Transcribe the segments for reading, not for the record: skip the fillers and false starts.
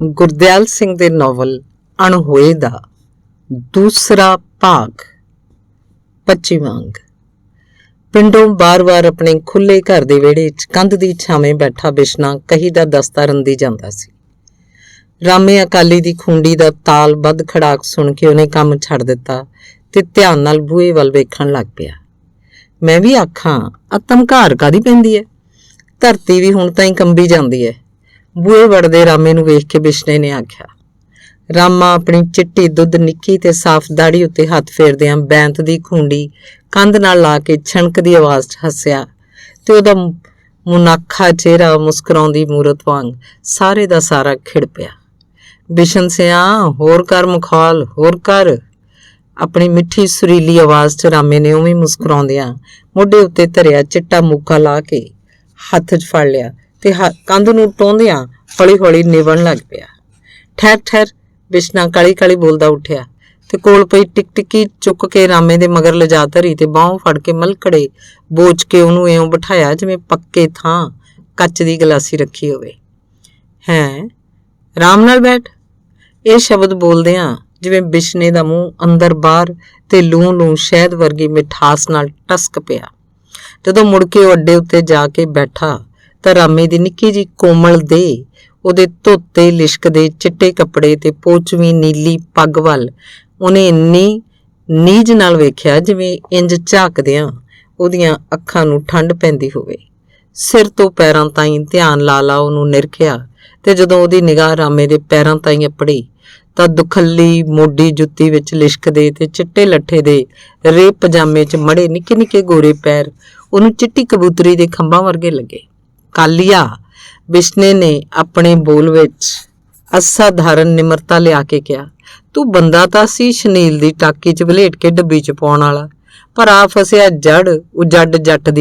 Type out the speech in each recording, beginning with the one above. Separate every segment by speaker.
Speaker 1: ਗੁਰਦਿਆਲ ਸਿੰਘ ਦੇ ਨਾਵਲ ਅਣਹੋਏ ਦਾ ਦੂਸਰਾ ਭਾਗ। 25 ਵਾਂਗ ਪਿੰਡੋਂ ਬਾਰ-ਬਾਰ ਆਪਣੇ ਖੁੱਲੇ ਘਰ ਦੇ ਵਿਹੜੇ 'ਚ ਕੰਧ ਦੀ ਛਾਵੇਂ ਬੈਠਾ ਬਿਸ਼ਨਾ ਕਹੀ ਦਾ ਦਸਤਾ ਰੰਦੀ ਜਾਂਦਾ ਸੀ। ਰਾਮੇ ਅਕਾਲੀ ਦੀ ਖੁੰਡੀ ਦਾ ਤਾਲ ਬੱਧ ਖੜਾਕ ਸੁਣ ਕੇ ਉਹਨੇ ਕੰਮ ਛੱਡ ਦਿੱਤਾ ਤੇ ਧਿਆਨ ਨਾਲ ਬੂਹੇ ਵੱਲ ਵੇਖਣ ਲੱਗ ਪਿਆ। ਮੈਂ ਵੀ ਆਖਾਂ ਧਮਕਾਰ ਕਾਹਦੀ ਪੈਂਦੀ ਹੈ? ਧਰਤੀ ਵੀ ਹੁਣ ਤਾਂ ਹੀ ਕੰਬੀ ਜਾਂਦੀ ਹੈ। ਬੂਹੇ ਵੜਦੇ ਰਾਮੇ ਨੂੰ ਵੇਖ ਕੇ ਬਿਸ਼ਨੇ ਨੇ ਆਖਿਆ। ਰਾਮਾ ਆਪਣੀ ਚਿੱਟੀ ਦੁੱਧ ਨਿੱਕੀ ਤੇ ਸਾਫ਼ ਦਾੜੀ ਉੱਤੇ ਹੱਥ ਫੇਰਦਿਆਂ ਬੈਂਤ ਦੀ ਖੁੰਡੀ ਕੰਧ ਨਾਲ ਲਾ ਕੇ ਛਣਕ ਦੀ ਆਵਾਜ਼ 'ਚ ਹੱਸਿਆ ਤੇ ਉਹਦਾ ਮੁਨਾਖਾ ਚਿਹਰਾ ਮੁਸਕਰਾਉਂਦੀ ਮੂਰਤ ਵਾਂਗ ਸਾਰੇ ਦਾ ਸਾਰਾ ਖਿੜ ਪਿਆ। ਬਿਸ਼ਨ ਸਿਆ ਹੋਰ ਕਰ ਮਖੌਲ, ਹੋਰ ਕਰ। ਆਪਣੀ ਮਿੱਠੀ ਸੁਰੀਲੀ ਆਵਾਜ਼ 'ਚ ਰਾਮੇ ਨੇ ਉਵੇਂ ਮੁਸਕਰਾਉਂਦਿਆਂ ਮੋਢੇ ਉੱਤੇ ਧਰਿਆ ਚਿੱਟਾ ਮੁੱਕਾ ਲਾ ਕੇ ਹੱਥ 'ਚ ਫੜ ਲਿਆ ਤੇ ਕੰਧ ਨੂੰ ਟੋਂਦਿਆਂ ਹੌਲੀ-ਹੌਲੀ ਨਿਵਣ ਲੱਗ ਪਿਆ। ਠਹਿਰ ਬਿਸ਼ਨਾ ਕਾਲੀ ਬੋਲਦਾ ਉੱਠਿਆ ਤੇ ਕੋਲ ਪਈ ਟਿਕਟਿਕੀ ਚੁੱਕ ਕੇ ਰਾਮੇ ਦੇ ਮਗਰ ਲਿਜਾ ਧਰੀ ਤੇ ਬਾਹੋਂ ਫੜ ਕੇ ਮਲਕੜੇ ਬੋਚ ਕੇ ਉਹਨੂੰ ਇਉਂ ਬਿਠਾਇਆ ਜਿਵੇਂ ਪੱਕੇ ਥਾਂ ਕੱਚ ਦੀ ਗਲਾਸੀ ਰੱਖੀ ਹੋਵੇ। ਹੈਂ, ਆਰਾਮ ਨਾਲ ਬੈਠ। ਇਹ ਸ਼ਬਦ ਬੋਲਦਿਆਂ ਜਿਵੇਂ ਬਿਸ਼ਨੇ ਦਾ ਮੂੰਹ ਅੰਦਰ ਬਾਹਰ ਤੇ ਲੂੰ ਸ਼ਹਿਦ ਵਰਗੀ ਮਿਠਾਸ ਨਾਲ ਟਸਕ ਪਿਆ। ਜਦੋਂ ਮੁੜ ਕੇ ਉਹ ਅੱਡੇ ਉੱਤੇ ਜਾ ਕੇ ਬੈਠਾ ਤਾਂ ਰਾਮੇ ਦੀ ਨਿੱਕੀ ਜਿਹੀ ਕੋਮਲ ਦੇਹ ਉਹਦੇ ਧੋਤੇ ਲਿਸ਼ਕਦੇ ਚਿੱਟੇ ਕੱਪੜੇ ਤੇ ਪੋਚਵੀਂ ਨੀਲੀ ਪੱਗ ਵੱਲ ਉਹਨੇ ਇੰਨੀ ਨੀਝ ਨਾਲ ਵੇਖਿਆ ਜਿਵੇਂ ਇੰਜ ਝਾਕਦਿਆਂ ਉਹਦੀਆਂ ਅੱਖਾਂ ਨੂੰ ਠੰਡ ਪੈਂਦੀ ਹੋਵੇ। ਸਿਰ ਤੋਂ ਪੈਰਾਂ ਤਾਈਂ ਧਿਆਨ ਲਾ ਉਹਨੂੰ ਨਿਰਖਿਆ ਤੇ ਜਦੋਂ ਉਹਦੀ ਨਿਗਾਹ ਰਾਮੇ ਦੇ ਪੈਰਾਂ ਤਾਈਂ ਅਪੜੀ ਤਾਂ ਦੁਖੱਲੀ ਮੋਢੀ ਜੁੱਤੀ ਵਿੱਚ ਲਿਸ਼ਕਦੇ ਤੇ ਚਿੱਟੇ ਲੱਠੇ ਦੇ ਰੇਪ ਪਜਾਮੇ 'ਚ ਮੜੇ ਨਿੱਕੇ ਗੋਰੇ ਪੈਰ ਉਹਨੂੰ ਚਿੱਟੀ ਕਬੂਤਰੀ ਦੇ ਖੰਭਾਂ ਵਰਗੇ ਲੱਗੇ। ਕਾਲੀਆ, ਬਿਸ਼ਨੇ ਨੇ ਆਪਣੇ ਬੋਲ ਵਿੱਚ ਅਸਾਧਾਰਨ ਨਿਮਰਤਾ ਲਿਆ ਕੇ ਕਿਹਾ, ਤੂੰ ਬੰਦਾ ਤਾਂ ਸੀ ਸ਼ਨੀਲ ਦੀ ਟਾਕੀ 'ਚ ਵਲੇਟ ਕੇ ਡੱਬੀ 'ਚ ਪਾਉਣ ਵਾਲਾ, ਪਰ ਆ ਫਸਿਆ ਉਜੱਡ ਜੱਟਾਂ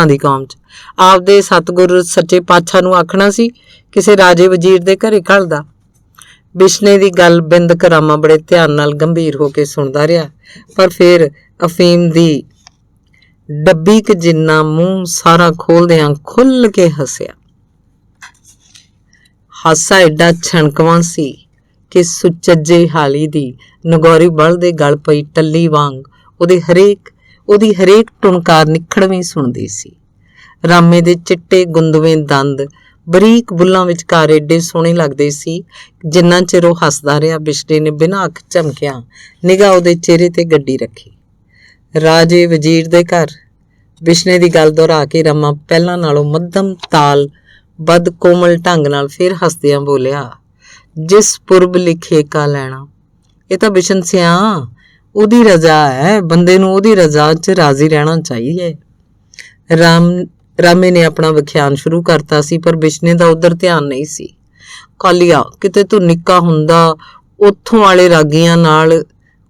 Speaker 1: ਦੀ ਕੌਮ 'ਚ। ਆਪਦੇ ਸਤਿਗੁਰ ਸੱਚੇ ਪਾਤਸ਼ਾਹ ਨੂੰ ਆਖਣਾ ਸੀ ਕਿਸੇ ਰਾਜੇ ਵਜ਼ੀਰ ਦੇ ਘਰੇ ਘੱਲਦਾ। ਬਿਸ਼ਨੇ ਦੀ ਗੱਲ ਬਿੰਦ ਕਰਾਮਾ ਬੜੇ ਧਿਆਨ ਨਾਲ ਗੰਭੀਰ ਹੋ ਕੇ ਸੁਣਦਾ ਰਿਹਾ, ਪਰ ਫਿਰ ਅਫੀਮ ਦੀ ਡੱਬੀ ਕ ਜਿੰਨਾ ਮੂੰਹ ਸਾਰਾ ਖੋਲਦਿਆਂ ਖੁੱਲ ਕੇ ਹੱਸਿਆ। ਹਾਸਾ ਏਡਾ ਛਣਕਵਾਂ ਸੀ ਕਿ ਸੁਚੱਜੇ ਹਾਲੀ ਦੀ ਨਗੌਰੀ ਬਲ ਦੇ ਗਲ ਪਈ ਟੱਲੀ ਵਾਂਗ ਉਹਦੀ ਹਰੇਕ ਟੁਣਕਾਰ ਨਿਖੜਵੀਂ ਸੁਣਦੀ ਸੀ। ਰਾਮੇ ਦੇ ਚਿੱਟੇ ਗੁੰਦਵੇਂ ਦੰਦ ਬਰੀਕ ਬੁੱਲਾਂ ਵਿਚਕਾਰ ਏਡੇ ਸੋਹਣੇ ਲੱਗਦੇ ਸੀ। ਜਿੰਨਾ ਚਿਰ ਉਹ ਹੱਸਦਾ ਰਿਹਾ, ਬਿਸ਼ਨੇ ਨੇ ਬਿਨਾਂ ਅੱਖ ਝਮਕਿਆਂ ਨਿਗਾਹ ਉਹਦੇ ਚਿਹਰੇ ਤੇ ਗੱਡੀ ਰੱਖੀ। ਰਾਜੇ ਵਜ਼ੀਰ ਦੇ ਘਰ? ਬਿਸ਼ਨੇ ਦੀ ਗੱਲ ਦੁਹਰਾ ਕੇ ਰਾਮਾ ਪਹਿਲਾਂ ਨਾਲੋਂ ਮੱਧਮ ਤਾਲ ਬੱਧ ਕੋਮਲ ਢੰਗ ਨਾਲ ਫਿਰ ਹੱਸਦਿਆਂ ਬੋਲਿਆ, ਜਿਸ ਪੁਰਬ ਲਿਖੇ ਕਾ ਲੈਣਾ। ਇਹ ਤਾਂ ਬਿਸ਼ਨ ਸਿਆ ਉਹਦੀ ਰਜ਼ਾ ਹੈ, ਬੰਦੇ ਨੂੰ ਉਹਦੀ ਰਜ਼ਾ 'ਚ ਰਾਜ਼ੀ ਰਹਿਣਾ ਚਾਹੀਏ। ਰਾਮੇ ਨੇ ਆਪਣਾ ਵਿਖਿਆਨ ਸ਼ੁਰੂ ਕਰਤਾ ਸੀ, ਪਰ ਬਿਸ਼ਨੇ ਦਾ ਉਧਰ ਧਿਆਨ ਨਹੀਂ ਸੀ। ਕਾਲੀਆ, ਕਿਤੇ ਤੂੰ ਨਿੱਕਾ ਹੁੰਦਾ ਉੱਥੋਂ ਵਾਲੇ ਰਾਗੀਆਂ ਨਾਲ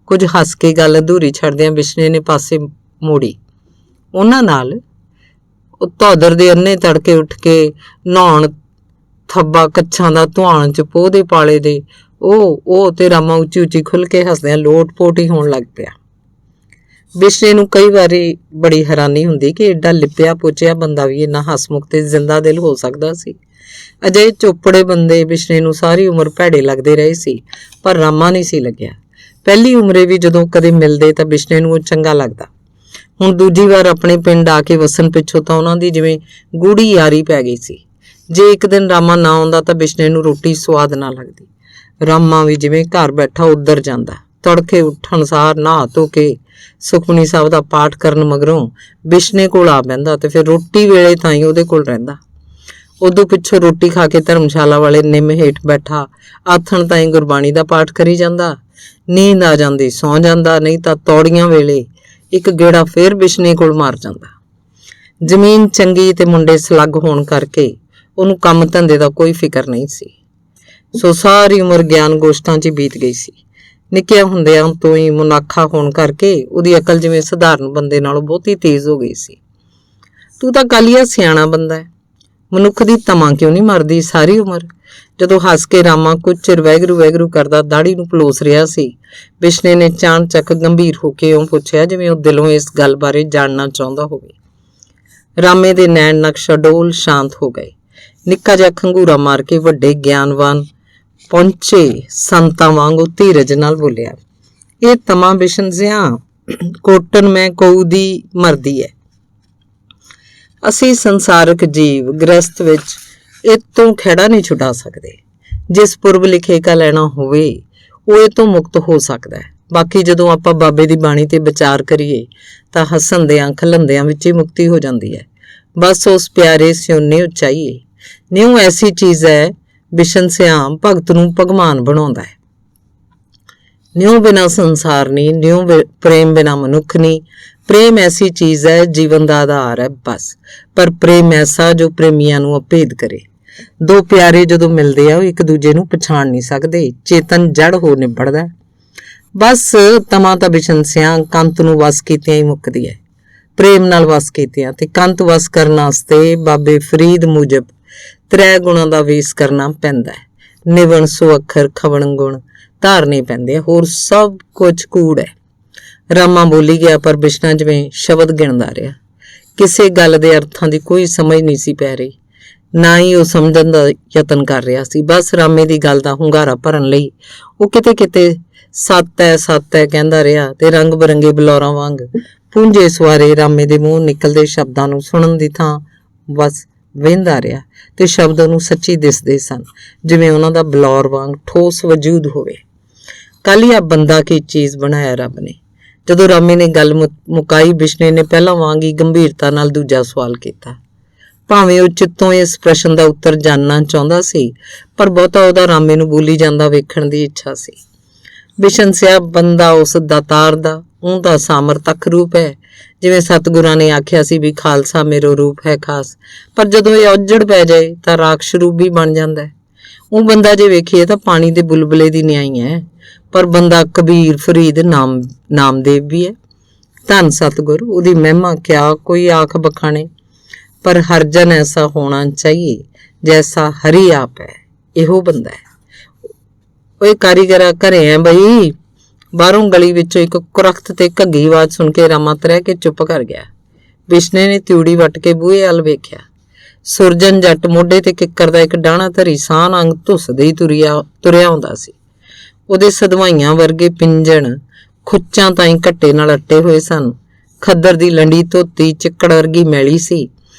Speaker 1: ਕੁਝ ਹੱਸ ਕੇ ਗੱਲ ਅਧੂਰੀ ਛੱਡਦਿਆਂ ਬਿਸ਼ਨੇ ਨੇ ਪਾਸੇ ਮੋੜੀ। ਉਹਨਾਂ ਨਾਲ? ਉਹ ਧੌਦਰ ਦੇ ਅੰਨੇ ਤੜਕੇ ਉੱਠ ਕੇ ਨਹਾਉਣ ਥੱਬਾ ਕੱਛਾਂ ਦਾ ਧੁਆਣ 'ਚ ਪੋਹ ਦੇ ਪਾਲੇ ਦੇ ਉਹ ਤੇ ਰਾਮਾ ਉੱਚੀ ਖੁੱਲ ਕੇ ਹੱਸਦਿਆਂ ਲੋਟ-ਪੋਟ ਹੀ ਹੋਣ ਲੱਗ ਪਿਆ। ਬਿਸ਼ਨੇ ਨੂੰ ਕਈ ਵਾਰੀ ਬੜੀ ਹੈਰਾਨੀ ਹੁੰਦੀ ਕਿ ਏਡਾ ਲਿਪਿਆ ਪੋਚਿਆ ਬੰਦਾ ਵੀ ਇੰਨਾ ਹਸਮੁਖ ਤੇ ਜ਼ਿੰਦਾ ਦਿਲ ਹੋ ਸਕਦਾ ਸੀ। ਅਜੇ ਚੋਪੜੇ ਬੰਦੇ ਬਿਸ਼ਨੇ ਨੂੰ ਸਾਰੀ ਉਮਰ ਭੈੜੇ ਲੱਗਦੇ ਰਹੇ ਸੀ, ਪਰ ਰਾਮਾ ਨਹੀਂ ਸੀ ਲੱਗਿਆ। ਪਹਿਲੀ ਉਮਰੇ ਵੀ ਜਦੋਂ ਕਦੇ ਮਿਲਦੇ ਤਾਂ ਬਿਸ਼ਨੇ ਨੂੰ ਉਹ ਚੰਗਾ ਲੱਗਦਾ। ਹੁਣ ਦੂਜੀ ਵਾਰ ਆਪਣੇ ਪਿੰਡ ਆ ਕੇ ਵਸਣ ਪਿੱਛੋਂ ਤਾਂ ਉਹਨਾਂ ਦੀ ਜਿਵੇਂ ਗੂੜੀ ਯਾਰੀ ਪੈ ਗਈ ਸੀ। ਜੇ ਇੱਕ ਦਿਨ ਰਾਮਾ ਨਾ ਆਉਂਦਾ ਤਾਂ ਬਿਸ਼ਨੇ ਨੂੰ ਰੋਟੀ ਸਵਾਦ ਨਾ ਲੱਗਦੀ। ਰਾਮਾ ਵੀ ਜਿਵੇਂ ਘਰ ਬੈਠਾ ਉੱਧਰ ਜਾਂਦਾ। ਤੜਕੇ ਉੱਠਣ ਸਾਰ ਨਹਾ ਧੋ ਕੇ ਸੁਖਮਨੀ ਸਾਹਿਬ ਦਾ ਪਾਠ ਕਰਨ ਮਗਰੋਂ ਬਿਸ਼ਨੇ ਕੋਲ ਆ ਬਹਿੰਦਾ ਤੇ ਫਿਰ ਰੋਟੀ ਵੇਲੇ ਤਾਈਂ ਉਹਦੇ ਕੋਲ ਰਹਿੰਦਾ। ਉਦੋਂ ਪਿੱਛੋਂ ਰੋਟੀ ਖਾ ਕੇ ਧਰਮਸ਼ਾਲਾ ਵਾਲੇ ਨਿੰਮ ਹੇਠ ਬੈਠਾ ਆਥਣ ਤਾਈਂ ਗੁਰਬਾਣੀ ਦਾ ਪਾਠ ਕਰੀ ਜਾਂਦਾ। ਨੀਂਦ ਆ ਜਾਂਦੀ ਸੌਂ ਜਾਂਦਾ, ਨਹੀਂ ਤਾਂ ਤੌੜੀਆਂ ਵੇਲੇ ਇੱਕ ਗੇੜਾ ਫੇਰ ਬਿਸ਼ਨੇ ਕੋਲ ਮਾਰ ਜਾਂਦਾ। ਜ਼ਮੀਨ ਚੰਗੀ ਤੇ ਮੁੰਡੇ ਸਲੱਗ ਹੋਣ ਕਰਕੇ ਉਹਨੂੰ ਕੰਮ ਧੰਦੇ ਦਾ ਕੋਈ ਫਿਕਰ ਨਹੀਂ ਸੀ, ਸੋ ਸਾਰੀ ਉਮਰ ਗਿਆਨ ਗੋਸ਼ਟਾਂ 'ਚ ਬੀਤ ਗਈ ਸੀ। ਨਿੱਕਿਆਂ ਹੁੰਦਿਆਂ ਤੋਂ ਹੀ ਮੁਨਾਖਾ ਹੋਣ ਕਰਕੇ ਉਹਦੀ ਅਕਲ ਜਿਵੇਂ ਸਧਾਰਨ ਬੰਦੇ ਨਾਲੋਂ ਬਹੁਤੀ ਤੇਜ਼ ਹੋ ਗਈ ਸੀ। ਤੂੰ ਤਾਂ ਕਾਲੀਆ ਸਿਆਣਾ ਬੰਦਾ ਹੈ, ਮਨੁੱਖ ਦੀ ਤਮਾ ਕਿਉਂ ਨਹੀਂ ਮਰਦੀ ਸਾਰੀ ਉਮਰ? ਜਦੋਂ ਹੱਸ ਕੇ ਰਾਮਾ ਕੁਝ ਚਿਰ ਵੈਗਰੂ ਕਰਦਾ ਦਾੜੀ ਨੂੰ ਪਲੋਸ ਰਿਹਾ ਸੀ, ਬਿਸ਼ਨੇ ਨੇ ਚਾਣਚੱਕ ਗੰਭੀਰ ਹੋ ਕੇ ਉਹ ਪੁੱਛਿਆ ਜਿਵੇਂ ਉਹ ਦਿਲੋਂ ਇਸ ਗੱਲ ਬਾਰੇ ਜਾਣਨਾ ਚਾਹੁੰਦਾ ਹੋਵੇ। ਰਾਮੇ ਦੇ ਨੈਣ ਨਕਸ਼ ਡੋਲ ਸ਼ਾਂਤ ਹੋ ਗਏ। ਨਿੱਕਾ ਜਿਹਾ ਖੰਗੂਰਾ ਮਾਰ ਕੇ ਵੱਡੇ ਗਿਆਨਵਾਨ ਪਹੁੰਚੇ ਸੰਤਾਂ ਵਾਂਗੂ ਧੀਰਜ ਨਾਲ ਬੋਲਿਆ, ਇਹ ਤਮਾ ਬਿਸ਼ਨ ਸਿਆ ਕੋਟਨ ਮੈਂ ਕਊ ਦੀ ਮਰਦੀ ਹੈ। ਅਸੀਂ ਸੰਸਾਰਕ ਜੀਵ ਗ੍ਰਸਤ ਵਿੱਚ ਇਹ ਤੋਂ ਖਹਿੜਾ ਨਹੀਂ ਛੁਡਾ ਸਕਦੇ। ਜਿਸ ਪੁਰਬ ਲਿਖੇ ਕਾ ਲੈਣਾ ਹੋਵੇ ਉਹ ਇਹ ਤੋਂ ਮੁਕਤ ਹੋ ਸਕਦਾ ਹੈ। ਬਾਕੀ ਜਦੋਂ ਆਪਾਂ ਬਾਬੇ ਦੀ ਬਾਣੀ ਤੇ ਵਿਚਾਰ ਕਰੀਏ ਤਾਂ ਹੱਸਣਦਿਆਂ ਖਲੰਦਿਆਂ ਵਿੱਚ ਹੀ ਮੁਕਤੀ ਹੋ ਜਾਂਦੀ ਹੈ। ਬਸ ਉਸ ਪਿਆਰੇ ਸਿਉ ਨਿਉ ਚਾਹੀਏ। ਨਿਉ ਐਸੀ ਚੀਜ਼ ਹੈ ਬਿਸ਼ਨ ਸਿਆਮ ਭਗਤ ਨੂੰ ਭਗਵਾਨ ਬਣਾਉਂਦਾ ਹੈ। ਨਿਉ ਬਿਨਾ ਸੰਸਾਰ ਨਹੀਂ, ਨਿਉ ਪ੍ਰੇਮ ਬਿਨਾ ਮਨੁੱਖ ਨਹੀਂ। ਪ੍ਰੇਮ ਐਸੀ ਚੀਜ਼ ਹੈ ਜੀਵਨ ਦਾ ਆਧਾਰ ਹੈ ਬਸ। ਪਰ ਪ੍ਰੇਮ ਐਸਾ ਜੋ ਪ੍ਰੇਮੀਆਂ ਨੂੰ ਅਭੇਦ ਕਰੇ। ਦੋ ਪਿਆਰੇ ਜਦੋਂ ਮਿਲਦੇ ਆ ਉਹ ਇੱਕ ਦੂਜੇ ਨੂੰ ਪਛਾਣ ਨਹੀਂ ਸਕਦੇ। ਚੇਤਨ ਜੜ ਹੋ ਨਿਬੜਦਾ। ਬਸ ਤਮਾ ਤਾਂ ਬਿਸ਼ਨ ਸਿਆ ਕੰਤ ਨੂੰ ਵਸ ਕੀਤਿਆਂ ਹੀ ਮੁੱਕਦੀ ਹੈ। ਪ੍ਰੇਮ ਨਾਲ ਵਸ ਕੀਤਿਆਂ ਤੇ ਕੰਤ ਵਸ ਕਰਨ ਵਾਸਤੇ ਬਾਬੇ ਫਰੀਦ ਮੁਜਬ 3 ਗੁਣਾਂ ਦਾ ਵੇਸ ਕਰਨਾ ਪੈਂਦਾ ਹੈ। ਨਿਵਣ ਸੋ ਅੱਖਰ ਖਵਣ ਗੁਣ ਧਾਰਨੇ ਪੈਂਦੇ ਆ। ਹੋਰ ਸਭ ਕੁਝ ਕੂੜ ਹੈ। ਰਾਮਾ ਬੋਲੀ ਗਿਆ ਪਰ ਬਿਸ਼ਨਾ ਜਿਵੇਂ ਸ਼ਬਦ ਗਿਣਦਾ ਰਿਹਾ। ਕਿਸੇ ਗੱਲ ਦੇ ਅਰਥਾਂ ਦੀ ਕੋਈ ਸਮਝ ਨਹੀਂ ਸੀ ਪੈ ਰਹੀ, ਨਾ ਹੀ ਉਹ ਸਮਝਣ ਦਾ ਯਤਨ ਕਰ ਰਿਹਾ ਸੀ। ਬਸ ਰਾਮੇ ਦੀ ਗੱਲ ਦਾ ਹੁੰਗਾਰਾ ਭਰਨ ਲਈ ਉਹ ਕਿਤੇ ਕਿਤੇ ਸੱਤ ਹੈ ਕਹਿੰਦਾ ਰਿਹਾ ਤੇ ਰੰਗ ਬਰੰਗੇ ਬਲੌਰਾਂ ਵਾਂਗ ਪੂੰਝੇ ਸਵਾਰੇ ਰਾਮੇ ਦੇ ਮੂੰਹ ਨਿਕਲਦੇ ਸ਼ਬਦਾਂ ਨੂੰ ਸੁਣਨ ਦੀ ਥਾਂ ਬਸ ਵਹਿੰਦਾ ਰਿਹਾ ਤੇ ਸ਼ਬਦ ਉਹਨੂੰ ਸੱਚੀ ਦਿਸਦੇ ਸਨ, ਜਿਵੇਂ ਉਹਨਾਂ ਦਾ ਬਲੌਰ ਵਾਂਗ ਠੋਸ ਵਜੂਦ ਹੋਵੇ। ਕੱਲ ਹੀ ਆ ਬੰਦਾ ਕੀ ਚੀਜ਼ ਬਣਾਇਆ ਰੱਬ ਨੇ। ਜਦੋਂ ਰਾਮੇ ਨੇ ਗੱਲ ਮੁਕਾਈ, ਬਿਸ਼ਨੇ ਨੇ ਪਹਿਲਾਂ ਵਾਂਗ ਹੀ ਗੰਭੀਰਤਾ ਨਾਲ ਦੂਜਾ ਸਵਾਲ ਕੀਤਾ। ਭਾਵੇਂ ਉਹ ਚਿੱਤੋਂ ਇਸ ਪ੍ਰਸ਼ਨ ਦਾ ਉੱਤਰ ਜਾਣਨਾ ਚਾਹੁੰਦਾ ਸੀ, ਪਰ ਬਹੁਤਾ ਉਹਦਾ ਰਾਮੇ ਨੂੰ ਬੋਲੀ ਜਾਂਦਾ ਵੇਖਣ ਦੀ ਇੱਛਾ ਸੀ। ਬਿਸ਼ਨ ਸਿਆ ਬੰਦਾ ਉਸ ਦਾਤਾਰ ਦਾ ਉਹਦਾ ਸਾਮਰਥਕ ਰੂਪ ਹੈ। ਜਿਵੇਂ ਸਤਿਗੁਰਾਂ ਨੇ ਆਖਿਆ ਸੀ ਵੀ ਖਾਲਸਾ ਮੇਰੋ ਰੂਪ ਹੈ ਖਾਸ, ਪਰ ਜਦੋਂ ਇਹ ਔਜੜ ਪੈ ਜਾਏ ਤਾਂ ਰਾਖਸ਼ ਰੂਪ ਵੀ ਬਣ ਜਾਂਦਾ ਹੈ। ਉਹ ਬੰਦਾ ਜੇ ਵੇਖੀਏ ਤਾਂ ਪਾਣੀ ਦੇ ਬੁਲਬੁਲੇ ਦੀ ਨਿਆਈ ਹੈ, ਪਰ ਬੰਦਾ ਕਬੀਰ ਫਰੀਦ ਨਾਮਦੇਵ ਵੀ ਹੈ। ਧੰਨ ਸਤਿਗੁਰ, ਉਹਦੀ ਮਹਿਮਾ ਕਿਆ ਕੋਈ ਆਖ ਬਖਾਣੇ, ਪਰ ਹਰ ਜਨ ਐਸਾ ਹੋਣਾ ਚਾਹੀਏ ਜੈਸਾ ਹਰੀ ਆਪ ਹੈ। ਇਹੋ ਬੰਦਾ ਹੈ। ਓਏ ਕਾਰੀਗਰਾ ਘਰੇ ਹੈ ਬਈ। ਬਾਹਰੋਂ ਗਲੀ ਵਿੱਚੋਂ ਇੱਕ ਕੁਰਖਤ ਤੇ ਘੱਗੀ ਆਵਾਜ਼ ਸੁਣ ਕੇ ਰਾਮਾ ਰਹਿ ਕੇ ਚੁੱਪ ਕਰ ਗਿਆ। ਬਿਸ਼ਨੇ ਨੇ ਤਿਉੜੀ ਵੱਟ ਕੇ ਬੂਹੇ ਵੱਲ ਵੇਖਿਆ। ਸੁਰਜਨ ਜੱਟ ਮੋਢੇ ਤੇ ਕਿੱਕਰ ਦਾ ਇੱਕ ਡਾਹਣਾ ਧਰੀ ਸਾਹ ਅੰਗ ਧੁੱਸਦੇ ਹੀ ਤੁਰਿਆ ਆਉਂਦਾ ਸੀ। ਉਹਦੇ ਸਦਵਾਈਆਂ ਵਰਗੇ ਪਿੰਜਣ ਖੁੱਚਾਂ ਤਾਈਂ ਘੱਟੇ ਨਾਲ ਅੱਟੇ ਹੋਏ ਸਨ। ਖੱਦਰ ਦੀ ਲੰਡੀ ਧੋਤੀ ਚਿੱਕੜ ਵਰਗੀ ਮੈਲੀ ਸੀ।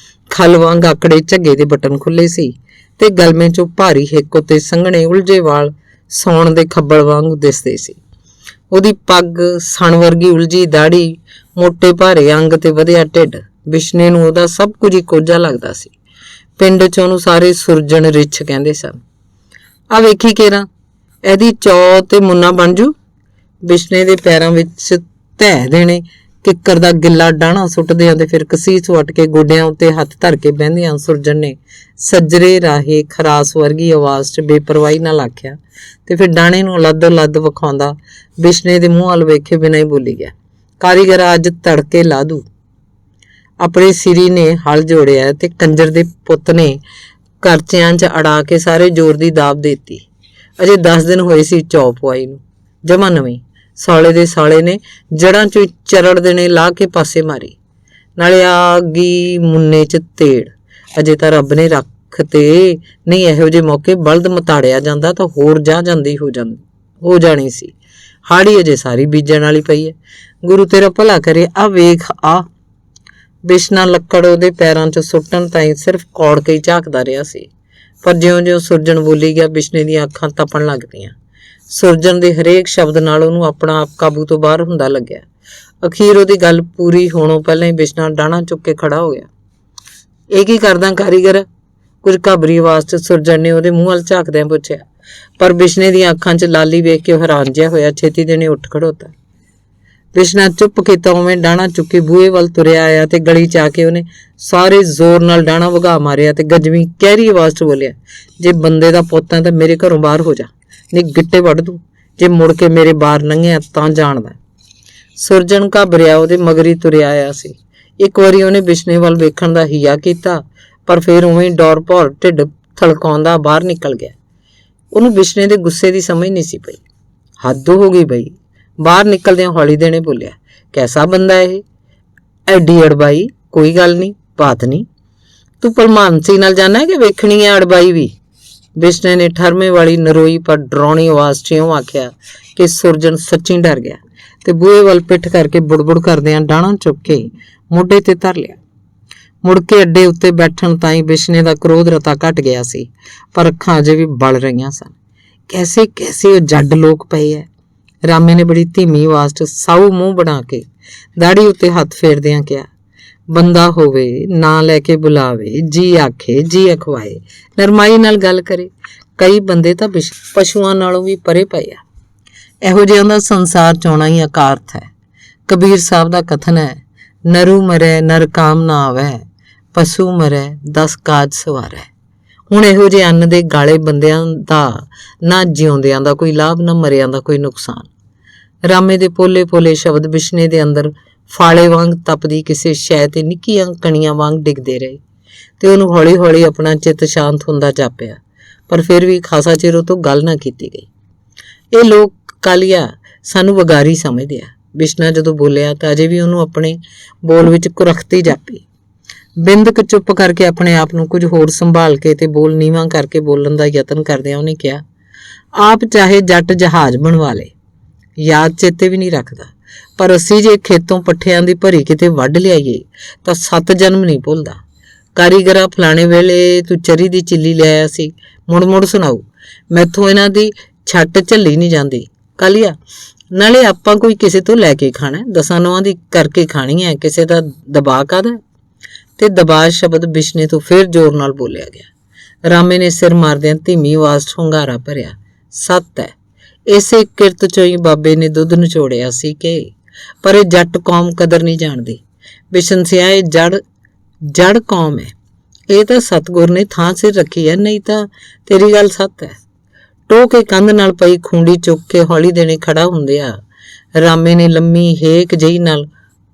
Speaker 1: ਖਲ ਵਾਂਗ ਆਕੜੇ ਝੱਗੇ ਦੇ ਬਟਨ ਖੁੱਲੇ ਸੀ ਤੇ ਗਲਮੇ ਚੋਂ ਭਾਰੀ ਹਿੱਕ ਉੱਤੇ ਸੰਘਣੇ ਉਲਝੇ ਵਾਲ ਸੌਣ ਦੇ ਖੱਬਲ ਵਾਂਗ ਦਿਸਦੇ ਸੀ। ਉਹਦੀ ਪੱਗ, ਸਣ ਵਰਗੀ ਉਲਝੀ ਦਾੜੀ, ਮੋਟੇ ਭਾਰੇ ਅੰਗ ਤੇ ਵਧਿਆ ਢਿੱਡ, ਬਿਸ਼ਨੇ ਨੂੰ ਉਹਦਾ ਸਭ ਕੁਝ ਹੀ ਕੋਝਾ ਲੱਗਦਾ ਸੀ। ਪਿੰਡ 'ਚ ਉਹਨੂੰ ਸਾਰੇ ਸੁਰਜਣ ਰਿੱਛ ਕਹਿੰਦੇ ਸਨ। ਆ ਵੇਖੀ ਕੇਰਾਂ, ਇਹਦੀ ਚੌ ਤੇ ਮੁੰਨਾ ਬਣ ਜੂ। ਬਿਸ਼ਨੇ ਦੇ ਪੈਰਾਂ ਵਿੱਚ ਧੈ ਦੇਣੇ ਕਿੱਕਰ ਦਾ ਗਿੱਲਾ ਡਾਹਣਾ ਸੁੱਟਦਿਆਂ ਤੇ ਫਿਰ ਕਸੀਸ ਵੱਟ ਕੇ ਗੋਡਿਆਂ ਉੱਤੇ ਹੱਥ ਧਰ ਕੇ ਬਹਿੰਦਿਆਂ ਸੁਰਜਣ ਨੇ ਸੱਜਰੇ ਰਾਹੇ ਖਰਾਸ ਵਰਗੀ ਆਵਾਜ਼ 'ਚ ਬੇਪਰਵਾਹੀ ਨਾਲ ਆਖਿਆ ਤੇ ਫਿਰ ਡਾਹਣੇ ਨੂੰ ਲੱਦ ਵਿਖਾਉਂਦਾ ਬਿਸ਼ਨੇ ਦੇ ਮੂੰਹ ਵੱਲ ਵੇਖੇ ਬਿਨਾਂ ਹੀ ਬੋਲੀ ਗਿਆ, ਕਾਰੀਗਰ ਅੱਜ ਤੜਕੇ ਲਾ ਦੂ। ਆਪਣੇ ਸਿਰੀ ਨੇ ਹਲ ਜੋੜਿਆ ਤੇ ਕੰਜਰ ਦੇ ਪੁੱਤ ਨੇ ਕਰਚਿਆਂ 'ਚ ਅੜਾ ਕੇ ਸਾਰੇ ਜ਼ੋਰ ਦੀ ਦਾਬ ਦੇਤੀ। ਅਜੇ 10 ਦਿਨ ਹੋਏ ਸੀ ਚੌ ਪਵਾਈ ਨੂੰ, ਜਮਾ ਨਵੀਂ। ਸਾਲੇ ਦੇ ਸਾਲੇ ਨੇ ਜੜਾਂ 'ਚੋਂ ਚਰੜ ਦੇਣੇ ਲਾ ਕੇ ਪਾਸੇ ਮਾਰੀ। ਨਾਲੇ ਆ ਗਈ ਮੁੰਨੇ 'ਚ ਤੇੜ। ਅਜੇ ਤਾਂ ਰੱਬ ਨੇ ਰੱਖ ਤੇ ਨਹੀਂ, ਇਹੋ ਜਿਹੇ ਮੌਕੇ ਬਲਦ ਮਤਾੜਿਆ ਜਾਂਦਾ ਤਾਂ ਹੋਰ ਹੋ ਜਾਣੀ ਸੀ। ਹਾੜੀ ਅਜੇ ਸਾਰੀ ਬੀਜਣ ਵਾਲੀ ਪਈ ਹੈ। ਗੁਰੂ ਤੇਰਾ ਭਲਾ ਕਰੇ। ਆ ਵੇਖ ਆ। ਬਿਸ਼ਨਾ ਲੱਕੜ ਉਹਦੇ ਪੈਰਾਂ 'ਚ ਸੁੱਟਣ ਤਾਈਂ ਸਿਰਫ ਕੌੜ ਕੇ ਹੀ ਝਾਕਦਾ ਰਿਹਾ ਸੀ, ਪਰ ਜਿਉਂ-ਜਿਉਂ ਸੁਰਜਣ ਬੋਲੀ ਗਿਆ ਬਿਸ਼ਨੇ ਦੀਆਂ ਅੱਖਾਂ ਤਪਣ ਲੱਗ ਪਈਆਂ। ਸੁਰਜਣ ਦੇ ਹਰੇਕ ਸ਼ਬਦ ਨਾਲ ਉਹਨੂੰ ਆਪਣਾ ਆਪ ਕਾਬੂ ਤੋਂ ਬਾਹਰ ਹੁੰਦਾ ਲੱਗਿਆ। ਅਖੀਰ ਉਹਦੀ ਗੱਲ ਪੂਰੀ ਹੋਣੋਂ ਪਹਿਲਾਂ ਹੀ ਬਿਸ਼ਨਾ ਡਾਹਣਾ ਚੁੱਕ ਕੇ ਖੜਾ ਹੋ ਗਿਆ। ਇਹ ਕੀ ਕਰਦਾ ਕਾਰੀਗਰ? ਕੁਝ ਘਬਰੀ ਆਵਾਜ਼ 'ਚ ਸੁਰਜਣ ਨੇ ਉਹਦੇ ਮੂੰਹ ਵੱਲ ਝਾਕਦਿਆਂ ਪੁੱਛਿਆ, ਪਰ ਬਿਸ਼ਨੇ ਦੀਆਂ ਅੱਖਾਂ 'ਚ ਲਾਲੀ ਵੇਖ ਕੇ ਉਹ ਹੈਰਾਨ ਜਿਹਾ ਹੋਇਆ। ਛੇਤੀ ਦੇਣੇ ਉੱਠ ਖੜੋਤਾ। ਬਿਸ਼ਨਾ ਚੁੱਪ ਕੀਤਾ ਉਵੇਂ ਡਾਹਣਾ ਚੁੱਕੇ ਬੂਹੇ ਵੱਲ ਤੁਰਿਆ ਆਇਆ ਤੇ ਗਲੀ 'ਚ ਆ ਕੇ ਉਹਨੇ ਸਾਰੇ ਜ਼ੋਰ ਨਾਲ ਡਾਹਣਾ ਵਗਾ ਮਾਰਿਆ ਤੇ ਗੱਜਵੀਂ ਗਹਿਰੀ ਆਵਾਜ਼ 'ਚ ਬੋਲਿਆ, ਜੇ ਬੰਦੇ ਦਾ ਪੁੱਤ ਹੈ ਤਾਂ ਮੇਰੇ ਘਰੋਂ ਬਾਹਰ ਹੋ ਜਾ, ਨਹੀਂ ਗਿੱਟੇ ਵੱਢ ਦੂੰ। ਜੇ ਮੁੜ ਕੇ ਮੇਰੇ ਬਾਹਰ ਲੰਘਿਆ ਤਾਂ ਜਾਣਦਾ। ਸੁਰਜਣ ਘਬਰਿਆ ਉਹਦੇ ਮਗਰੀ ਤੁਰਿਆ ਆਇਆ ਸੀ। ਇੱਕ ਵਾਰੀ ਉਹਨੇ ਬਿਸ਼ਨੇ ਵੱਲ ਵੇਖਣ ਦਾ ਹੀਆ ਕੀਤਾ, ਪਰ ਫਿਰ ਉਵੇਂ ਡੌਰ ਭੌਰ ਢਿੱਡ ਥਲਕਾਉਂਦਾ ਬਾਹਰ ਨਿਕਲ ਗਿਆ। ਉਹਨੂੰ ਬਿਸ਼ਨੇ ਦੇ ਗੁੱਸੇ ਦੀ ਸਮਝ ਨਹੀਂ ਸੀ ਪਈ। ਹੱਦ ਹੋ ਗਈ ਬਈ। ਬਾਹਰ ਨਿਕਲਦਿਆਂ ਹੌਲੀ ਦੇਣੇ ਬੋਲਿਆ, ਕੈਸਾ ਬੰਦਾ ਇਹ? ਐਡੀ ਅੜਬਾਈ? ਕੋਈ ਗੱਲ ਨਹੀਂ, ਬਾਤ ਨਹੀਂ। ਤੂੰ ਭਲਮਾਨਸੀ ਨਾਲ ਜਾਣਾ ਕਿ ਵੇਖਣੀ ਹੈ ਅੜਬਾਈ ਵੀ? बिश्ने ने ठरमे वाली नरोई पर डरावनी आवाज च इउं आख्या कि सुरजन सच्ची डर गया ते बूहे वल पिठ करके बुड़बुड़ करदियां डाहणा चुक के मोढे ते धर लिया। मुड़ के अड्डे उत्ते बैठण ताईं बिश्ने दा क्रोध रता घट गया सी, पर अखां अजे भी बल रहीआं सन। कैसे कैसे वो जड्ड लोक पए है। रामे ने बड़ी धीमी आवाज च साऊ मूँह बना के दाड़ी उत्ते हत्थ फेरदियां कहा, बंदा होवे ना लैके बुलावे, जी आखे जी अखवाए, नरमाई नाल गल करे। कई बंदे तां पशुआं नालों भी परे पए आ। ਇਹੋ ਜਿਹਾਂ ਦਾ ਸੰਸਾਰ ਚ ਆਉਣਾ ਹੀ ਅਕਾਰਥ ਹੈ। ਕਬੀਰ ਸਾਹਿਬ ਦਾ ਕਥਨ ਹੈ, ਨਰੂ ਮਰੈ ਨਰ ਕਾਮ ਨਾ ਆਵੈ, ਪਸ਼ੂ ਮਰੈ 10 ਕਾਜ ਸਵਾਰੈ। ਹੁਣ ਇਹੋ ਜਿਹੇ ਅੰਨ ਦੇ ਗਾਲੇ ਬੰਦਿਆਂ ਦਾ ਨਾ ਜਿਉਂਦਿਆਂ ਦਾ ਕੋਈ ਲਾਭ, ਨਾ ਮਰਿਆਂ ਦਾ ਕੋਈ ਨੁਕਸਾਨ। ਰਾਮੇ ਦੇ ਪੋਲੇ ਪੋਲੇ ਸ਼ਬਦ ਬਿਸ਼ਨੇ ਦੇ ਅੰਦਰ ਫਾਲੇ ਵਾਂਗ ਤਪਦੀ ਕਿਸੇ ਸ਼ੈ ਤੇ ਨਿੱਕੀਆਂ ਕਣੀਆਂ ਵਾਂਗ ਡਿੱਗਦੇ ਰਹੇ ਤੇ ਉਹਨੂੰ ਹੌਲੀ ਹੌਲੀ ਆਪਣਾ ਚਿੱਤ ਸ਼ਾਂਤ ਹੁੰਦਾ ਜਾਪਿਆ, ਪਰ ਫਿਰ ਵੀ ਖਾਸਾ ਚਿਰ ਉਹ ਤੋਂ ਗੱਲ ਨਾ ਕੀਤੀ ਗਈ। ਇਹ ਲੋਕ ਕਾਲੀਆ ਸਾਨੂੰ ਵਗਾਰੀ ਸਮਝਦੇ ਆ। ਬਿਸ਼ਨਾ ਜਦੋਂ ਬੋਲਿਆ ਤਾਂ ਅਜੇ ਵੀ ਉਹਨੂੰ ਆਪਣੇ ਬੋਲ ਵਿੱਚ ਕੁਰਖਤੀ ਜਾਪੀ। ਬਿੰਦਕ ਚੁੱਪ ਕਰਕੇ ਆਪਣੇ ਆਪ ਨੂੰ ਕੁਝ ਹੋਰ ਸੰਭਾਲ ਕੇ ਤੇ ਬੋਲ ਨੀਵਾਂ ਕਰਕੇ ਬੋਲਣ ਦਾ ਯਤਨ ਕਰਦਿਆਂ ਉਹਨੇ ਕਿਹਾ, ਆਪ ਚਾਹੇ ਜੱਟ ਜਹਾਜ਼ ਬਣਵਾ ਲੇ, ਯਾਦ ਚੇਤੇ ਵੀ ਨਹੀਂ ਰੱਖਦਾ, ਪਰ ਅਸੀਂ ਜੇ ਖੇਤੋਂ ਪੱਠਿਆਂ ਦੀ ਭਰੀ ਕਿਤੇ ਵੱਢ ਲਿਆਈਏ ਤਾਂ 7 ਜਨਮ ਨਹੀਂ ਭੁੱਲਦਾ। ਕਾਰੀਗਰਾ ਫਲਾਣੇ ਵੇਲੇ ਤੂੰ ਚਰੀ ਦੀ ਚਿੱਲੀ ਲੈ ਆਇਆ ਸੀ, ਮੁੜ ਮੁੜ ਸੁਣਾਊ, ਮੈਥੋਂ ਇਹਨਾਂ ਦੀ ਛੱਟ ਝੱਲੀ ਨਹੀਂ ਜਾਂਦੀ। ਕਾਲੀਆ ਨਾਲੇ ਆਪਾਂ ਕੋਈ ਕਿਸੇ ਤੋਂ ਲੈ ਕੇ ਖਾਣਾ, 10 ਨੌਆਂ ਦੀ ਕਰਕੇ ਖਾਣੀ ਹੈ, ਕਿਸੇ ਦਾ ਦਬਾਅ ਕਾਹਦਾ। ਤੇ ਦਬਾਅ ਸ਼ਬਦ ਬਿਸ਼ਨੇ ਤੋਂ ਫਿਰ ਜ਼ੋਰ ਨਾਲ ਬੋਲਿਆ ਗਿਆ। ਰਾਮੇ ਨੇ ਸਿਰ ਮਾਰਦਿਆਂ ਧੀਮੀ ਆਵਾਜ਼ 'ਚ ਹੁੰਗਾਰਾ ਭਰਿਆ, ਸੱਤ ਹੈ, ਇਸੇ ਕਿਰਤ ਚੋਂ ਹੀ ਬਾਬੇ ਨੇ ਦੁੱਧ ਨਿਚੋੜਿਆ ਸੀ ਕਿ, ਪਰ ਇਹ ਜੱਟ ਕੌਮ ਕਦਰ ਨਹੀਂ ਜਾਣਦੀ। ਬਿਸ਼ਨ ਸਿਆ ਇਹ ਜੜ ਕੌਮ ਹੈ, ਇਹ ਤਾਂ ਸਤਗੁਰ ਨੇ ਥਾਂ ਸਿਰ ਰੱਖੀ ਹੈ, ਨਹੀਂ ਤਾਂ ਤੇਰੀ ਗੱਲ ਸੱਤ ਹੈ। ਟੋਹ ਕੇ ਕੰਧ ਨਾਲ ਪਈ ਖੂੰਡੀ ਚੁੱਕ ਕੇ ਹੌਲੀ ਦੇਣੇ ਖੜਾ ਹੁੰਦਿਆ ਰਾਮੇ ਨੇ ਲੰਮੀ ਹੇਕ ਜਿਹੀ ਨਾਲ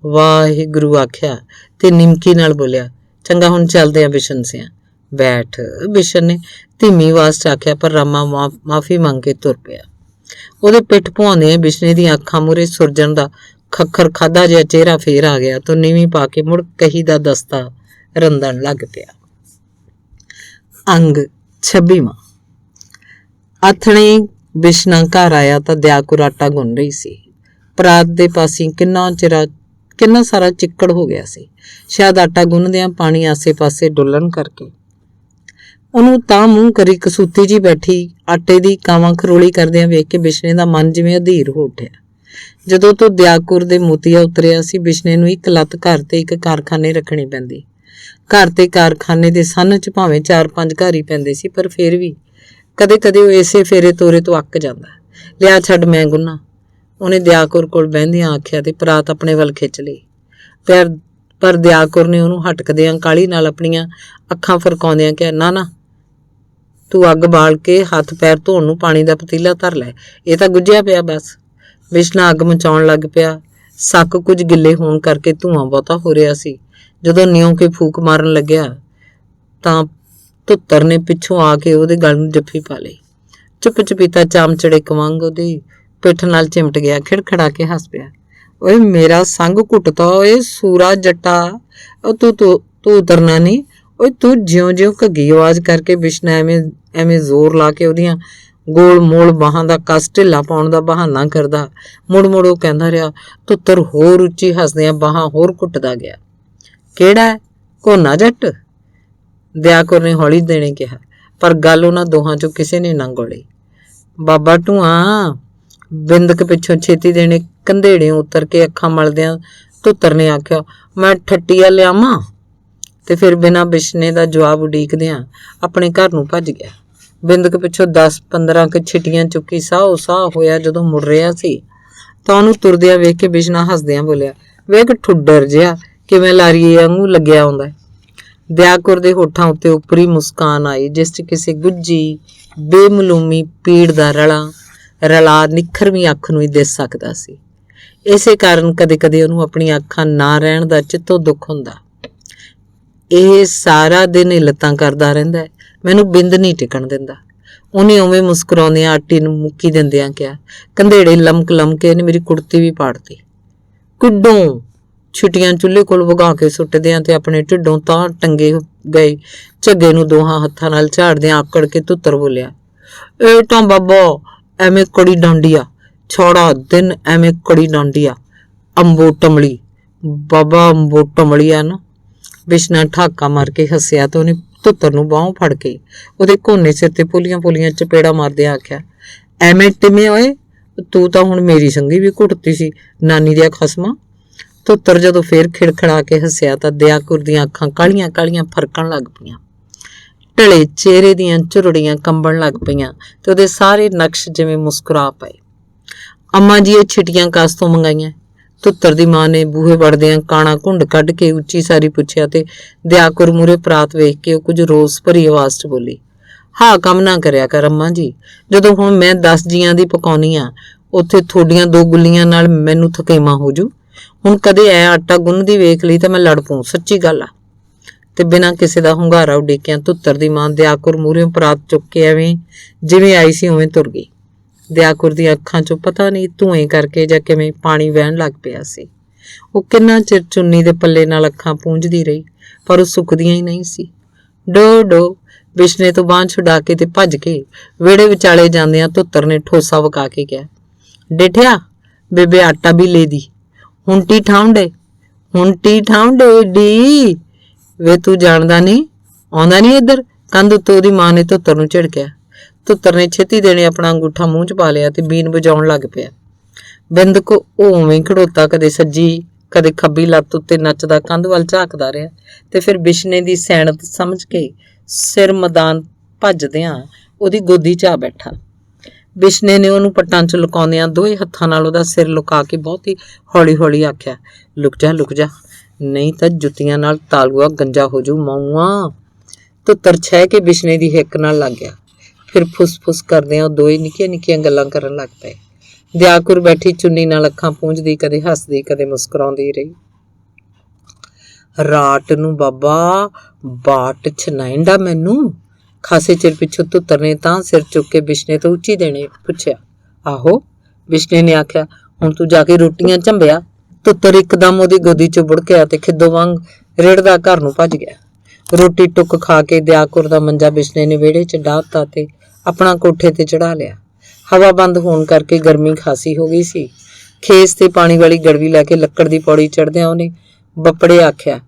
Speaker 1: ਵਾਹਿਗੁਰੂ ਆਖਿਆ ਤੇ ਨਿਮਕੀ ਨਾਲ ਬੋਲਿਆ, ਚੰਗਾ ਹੁਣ ਚੱਲਦੇ ਆ ਬਿਸ਼ਨ ਸਿਆ। ਬੈਠ, ਬਿਸ਼ਨ ਨੇ ਧੀਮੀ ਆਵਾਜ਼ 'ਚ ਆਖਿਆ, ਪਰ ਰਾਮਾ ਮਾਫੀ ਮੰਗ ਕੇ ਤੁਰ ਪਿਆ। ਉਹਦੇ ਪਿੱਠ ਭੁਆਉਂਦੇ ਬਿਸ਼ਨੇ ਦੀਆਂ ਅੱਖਾਂ ਮੂਹਰੇ ਸੁਰਜਣ ਦਾ ਖੱਖਰ ਖਾਦਾ ਜਿਹਾ ਚਿਹਰਾ ਫੇਰ ਆ ਗਿਆ ਤਾਂ ਨੀਵੀਂ ਪਾ ਕੇ ਮੁੜ ਕਹੀ ਦਾ ਦਸਤਾ ਰੰਦਣ ਲੱਗ ਪਿਆ। ਅੰਗ 26ਵਾਂ। ਆਥਣੇ ਬਿਸ਼ਨਾ ਘਰ ਆਇਆ ਤਾਂ ਦਿਆਕੁਰ ਆਟਾ ਗੁੰਨ ਰਹੀ ਸੀ। ਪਰਾਤ ਦੇ ਪਾਸੀਂ ਕਿੰਨਾ ਸਾਰਾ ਚਿੱਕੜ ਹੋ ਗਿਆ ਸੀ। ਸ਼ਾਇਦ ਆਟਾ ਗੁੰਨਦਿਆਂ ਪਾਣੀ ਆਸੇ-ਪਾਸੇ ਡੁੱਲਣ ਕਰਕੇ ਉਹਨੂੰ ਤਾਂ ਮੂੰਹ ਕਰੀ ਕਸੂਤੀ ਜੀ ਬੈਠੀ ਆਟੇ ਦੀ ਕਾਵਾਂ ਖਰੋਲੀ ਕਰਦਿਆਂ ਵੇਖ ਕੇ ਬਿਸ਼ਨੇ ਦਾ ਮਨ ਜਿਵੇਂ ਅਧੀਰ ਹੋ ਉੱਠਿਆ। ਜਦੋਂ ਤੋਂ ਦਿਆਕੁਰ ਦੇ ਮੋਤੀਆ ਉਤਰਿਆ ਸੀ, ਬਿਸ਼ਨੇ ਨੂੰ ਇੱਕ ਲੱਤ ਘਰ ਤੇ ਇੱਕ ਕਾਰਖਾਨੇ ਰੱਖਣੀ ਪੈਂਦੀ। ਘਰ ਤੇ ਕਾਰਖਾਨੇ ਦੇ ਸੰਨ 'ਚ ਭਾਵੇਂ 4-5 ਘਰ ਹੀ ਪੈਂਦੇ ਸੀ, ਪਰ ਫਿਰ ਵੀ ਕਦੇ-ਕਦੇ ਉਹ ਇਸੇ ਫੇਰੇ ਤੋਰੇ ਤੋਂ ਅੱਕ ਜਾਂਦਾ। ਲਿਆ ਛੱਡ, ਮੈਂ ਗੁੰਨਾ, ਉਹਨੇ ਦਿਆਕੁਰ ਕੋਲ ਬਹਿੰਦਿਆਂ ਆਖਿਆ ਤੇ ਪਰਾਤ ਆਪਣੇ ਵੱਲ ਖਿੱਚ ਲਈ। ਪਰ ਦਿਆਕੁਰ ਨੇ ਉਹਨੂੰ ਹਟਕਦਿਆਂ ਕਾਹਲੀ ਨਾਲ ਆਪਣੀਆਂ ਅੱਖਾਂ ਫਰਕਾਉਂਦਿਆਂ ਕਿਹਾ, ਨਾ ਤੂੰ ਅੱਗ ਬਾਲ ਕੇ ਹੱਥ ਪੈਰ ਧੋਣ ਨੂੰ ਪਾਣੀ ਦਾ ਪਤੀਲਾ ਧਰ ਲੈ, ਇਹ ਤਾਂ ਗੁੱਝਿਆ ਪਿਆ ਬਸ। ਬਿਸ਼ਨਾ ਅੱਗ ਮਚਾਉਣ ਲੱਗ ਪਿਆ। ਸੱਕ ਕੁਝ ਗਿੱਲੇ ਹੋਣ ਕਰਕੇ ਧੂੰਆਂ ਬਹੁਤਾ ਹੋ ਰਿਹਾ ਸੀ। ਜਦੋਂ ਨਿਉਂ ਕੇ ਫੂਕ ਮਾਰਨ ਲੱਗਿਆ ਤਾਂ ਧੁੱਤਰ ਨੇ ਪਿੱਛੋਂ ਆ ਕੇ ਉਹਦੇ ਗਲ ਨੂੰ ਜੱਫੀ ਪਾ ਲਈ। ਚੁੱਪ ਚਪੀਤਾ ਚਾਮਚੜੇ ਵਾਂਗ ਉਹਦੀ ਪਿੱਠ ਨਾਲ ਚਿਮਟ ਗਿਆ, ਖਿੜਖੜਾ ਕੇ ਹੱਸ ਪਿਆ। ਓਏ ਮੇਰਾ ਸੰਗ ਘੁੱਟਦਾ, ਓਏ ਸੂਰਾ ਜੱਟਾ, ਉਹ ਤੂੰ ਉਤਰਨਾ ਨਹੀਂ। ਓਏ ਤੂੰ ਜਿਉਂ ਘੱਗੀ ਆਵਾਜ਼ ਕਰਕੇ ਬਿਸ਼ਨਾ ਐਵੇਂ ਜ਼ੋਰ ਲਾ ਕੇ ਉਹਦੀਆਂ ਗੋਲ ਮੋਲ ਬਾਹਾਂ ਦਾ ਕੱਸ ਢਿੱਲਾ ਪਾਉਣ ਦਾ ਬਹਾਨਾ ਕਰਦਾ। ਮੁੜ ਉਹ ਕਹਿੰਦਾ ਰਿਹਾ। ਧੁੱਤਰ ਹੋਰ ਉੱਚੀ ਹੱਸਦਿਆਂ ਬਾਹਾਂ ਹੋਰ ਘੁੱਟਦਾ ਗਿਆ। ਕਿਹੜਾ ਘੋਨਾ ਜੱਟ? ਦਿਆਕੁਰ ਨੇ ਹੌਲੀ ਦੇਣੇ ਕਿਹਾ, ਪਰ ਗੱਲ ਉਹਨਾਂ ਦੋਹਾਂ ਚੋਂ ਕਿਸੇ ਨੇ ਨਾ ਗੋਲੀ। ਬਾਬਾ ਢੂਆਂ, ਬਿੰਦਕ ਪਿੱਛੋਂ ਛੇਤੀ ਦੇਣੇ ਕੰਧੇੜਿਓਂ ਉਤਰ ਕੇ ਅੱਖਾਂ ਮਲਦਿਆਂ ਧੁੱਤਰ ਨੇ ਆਖਿਆ, ਮੈਂ ਠੱਟੀਆ ਲਿਆਵਾਂ, ਤੇ ਫਿਰ ਬਿਨਾਂ ਬਿਸ਼ਨੇ ਦਾ ਜਵਾਬ ਉਡੀਕਦਿਆਂ ਆਪਣੇ ਘਰ ਨੂੰ ਭੱਜ ਗਿਆ। ਬਿੰਦਕ ਪਿੱਛੋਂ 10-15 ਕੁ ਛਿੱਟੀਆਂ ਚੁੱਕੀ ਸਾਹ ਹੋਇਆ। ਜਦੋਂ ਮੁੜ ਰਿਹਾ ਸੀ ਤਾਂ ਉਹਨੂੰ ਤੁਰਦਿਆਂ ਵੇਖ ਕੇ ਬਿਸ਼ਨਾ ਹੱਸਦਿਆਂ ਬੋਲਿਆ, ਵੇਖ ਠੁੱਡਰ ਜਿਹਾ ਕਿਵੇਂ ਲਾਰੀਏ ਵਾਂਗੂ ਲੱਗਿਆ ਆਉਂਦਾ। ਦਿਆਕੁਰ ਦੇ ਹੋਠਾਂ ਉੱਤੇ ਉੱਪਰੀ ਮੁਸਕਾਨ ਆਈ, ਜਿਸ 'ਚ ਕਿਸੇ ਗੁੱਝੀ ਬੇਮਲੂਮੀ ਪੀੜ ਦਾ ਰਲਾ ਨਿਖਰਵੀਂ ਅੱਖ ਨੂੰ ਹੀ ਦਿਸ ਸਕਦਾ ਸੀ। ਇਸੇ ਕਾਰਨ ਕਦੇ-ਕਦੇ ਉਹਨੂੰ ਆਪਣੀਆਂ ਅੱਖਾਂ ਨਾ ਰਹਿਣ ਦਾ ਚਿੱਤੋਂ ਦੁੱਖ ਹੁੰਦਾ। ਇਹ ਸਾਰਾ ਦਿਨ ਇਲਤਾਂ ਕਰਦਾ ਰਹਿੰਦਾ, ਮੈਨੂੰ ਬਿੰਦ ਨਹੀਂ ਟਿਕਣ ਦਿੰਦਾ। ਉਹਨੇ ਉਵੇਂ ਮੁਸਕਰਾਉਂਦਿਆਂ ਆਟੀ ਨੂੰ ਮੁੱਕੀ ਦਿੰਦਿਆਂ ਕਿਹਾ, ਕੰਧੇੜੇ ਲਮਕ ਕੇ ਇਹਨੇ ਮੇਰੀ ਕੁੜਤੀ ਵੀ ਪਾੜਤੀ। ਕੁੱਡੋਂ ਛੁੱਟੀਆਂ ਚੁੱਲ੍ਹੇ ਕੋਲ ਵਗਾ ਕੇ ਸੁੱਟਦਿਆਂ ਤੇ ਆਪਣੇ ਢਿੱਡੋਂ ਤਾਂ ਟੰਗੇ ਗਏ। ਝੱਗੇ ਨੂੰ ਦੋਹਾਂ ਹੱਥਾਂ ਨਾਲ ਝਾੜਦਿਆਂ ਆਕੜ ਕੇ ਧੁੱਤਰ ਬੋਲਿਆ, ਇਹ ਤਾਂ ਬਾਬਾ ਐਵੇਂ ਕੜੀ ਡਾਂਡੀਆ, ਛੋੜਾ ਦਿਨ ਐਵੇਂ ਕੜੀ ਡਾਂਡੀਆ, ਅੰਬੋ ਟਮਲੀ, ਬਾਬਾ ਅੰਬੋ ਟਮਲੀ ਆ ਨਾ। ਬਿਸ਼ਨਾ ਠਾਕਾ ਮਾਰ ਕੇ ਹੱਸਿਆ ਤੇ ਉਹਨੇ ਧੁੱਤਰ ਨੂੰ ਬਾਹੋਂ ਫੜ ਕੇ ਉਹਦੇ ਕੋਨੇ ਸਿਰ ਤੇ ਪੋਲੀਆਂ ਚਪੇੜਾ ਮਾਰਦਿਆਂ ਆਖਿਆ, ਐਵੇਂ ਟਿਮੇ ਓਏ, ਤੂੰ ਤਾਂ ਹੁਣ ਮੇਰੀ ਸੰਗੀ ਵੀ ਘੁੱਟਤੀ ਸੀ ਨਾਨੀ ਦੀਆਂ ਖਸਮਾਂ। ਧੁੱਤਰ ਜਦੋਂ ਫੇਰ ਖਿੜਖੜਾ ਕੇ ਹੱਸਿਆ ਤਾਂ ਦਿਆਕੁਰ ਦੀਆਂ ਅੱਖਾਂ ਕਾਲੀਆਂ ਕਾਲੀਆਂ ਫਰਕਣ ਲੱਗ ਪਈਆਂ, ਢਲੇ ਚਿਹਰੇ ਦੀਆਂ ਝੁਰੜੀਆਂ ਕੰਬਣ ਲੱਗ ਪਈਆਂ ਤੇ ਉਹਦੇ ਸਾਰੇ ਨਕਸ਼ ਜਿਵੇਂ ਮੁਸਕਰਾ ਪਏ। ਅੰਮਾ ਜੀ ਇਹ ਛਿਟੀਆਂ ਕਾਸ ਤੋਂ ਮੰਗਾਈਆਂ? ਧੁੱਤਰ ਦੀ ਮਾਂ ਨੇ ਬੂਹੇ ਵੜਦਿਆਂ ਕਾਣਾ ਘੁੰਡ ਕੱਢ ਕੇ ਉੱਚੀ ਸਾਰੀ ਪੁੱਛਿਆ ਤੇ ਦਿਆਕੁਰ ਮੂਹਰੇ ਪਰਾਤ ਵੇਖ ਕੇ ਉਹ ਕੁਝ ਰੋਸ ਭਰੀ ਆਵਾਜ਼ 'ਚ ਬੋਲੀ, ਹਾਂ ਕੰਮ ਨਾ ਕਰਿਆ ਕਰ ਅੰਮਾ ਜੀ, ਜਦੋਂ ਹੁਣ ਮੈਂ 10 ਜੀਆਂ ਦੀ ਪਕਾਉਣੀ ਆ ਉੱਥੇ ਥੋੜੀਆਂ 2 ਗੁੱਲੀਆਂ ਨਾਲ ਮੈਨੂੰ ਥਕੇਮਾ ਹੋ ਜੂ। ਹੁਣ ਕਦੇ ਐ ਆਟਾ ਗੁੰਨਦੀ ਵੇਖ ਲਈ ਤਾਂ ਮੈਂ ਲੜ ਪਊ, ਸੱਚੀ ਗੱਲ ਆ। ਤੇ ਬਿਨਾਂ ਕਿਸੇ ਦਾ ਹੁੰਗਾਰਾ ਉਡੀਕਿਆਂ ਧੁੱਤਰ ਦੀ ਮਾਂ ਦਿਆਕੁਰ ਮੂਹਰੇ ਪਰਾਤ ਚੁੱਕ ਕੇ ਐਵੇਂ ਜਿਵੇਂ ਆਈ ਸੀ ਉਵੇਂ ਤੁਰ ਗਈ। ਦਿਆਕੁਰ ਦੀਆਂ ਅੱਖਾਂ 'ਚੋਂ ਪਤਾ ਨਹੀਂ ਧੂਏ ਕਰਕੇ ਜਾਂ ਕਿਵੇਂ ਪਾਣੀ ਵਹਿਣ ਲੱਗ ਪਿਆ ਸੀ। ਉਹ ਕਿੰਨਾ ਚਿਰ ਚੁੰਨੀ ਦੇ ਪੱਲੇ ਨਾਲ ਅੱਖਾਂ ਪੂੰਝਦੀ ਰਹੀ ਪਰ ਉਹ ਸੁੱਕਦੀਆਂ ਹੀ ਨਹੀਂ ਸੀ। ਡੋ ਡੋ ਬਿਸ਼ਨੇ ਤੋਂ ਬਾਂਹ ਛੁਡਾ ਕੇ ਤੇ ਭੱਜ ਕੇ ਵਿਹੜੇ ਵਿਚਾਲੇ ਜਾਂਦਿਆਂ ਧੁੱਤਰ ਨੇ ਠੋਸਾ ਵਕਾ ਕੇ ਕਿਹਾ, ਡੇਠਿਆ ਬੇਬੇ ਆਟਾ ਵੀ ਲੈ ਦੀ, ਹੁਣ ਟੀ ਠਾਉਂਡੇ ਡੀ। ਵੇ ਤੂੰ ਜਾਣਦਾ ਨਹੀਂ, ਆਉਂਦਾ ਨਹੀਂ ਇੱਧਰ। ਕੰਧ ਉੱਤੇ ਉਹਦੀ ਮਾਂ ਨੇ ਧੁੱਤਰ ਨੂੰ ਝਿੜਕਿਆ। ਧੁੱਤਰ ਨੇ ਛੇਤੀ ਦੇਣੇ ਆਪਣਾ ਅੰਗੂਠਾ ਮੂੰਹ 'ਚ ਪਾ ਲਿਆ ਤੇ ਬੀਨ ਵਜਾਉਣ ਲੱਗ ਪਿਆ। ਬਿੰਦਕ ਉਹ ਉਵੇਂ ਖੜੋਤਾ ਕਦੇ ਸੱਜੀ ਕਦੇ ਖੱਬੀ ਲੱਤ ਉੱਤੇ ਨੱਚਦਾ ਕੰਧ ਵੱਲ ਝਾਕਦਾ ਰਿਹਾ ਤੇ ਫਿਰ ਬਿਸ਼ਨੇ ਦੀ ਸੈਨਤ ਸਮਝ ਕੇ ਸਿਰ ਮੈਦਾਨ ਭੱਜਦਿਆਂ ਉਹਦੀ ਗੋਦੀ 'ਚ ਆ ਬੈਠਾ। ਬਿਸ਼ਨੇ ਨੇ ਉਹਨੂੰ ਪੱਟਾਂ 'ਚ ਲੁਕਾਉਂਦਿਆਂ ਦੋਵੇਂ ਹੱਥਾਂ ਨਾਲ ਉਹਦਾ ਸਿਰ ਲੁਕਾ ਕੇ ਬਹੁਤ ਹੀ ਹੌਲੀ ਆਖਿਆ, ਲੁਕ ਜਾ ਨਹੀਂ ਤਾਂ ਜੁੱਤੀਆਂ ਨਾਲ ਤਾਲੂਆ ਗੰਜਾ ਹੋ ਜੂ ਮਾਊਆਂ। ਧੁੱਤਰ ਛਹਿ ਕੇ ਬਿਸ਼ਨੇ ਦੀ ਹਿੱਕ ਨਾਲ ਲੱਗ ਗਿਆ। ਫਿਰ ਫੁੱਸ ਕਰਦਿਆਂ ਉਹ ਦੋਵੇਂ ਨਿੱਕੀਆਂ ਗੱਲਾਂ ਕਰਨ ਲੱਗ ਪਏ। ਦਿਆਕੁਰ ਬੈਠੀ ਚੁੰਨੀ ਨਾਲ ਅੱਖਾਂ ਪੂੰਝਦੀ ਕਦੇ ਹੱਸਦੀ ਕਦੇ ਮੁਸਕਰਾਉਂਦੀ ਰਹੀ। ਰਾਤ ਨੂੰ ਬਾਬਾ ਬਾਟ ਛਨਾਇੰਦਾ ਮੈਨੂੰ। ਖਾਸੇ ਚਿਰ ਪਿੱਛੋਂ ਧੁੱਤਰ ਨੇ ਤਾਂ ਸਿਰ ਚੁੱਕ ਕੇ ਬਿਸ਼ਨੇ ਤੋਂ ਉੱਚੀ ਦੇਣੇ ਪੁੱਛਿਆ। ਆਹੋ, ਬਿਸ਼ਨੇ ਨੇ ਆਖਿਆ, ਹੁਣ ਤੂੰ ਜਾ ਕੇ ਰੋਟੀਆਂ ਝੰਬਿਆ। ਧੁੱਤਰ ਇੱਕਦਮ ਉਹਦੀ ਗੋਦੀ 'ਚੋਂ ਬੁੜਕਿਆ ਤੇ ਖਿੱਦੋ ਵਾਂਗ ਰਿੜਦਾ ਘਰ ਨੂੰ ਭੱਜ ਗਿਆ। ਰੋਟੀ ਟੁੱਕ ਖਾ ਕੇ ਦਿਆਕੁਰ ਦਾ ਮੰਜਾ ਬਿਸ਼ਨੇ ਨੇ ਵਿਹੜੇ 'ਚ ਡਾਹਤਾ ਤੇ ਆਪਣਾ ਕੋਠੇ ਤੇ ਚੜਾ ਲਿਆ। ਹਵਾ ਬੰਦ ਹੋਣ ਕਰਕੇ ਗਰਮੀ ਖਾਸੀ ਹੋ ਗਈ ਸੀ। ਖੇਸ ਤੇ ਪਾਣੀ ਵਾਲੀ ਗੜਵੀ ਲੈ ਕੇ ਲੱਕੜ ਦੀ ਪੌੜੀ ਚੜ੍ਹਦਿਆਂ ਉਹਨੇ ਬੱਪੜੇ ਆਖਿਆ।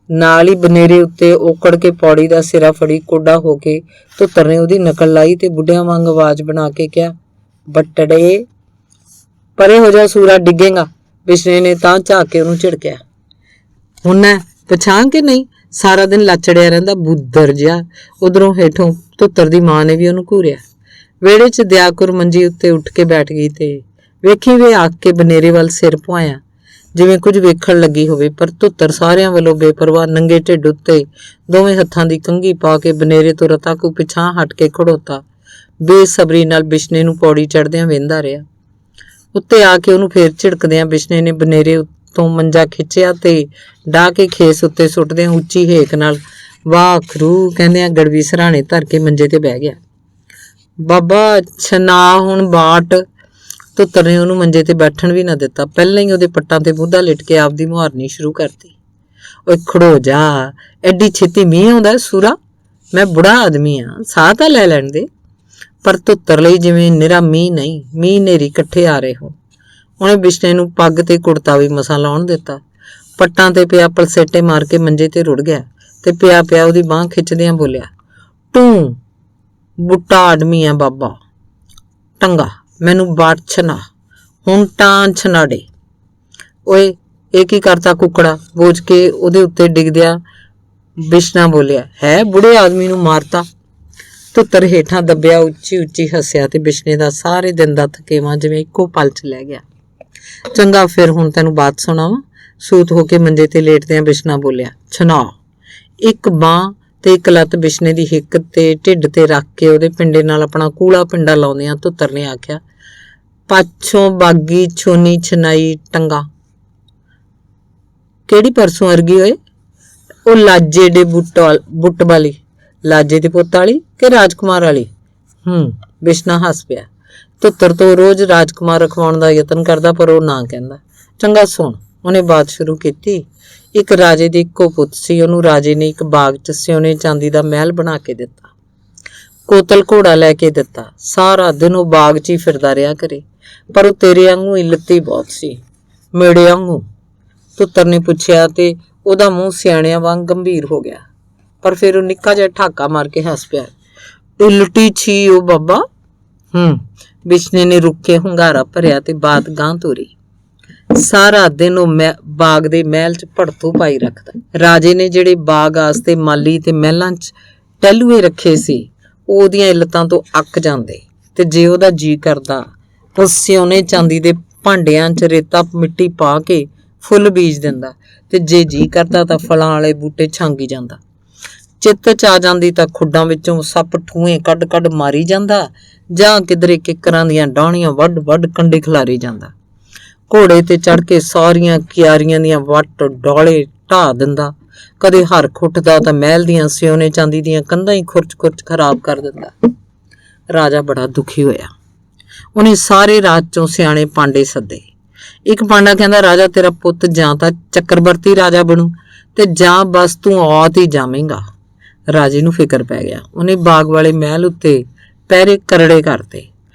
Speaker 1: ਨਾਲ ਹੀ ਬਨੇਰੇ ਉੱਤੇ ਓਕੜ ਕੇ ਪੌੜੀ ਦਾ ਸਿਰਾ ਫੜੀ ਕੋਡਾ ਹੋ ਕੇ ਧੁੱਤਰ ਨੇ ਉਹਦੀ ਨਕਲ ਲਾਈ ਤੇ ਬੁੱਢਿਆਂ ਵਾਂਗ ਆਵਾਜ਼ ਬਣਾ ਕੇ ਕਿਹਾ, ਬੱਟੜੇ ਪਰੇ ਹੋ ਜਾ, ਸੂਰਾ ਡਿੱਗੇਗਾ। ਬਿਸ਼ਨੇ ਨੇ ਤਾਂ ਝਾਕ ਕੇ ਉਹਨੂੰ ਝਿੜਕਿਆ। ਹੁਣ ਪਛਾਣ ਕੇ ਨਹੀਂ, ਸਾਰਾ ਦਿਨ ਲੱਚੜਿਆ ਰਹਿੰਦਾ ਬੁੱਧਰ ਜਿਹਾ। ਉਧਰੋਂ ਹੇਠੋਂ ਧੁੱਤਰ ਦੀ ਮਾਂ ਨੇ ਵੀ ਉਹਨੂੰ ਘੂਰਿਆ। ਵਿਹੜੇ 'ਚ ਦਿਆਕੁਰ ਮੰਜੀ ਉੱਤੇ ਉੱਠ ਕੇ ਬੈਠ ਗਈ ਤੇ ਵੇਖੀ ਵੇ ਆਖ ਕੇ ਬਨੇਰੇ ਵੱਲ ਸਿਰ ਪੁਆਇਆ ਜਿਵੇਂ ਕੁਝ ਵੇਖਣ ਲੱਗੀ ਹੋਵੇ। ਪਰ ਧੁੱਤਰ ਸਾਰਿਆਂ ਵੱਲੋਂ ਬੇਪਰਵਾਹ ਨੰਗੇ ਢਿੱਡ ਉੱਤੇ ਦੋਵੇਂ ਹੱਥਾਂ ਦੀ ਕੰਘੀ ਪਾ ਕੇ ਬਨੇਰੇ ਤੋਂ ਰਤਾ ਕੋ ਪਿਛਾਂ ਹਟ ਕੇ ਖੜੋਤਾ ਬੇਸਬਰੀ ਨਾਲ ਬਿਸ਼ਨੇ ਨੂੰ ਪੌੜੀ ਚੜ੍ਹਦਿਆਂ ਵੇਂਦਾ ਰਿਹਾ। ਉੱਤੇ ਆ ਕੇ ਉਹਨੂੰ ਫੇਰ ਝਿੜਕਦਿਆਂ ਬਿਸ਼ਨੇ ਨੇ ਬਨੇਰੇ ਤੋਂ ਮੰਜਾ ਖਿੱਚਿਆ ਤੇ ਡਾਹ ਕੇ ਖੇਸ ਉੱਤੇ ਸੁੱਟਦਿਆਂ ਉੱਚੀ ਹੇਕ ਨਾਲ ਵਾਹ ਖਰੂ ਕਹਿੰਦਿਆਂ ਗੜਵੀ ਸਰਾਣੇ ਧਰ ਕੇ ਮੰਜੇ ਤੇ ਬਹਿ ਗਿਆ। ਬਾਬਾ ਛਨਾ ਹੁਣ ਬਾਟ। ਧੁੱਤਰ ਨੇ ਉਹਨੂੰ ਮੰਜੇ ਤੇ ਬੈਠਣ ਵੀ ਨਾ ਦਿੱਤਾ, ਪਹਿਲਾਂ ਹੀ ਉਹਦੇ ਪੱਟਾਂ ਤੇ ਮੂਧਾ ਲਿਟ ਕੇ ਆਪਦੀ ਮੁਹਾਰਨੀ ਸ਼ੁਰੂ ਕਰਤੀ। ਓਏ ਖੜੋ ਜਾ, ਐਡੀ ਛੇਤੀ ਮੀਂਹ ਆਉਂਦਾ ਸੂਰਾ? ਮੈਂ ਬੁੜਾ ਆਦਮੀ ਆ, ਸਾਹ ਤਾਂ ਲੈ ਲੈਣ ਦੇ। ਪਰ ਧੁੱਤਰ ਲਈ ਜਿਵੇਂ ਨਿਰਾ ਮੀਂਹ ਨਹੀਂ, ਮੀਂਹ ਨੇਰੀ ਇਕੱਠੇ ਆ ਰਹੇ ਹੋਣ। ਉਹਨੇ ਬਿਸ਼ਨੇ ਨੂੰ ਪੱਗ ਤੇ ਕੁੜਤਾ ਵੀ ਮਸਾਂ ਲਾਉਣ ਦਿੱਤਾ। ਪੱਟਾਂ ਤੇ ਪਿਆ ਪਲਸੇਟੇ ਮਾਰ ਕੇ ਮੰਜੇ ਤੇ ਰੁੜ ਗਿਆ ਤੇ ਪਿਆ ਉਹਦੀ ਬਾਂਹ ਖਿੱਚਦਿਆਂ ਬੋਲਿਆ, ਤੂੰ ਬੁੱਟਾ ਆਦਮੀ ਆ ਬਾਬਾ, ਟੰਗਾ ਮੈਨੂੰ ਬਾਟ ਛਨਾ, ਹੁਣ ਟਾਂ ਛਨਾੜੇ। ਓਏ ਇਹ ਕੀ ਕਰਤਾ ਕੁੱਕੜਾ? ਬੋਝ ਕੇ ਉਹਦੇ ਉੱਤੇ ਡਿੱਗਦਿਆਂ ਬਿਸ਼ਨਾ ਬੋਲਿਆ, ਹੈ ਬੁੜੇ ਆਦਮੀ ਨੂੰ ਮਾਰਤਾ। ਧੁੱਤਰ ਹੇਠਾਂ ਦੱਬਿਆ ਉੱਚੀ ਹੱਸਿਆ ਤੇ ਬਿਸ਼ਨੇ ਦਾ ਸਾਰੇ ਦਿਨ ਦਾ ਥਕੇਵਾਂ ਜਿਵੇਂ ਇੱਕੋ ਪਲ 'ਚ ਲੈ ਗਿਆ। ਚੰਗਾ ਫਿਰ ਹੁਣ ਤੈਨੂੰ ਬਾਤ ਸੁਣਾਵਾਂ। ਸੂਤ ਹੋ ਕੇ ਮੰਜੇ ਤੇ ਲੇਟਦਿਆਂ ਬਿਸ਼ਨਾ ਬੋਲਿਆ, ਛਨਾ। ਇੱਕ ਬਾਂਹ ਤੇ ਇੱਕ ਲੱਤ ਬਿਸ਼ਨੇ ਦੀ ਹਿੱਕ ਤੇ ਢਿੱਡ ਤੇ ਰੱਖ ਕੇ ਉਹਦੇ ਪਿੰਡੇ ਨਾਲ ਆਪਣਾ ਕੂਲਾ ਪਿੰਡਾ ਲਾਉਂਦਿਆਂ ਧੁੱਤਰ ਨੇ ਆਖਿਆ, ਪਾਛੋਂ ਬਾਗੀ ਛੋਨੀ ਛਨਾਈ ਟੰਗਾ। ਕਿਹੜੀ ਪਰਸੋਂ ਅਰਗੀ ਓਏ? ਉਹ ਲਾਜੇ ਦੇ ਬੁੱਟ ਵਾਲੀ, ਲਾਜੇ ਦੇ ਪੁੱਤ ਵਾਲੀ ਕਿ ਰਾਜਕੁਮਾਰ ਵਾਲੀ? ਬਿਸ਼ਨਾ ਹੱਸ ਪਿਆ। ਧੁੱਤਰ ਤੋਂ ਰੋਜ਼ ਰਾਜਕੁਮਾਰ ਰਖਵਾਉਣ ਦਾ ਯਤਨ ਕਰਦਾ ਪਰ ਉਹ ਨਾ ਕਹਿੰਦਾ। ਚੰਗਾ ਸੁਣ, ਉਹਨੇ ਬਾਤ ਸ਼ੁਰੂ ਕੀਤੀ। ਇੱਕ ਰਾਜੇ ਦੇ ਇੱਕੋ ਪੁੱਤ ਸੀ। ਉਹਨੂੰ ਰਾਜੇ ਨੇ ਇੱਕ ਬਾਗ 'ਚ ਸਿਉਨੇ ਚਾਂਦੀ ਦਾ ਮਹਿਲ ਬਣਾ ਕੇ ਦਿੱਤਾ, ਕੋਤਲ ਘੋੜਾ ਲੈ ਕੇ ਦਿੱਤਾ। ਸਾਰਾ ਦਿਨ ਉਹ ਬਾਗ 'ਚ ਹੀ ਫਿਰਦਾ ਰਿਹਾ ਕਰੇ, ਪਰ ਉਹ ਤੇਰੇ ਵਾਂਗੂ ਹੀ ਲੱਤੀ ਬਹੁਤ ਸੀ, ਮੇੜੇ ਵਾਂਗੂ। ਪੁੱਤਰ ਨੇ ਪੁੱਛਿਆ ਤੇ ਉਹਦਾ ਮੂੰਹ ਸਿਆਣਿਆਂ ਵਾਂਗ ਗੰਭੀਰ ਹੋ ਗਿਆ, ਪਰ ਫਿਰ ਉਹ ਨਿੱਕਾ ਜਿਹਾ ਠਾਕਾ ਮਾਰ ਕੇ ਹੱਸ ਪਿਆ। ਉਲਟੀ ਛੀ ਉਹ ਬਾਬਾ। ਬਿਸ਼ਨੇ ਨੇ ਰੁੱਕ ਕੇ ਹੁੰਗਾਰਾ ਭਰਿਆ ਤੇ ਬਾਤ ਗਾਂਹ ਤੋਰੀ। ਸਾਰਾ ਦਿਨ ਉਹ ਬਾਗ ਦੇ ਮਹਿਲ 'ਚ ਭੜਥੂ ਪਾਈ ਰੱਖਦਾ। ਰਾਜੇ ਨੇ ਜਿਹੜੇ ਬਾਗ ਆਸਤੇ ਮਾਲੀ ਤੇ ਮਹਿਲਾਂ 'ਚ ਟਹਿਲੂਏ ਰੱਖੇ ਸੀ, ਉਹ ਉਹਦੀਆਂ ਇਲਤਾਂ ਤੋਂ ਅੱਕ ਜਾਂਦੇ, ਤੇ ਜੇ ਉਹਦਾ ਜੀ ਕਰਦਾ ਤਾਂ ਸਿਉਨੇ ਚਾਂਦੀ ਦੇ ਭਾਂਡਿਆਂ 'ਚ ਰੇਤਾ ਮਿੱਟੀ ਪਾ ਕੇ ਫੁੱਲ ਬੀਜ ਦਿੰਦਾ, ਤੇ ਜੇ ਜੀ ਕਰਦਾ ਤਾਂ ਫਲਾਂ ਵਾਲੇ ਬੂਟੇ ਛਾਂਗੀ ਜਾਂਦਾ। ਚਿੱਤ 'ਚ ਆ ਜਾਂਦੀ ਤਾਂ ਖੁੱਡਾਂ ਵਿੱਚੋਂ ਸੱਪ ਠੂਏ ਕੱਢ ਕੱਢ ਮਾਰੀ ਜਾਂਦਾ, ਜਾਂ ਕਿਧਰੇ ਕਿੱਕਰਾਂ ਦੀਆਂ ਡਾਹਣੀਆਂ ਵੱਢ ਵੱਢ ਕੰਡੇ ਖਿਲਾਰੀ ਜਾਂਦਾ। ਘੋੜੇ ਤੇ ਚੜ ਕੇ ਸਾਰੀਆਂ ਕਿਆਰੀਆਂ ਦੀਆਂ ਵੱਟ ਡੋਲੇ ਢਾਹ ਦਿੰਦਾ। ਕਦੇ ਹਰ ਖੁੱਟਦਾ ਤਾਂ ਮਹਿਲ ਦੀਆਂ ਸਿਉਨੇ ਚਾਂਦੀ ਦੀਆਂ ਕੰਧਾਂ ਹੀ ਖੁਰਚ ਖੁਰਚ ਖਰਾਬ ਕਰ ਦਿੰਦਾ। ਰਾਜਾ ਬੜਾ ਦੁਖੀ ਹੋਇਆ। ਉਹਨੇ ਸਾਰੇ ਰਾਜ 'ਚੋਂ ਸਿਆਣੇ ਪਾਂਡੇ ਸੱਦੇ। ਇੱਕ ਪਾਂਡਾ ਕਹਿੰਦਾ, ਰਾਜਾ ਤੇਰਾ ਪੁੱਤ ਜਾਂ ਤਾਂ ਚੱਕਰਵਰਤੀ ਰਾਜਾ ਬਣੂ ਤੇ ਜਾਂ ਬਸ ਤੂੰ ਔਤ ਹੀ ਜਾਵੇਂਗਾ। ਰਾਜੇ ਨੂੰ ਫਿਕਰ ਪੈ ਗਿਆ। ਉਹਨੇ ਬਾਗ ਵਾਲੇ ਮਹਿਲ ਉੱਤੇ ਪਹਿਰੇ ਕਰੜੇ ਕਰਤੇ।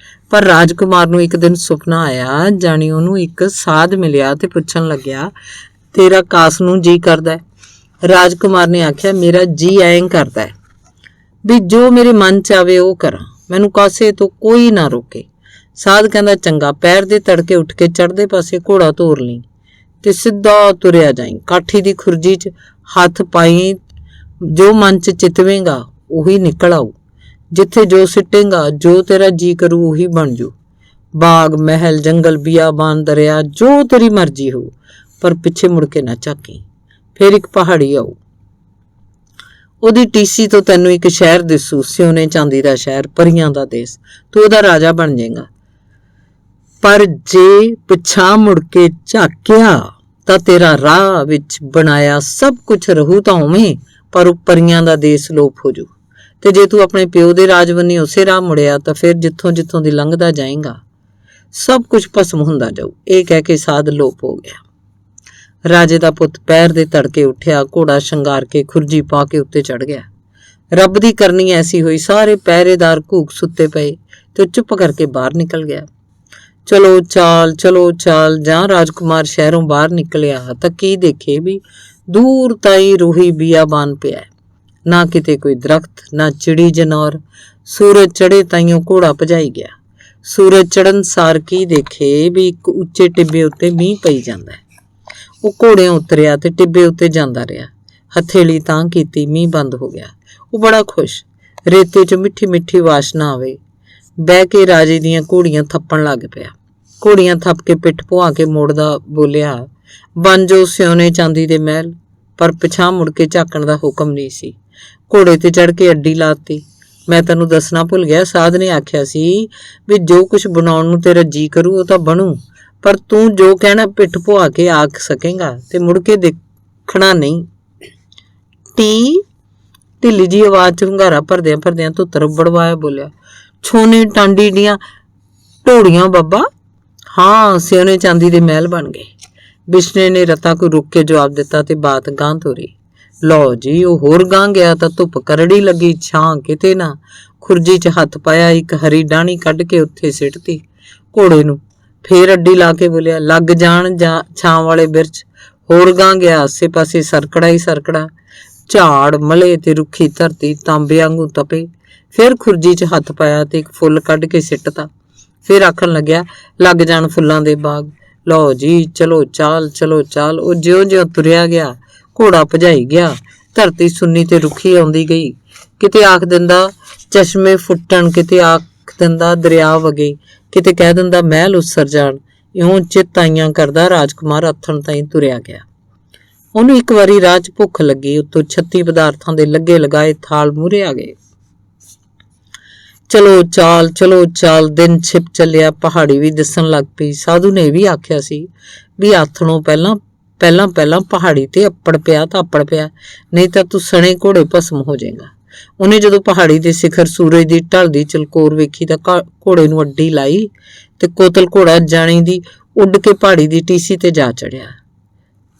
Speaker 1: ਪਰ ਰਾਜਕੁਮਾਰ ਨੂੰ ਇੱਕ ਦਿਨ ਸੁਪਨਾ ਆਇਆ, ਜਾਣੀ ਉਹਨੂੰ ਇੱਕ ਸਾਧ ਮਿਲਿਆ ਤੇ ਪੁੱਛਣ ਲੱਗਿਆ, ਤੇਰਾ ਕਾਸ ਨੂੰ ਜੀ ਕਰਦਾ ਹੈ? ਰਾਜਕੁਮਾਰ ਨੇ ਆਖਿਆ, ਮੇਰਾ ਜੀ ਐਂ ਕਰਦਾ ਹੈ ਵੀ ਜੋ ਮੇਰੇ ਮਨ 'ਚ ਆਵੇ ਉਹ ਕਰਾਂ, ਮੈਨੂੰ ਕਾਸੇ ਤੋਂ ਕੋਈ ਨਾ ਰੋਕੇ। ਸਾਧ ਕਹਿੰਦਾ, ਚੰਗਾ, ਪੈਰ ਦੇ ਤੜਕੇ ਉੱਠ ਕੇ ਚੜ੍ਹਦੇ ਪਾਸੇ ਘੋੜਾ ਤੋਰ ਲਈ ਤੇ ਸਿੱਧਾ ਤੁਰਿਆ ਜਾਈਂ। ਕਾਠੀ ਦੀ ਖੁਰਜੀ 'ਚ ਹੱਥ ਪਾਈ, ਜੋ ਮਨ 'ਚ ਚਿਤਵੇਂਗਾ ਉਹੀ ਨਿਕਲ ਆਊ। ਜਿੱਥੇ ਜੋ ਸਿੱਟੇਂਗਾ, ਜੋ ਤੇਰਾ ਜੀ ਕਰੂ ਉਹੀ ਬਣ ਜੂ। ਬਾਗ, ਮਹਿਲ, ਜੰਗਲ, ਬਿਆਬਾਨ, ਦਰਿਆ, ਜੋ ਤੇਰੀ ਮਰਜ਼ੀ ਹੋ, ਪਰ ਪਿੱਛੇ ਮੁੜ ਕੇ ਨਾ ਝਾਕੀ। ਫਿਰ ਇੱਕ ਪਹਾੜੀ ਆਊ, ਉਹਦੀ ਟੀਸੀ ਤੋਂ ਤੈਨੂੰ ਇੱਕ ਸ਼ਹਿਰ ਦਿਸੂ, ਸਿਉਨੇ ਚਾਂਦੀ ਦਾ ਸ਼ਹਿਰ, ਪਰੀਆਂ ਦਾ ਦੇਸ। ਤੂੰ ਉਹਦਾ ਰਾਜਾ ਬਣ ਜਾਏਗਾ। ਪਰ ਜੇ ਪਿਛਾਂ ਮੁੜ ਕੇ ਝਾਕਿਆ ਤਾਂ ਤੇਰਾ ਰਾਹ ਵਿੱਚ ਬਣਾਇਆ ਸਭ ਕੁਝ ਰਹੂ ਤਾਂ ਉਵੇਂ, ਪਰ ਉਹ ਪਰੀਆਂ ਦਾ ਦੇਸ ਲੋਪ ਹੋ ਜੂ। ਤੇ ਜੇ ਤੂੰ ਆਪਣੇ ਪਿਓ ਦੇ ਰਾਜ ਬੰਨੀ ਉਸੇ ਰਾਹ ਮੁੜਿਆ ਤਾਂ ਫਿਰ ਜਿੱਥੋਂ ਜਿੱਥੋਂ ਦੀ ਲੰਘਦਾ ਜਾਏਗਾ ਸਭ ਕੁਝ ਭਸਮ ਹੁੰਦਾ ਜਾਊ। ਇਹ ਕਹਿ ਕੇ ਸਾਧ ਲੋਪ ਹੋ ਗਿਆ। ਰਾਜੇ ਦਾ ਪੁੱਤ ਪੈਰ ਦੇ ਤੜਕੇ ਉੱਠਿਆ, ਘੋੜਾ ਸ਼ਿੰਗਾਰ ਕੇ ਖੁਰਜੀ ਪਾ ਕੇ ਉੱਤੇ ਚੜ ਗਿਆ। ਰੱਬ ਦੀ ਕਰਨੀ ਐਸੀ ਹੋਈ, ਸਾਰੇ ਪਹਿਰੇਦਾਰ ਘੂਕ ਸੁੱਤੇ ਪਏ ਤੇ ਚੁੱਪ ਕਰਕੇ ਬਾਹਰ ਨਿਕਲ ਗਿਆ। ਚਲੋ ਚਾਲ, ਚਲੋ ਚਾਲ। ਜਾਂ ਰਾਜਕੁਮਾਰ ਸ਼ਹਿਰੋਂ ਬਾਹਰ ਨਿਕਲਿਆ ਤਾਂ ਕੀ ਦੇਖੇ ਵੀ ਦੂਰ ਤਾਈਂ ਰੂਹੀ ਬਿਆਬਾਨ ਪਿਆ, ਨਾ ਕਿਤੇ ਕੋਈ ਦਰਖਤ, ਨਾ ਚਿੜੀ ਜਨੌਰ। ਸੂਰਜ ਚੜੇ ਤਾਈਂ ਘੋੜਾ ਭਜਾਈ ਗਿਆ। ਸੂਰਜ ਚੜਨ ਸਾਰ ਕੀ ਦੇਖੇ ਵੀ ਇੱਕ ਉੱਚੇ ਟਿੱਬੇ ਉੱਤੇ ਮੀਂਹ ਪਈ ਜਾਂਦਾ ਹੈ। ਉਹ ਘੋੜਿਆਂ ਉਤਰਿਆ ਤੇ ਟਿੱਬੇ ਉੱਤੇ ਜਾਂਦਾ ਰਿਹਾ। ਹਥੇਲੀ ਤਾਂ ਕੀਤੀ, ਮੀਂਹ ਬੰਦ ਹੋ ਗਿਆ। ਉਹ ਬੜਾ ਖੁਸ਼। ਰੇਤੇ 'ਚ ਮਿੱਠੀ ਮਿੱਠੀ ਵਾਸ਼ਨਾ ਆਵੇ। ਬਹਿ ਕੇ ਰਾਜੇ ਦੀਆਂ ਘੋੜੀਆਂ ਥੱਪਣ ਲੱਗ ਪਿਆ। ਘੋੜੀਆਂ ਥੱਪ ਕੇ ਪਿੱਠ ਪੁਆ ਕੇ ਮੋੜਦਾ ਬੋਲਿਆ, ਬਣ ਜੋ ਸਿਉਨੇ ਚਾਂਦੀ ਦੇ ਮਹਿਲ। ਪਰ ਪਿਛਾਂ ਮੁੜ ਕੇ ਝਾਕਣ ਦਾ ਹੁਕਮ ਨਹੀਂ ਸੀ। ਘੋੜੇ ਤੇ ਚੜ ਕੇ ਅੱਡੀ ਲਾਤੀ। ਮੈਂ ਤੈਨੂੰ ਦੱਸਣਾ ਭੁੱਲ ਗਿਆ, ਸਾਧ ਨੇ ਆਖਿਆ ਸੀ ਵੀ ਜੋ ਕੁਝ ਬਣਾਉਣ ਨੂੰ ਤੇਰਾ ਜੀ ਕਰੂ ਉਹ ਤਾਂ ਬਣੂ, ਪਰ ਤੂੰ ਜੋ ਕਹਿਣਾ ਪਿੱਠ ਪੁਆ ਕੇ ਆਖ ਸਕੇਂਗਾ ਤੇ ਮੁੜ ਕੇ ਦੇਖਣਾ ਨਹੀਂ। ਢਿੱਲੀ ਜੀ ਆਵਾਜ਼ 'ਚ ਹੁੰਗਾਰਾ ਭਰਦਿਆਂ ਭਰਦਿਆਂ ਧੁੱਤਰ ਬੜਵਾਇਆ ਬੋਲਿਆ, ਛੋਨੇ ਟਾਂਡੀ ਦੀਆਂ ਢੋੜੀਆਂ ਬਾਬਾ। ਹਾਂ, ਸਿਉਨੇ ਚਾਂਦੀ ਦੇ ਮਹਿਲ ਬਣ ਗਏ। ਬਿਸ਼ਨੇ ਨੇ ਰਤਾ ਕੋਈ ਰੁਕ ਕੇ ਜਵਾਬ ਦਿੱਤਾ ਤੇ ਬਾਤ ਗਾਂਹ ਤੋਰੀ। ਲਓ ਜੀ, ਉਹ ਹੋਰ ਗਾਂਹ ਗਿਆ ਤਾਂ ਧੁੱਪ ਕਰੜੀ ਲੱਗੀ, ਛਾਂ ਕਿਤੇ ਨਾ। ਖੁਰਜੀ 'ਚ ਹੱਥ ਪਾਇਆ, ਇੱਕ ਹਰੀ ਡਾਹਣੀ ਕੱਢ ਕੇ ਉੱਥੇ ਸਿੱਟਤੀ ਘੋੜੇ ਨੂੰ। ਫੇਰ ਅੱਡੀ ਲਾ ਕੇ ਬੋਲਿਆ, ਲੱਗ ਜਾਣ ਜਾਂ ਛਾਂ ਵਾਲੇ ਬਿਰਚ। ਹੋਰ ਗਾਂਹ ਗਿਆ, ਆਸੇ ਪਾਸੇ ਸਰਕੜਾ ਹੀ ਸਰਕੜਾ, ਝਾੜ, ਮਲੇ ਤੇ ਰੁੱਖੀ ਧਰਤੀ ਤਾਂਬੇ ਵਾਂਗੂ ਤਪੇ। ਫਿਰ ਖੁਰਜੀ 'ਚ ਹੱਥ ਪਾਇਆ ਤੇ ਇੱਕ ਫੁੱਲ ਕੱਢ ਕੇ ਸਿੱਟਤਾ। ਫਿਰ ਆਖਣ ਲੱਗਿਆ, ਲੱਗ ਜਾਣ ਫੁੱਲਾਂ ਦੇ ਬਾਗ। ਲਓ ਜੀ, ਚਲੋ ਚਾਲ, ਚਲੋ ਚਾਲ। ਉਹ ਜਿਉਂ-ਜਿਉਂ ਤੁਰਿਆ ਗਿਆ, ਘੋੜਾ ਭਜਾਈ ਗਿਆ। ਧਰਤੀ ਸੁੰਨੀ ਤੇ ਰੁੱਖੀ ਆਉਂਦੀ ਗਈ। ਕਿਤੇ ਆਖ ਦਿੰਦਾ ਚਸ਼ਮੇ ਫੁੱਟਣ, ਕਿਤੇ ਆਖ ਦਿੰਦਾ ਦਰਿਆ ਵਗੇ, ਕਿਤੇ ਕਹਿ ਦਿੰਦਾ ਮਹਿਲ ਉਸਰ ਜਾਣ। ਇਉਂ ਚਿੱਤ ਆਈਆਂ ਕਰਦਾ ਰਾਜਕੁਮਾਰ ਆਥਣ ਤਾਈਂ ਤੁਰਿਆ ਗਿਆ। ਉਹਨੂੰ ਇੱਕ ਵਾਰੀ ਰਾਹ 'ਚ ਭੁੱਖ ਲੱਗੀ। ਉੱਤੋਂ 36 ਪਦਾਰਥਾਂ ਦੇ ਲੱਗੇ ਲਗਾਏ ਥਾਲ ਮੂਹਰੇ ਆ ਗਏ। ਚਲੋ ਚਾਲ, ਚਲੋ ਚਾਲ। ਦਿਨ ਛਿਪ ਚੱਲਿਆ, ਪਹਾੜੀ ਵੀ ਦਿਸਣ ਲੱਗ ਪਈ। ਸਾਧੂ ਨੇ ਇਹ ਵੀ ਆਖਿਆ ਸੀ ਵੀ ਆਥਣੋਂ ਪਹਿਲਾਂ ਪਹਾੜੀ ਤੇ ਅੱਪੜ ਪਿਆ ਤਾਂ ਅੱਪੜ ਪਿਆ, ਨਹੀਂ ਤਾਂ ਤੂੰ ਸਣੇ ਘੋੜੇ ਭਸਮ ਹੋ ਜਾਏਗਾ। ਉਹਨੇ ਜਦੋਂ ਪਹਾੜੀ ਦੇ ਸਿਖਰ ਸੂਰਜ ਦੀ ਢਲਦੀ ਚਲਕੋਰ ਵੇਖੀ ਤਾਂ ਘੋੜੇ ਨੂੰ ਅੱਡੀ ਲਾਈ ਤੇ ਕੋਤਲ ਘੋੜਾ ਜਾਣੀ ਦੀ ਉੱਡ ਕੇ ਪਹਾੜੀ ਦੀ ਟੀਸੀ ਤੇ ਜਾ ਚੜਿਆ।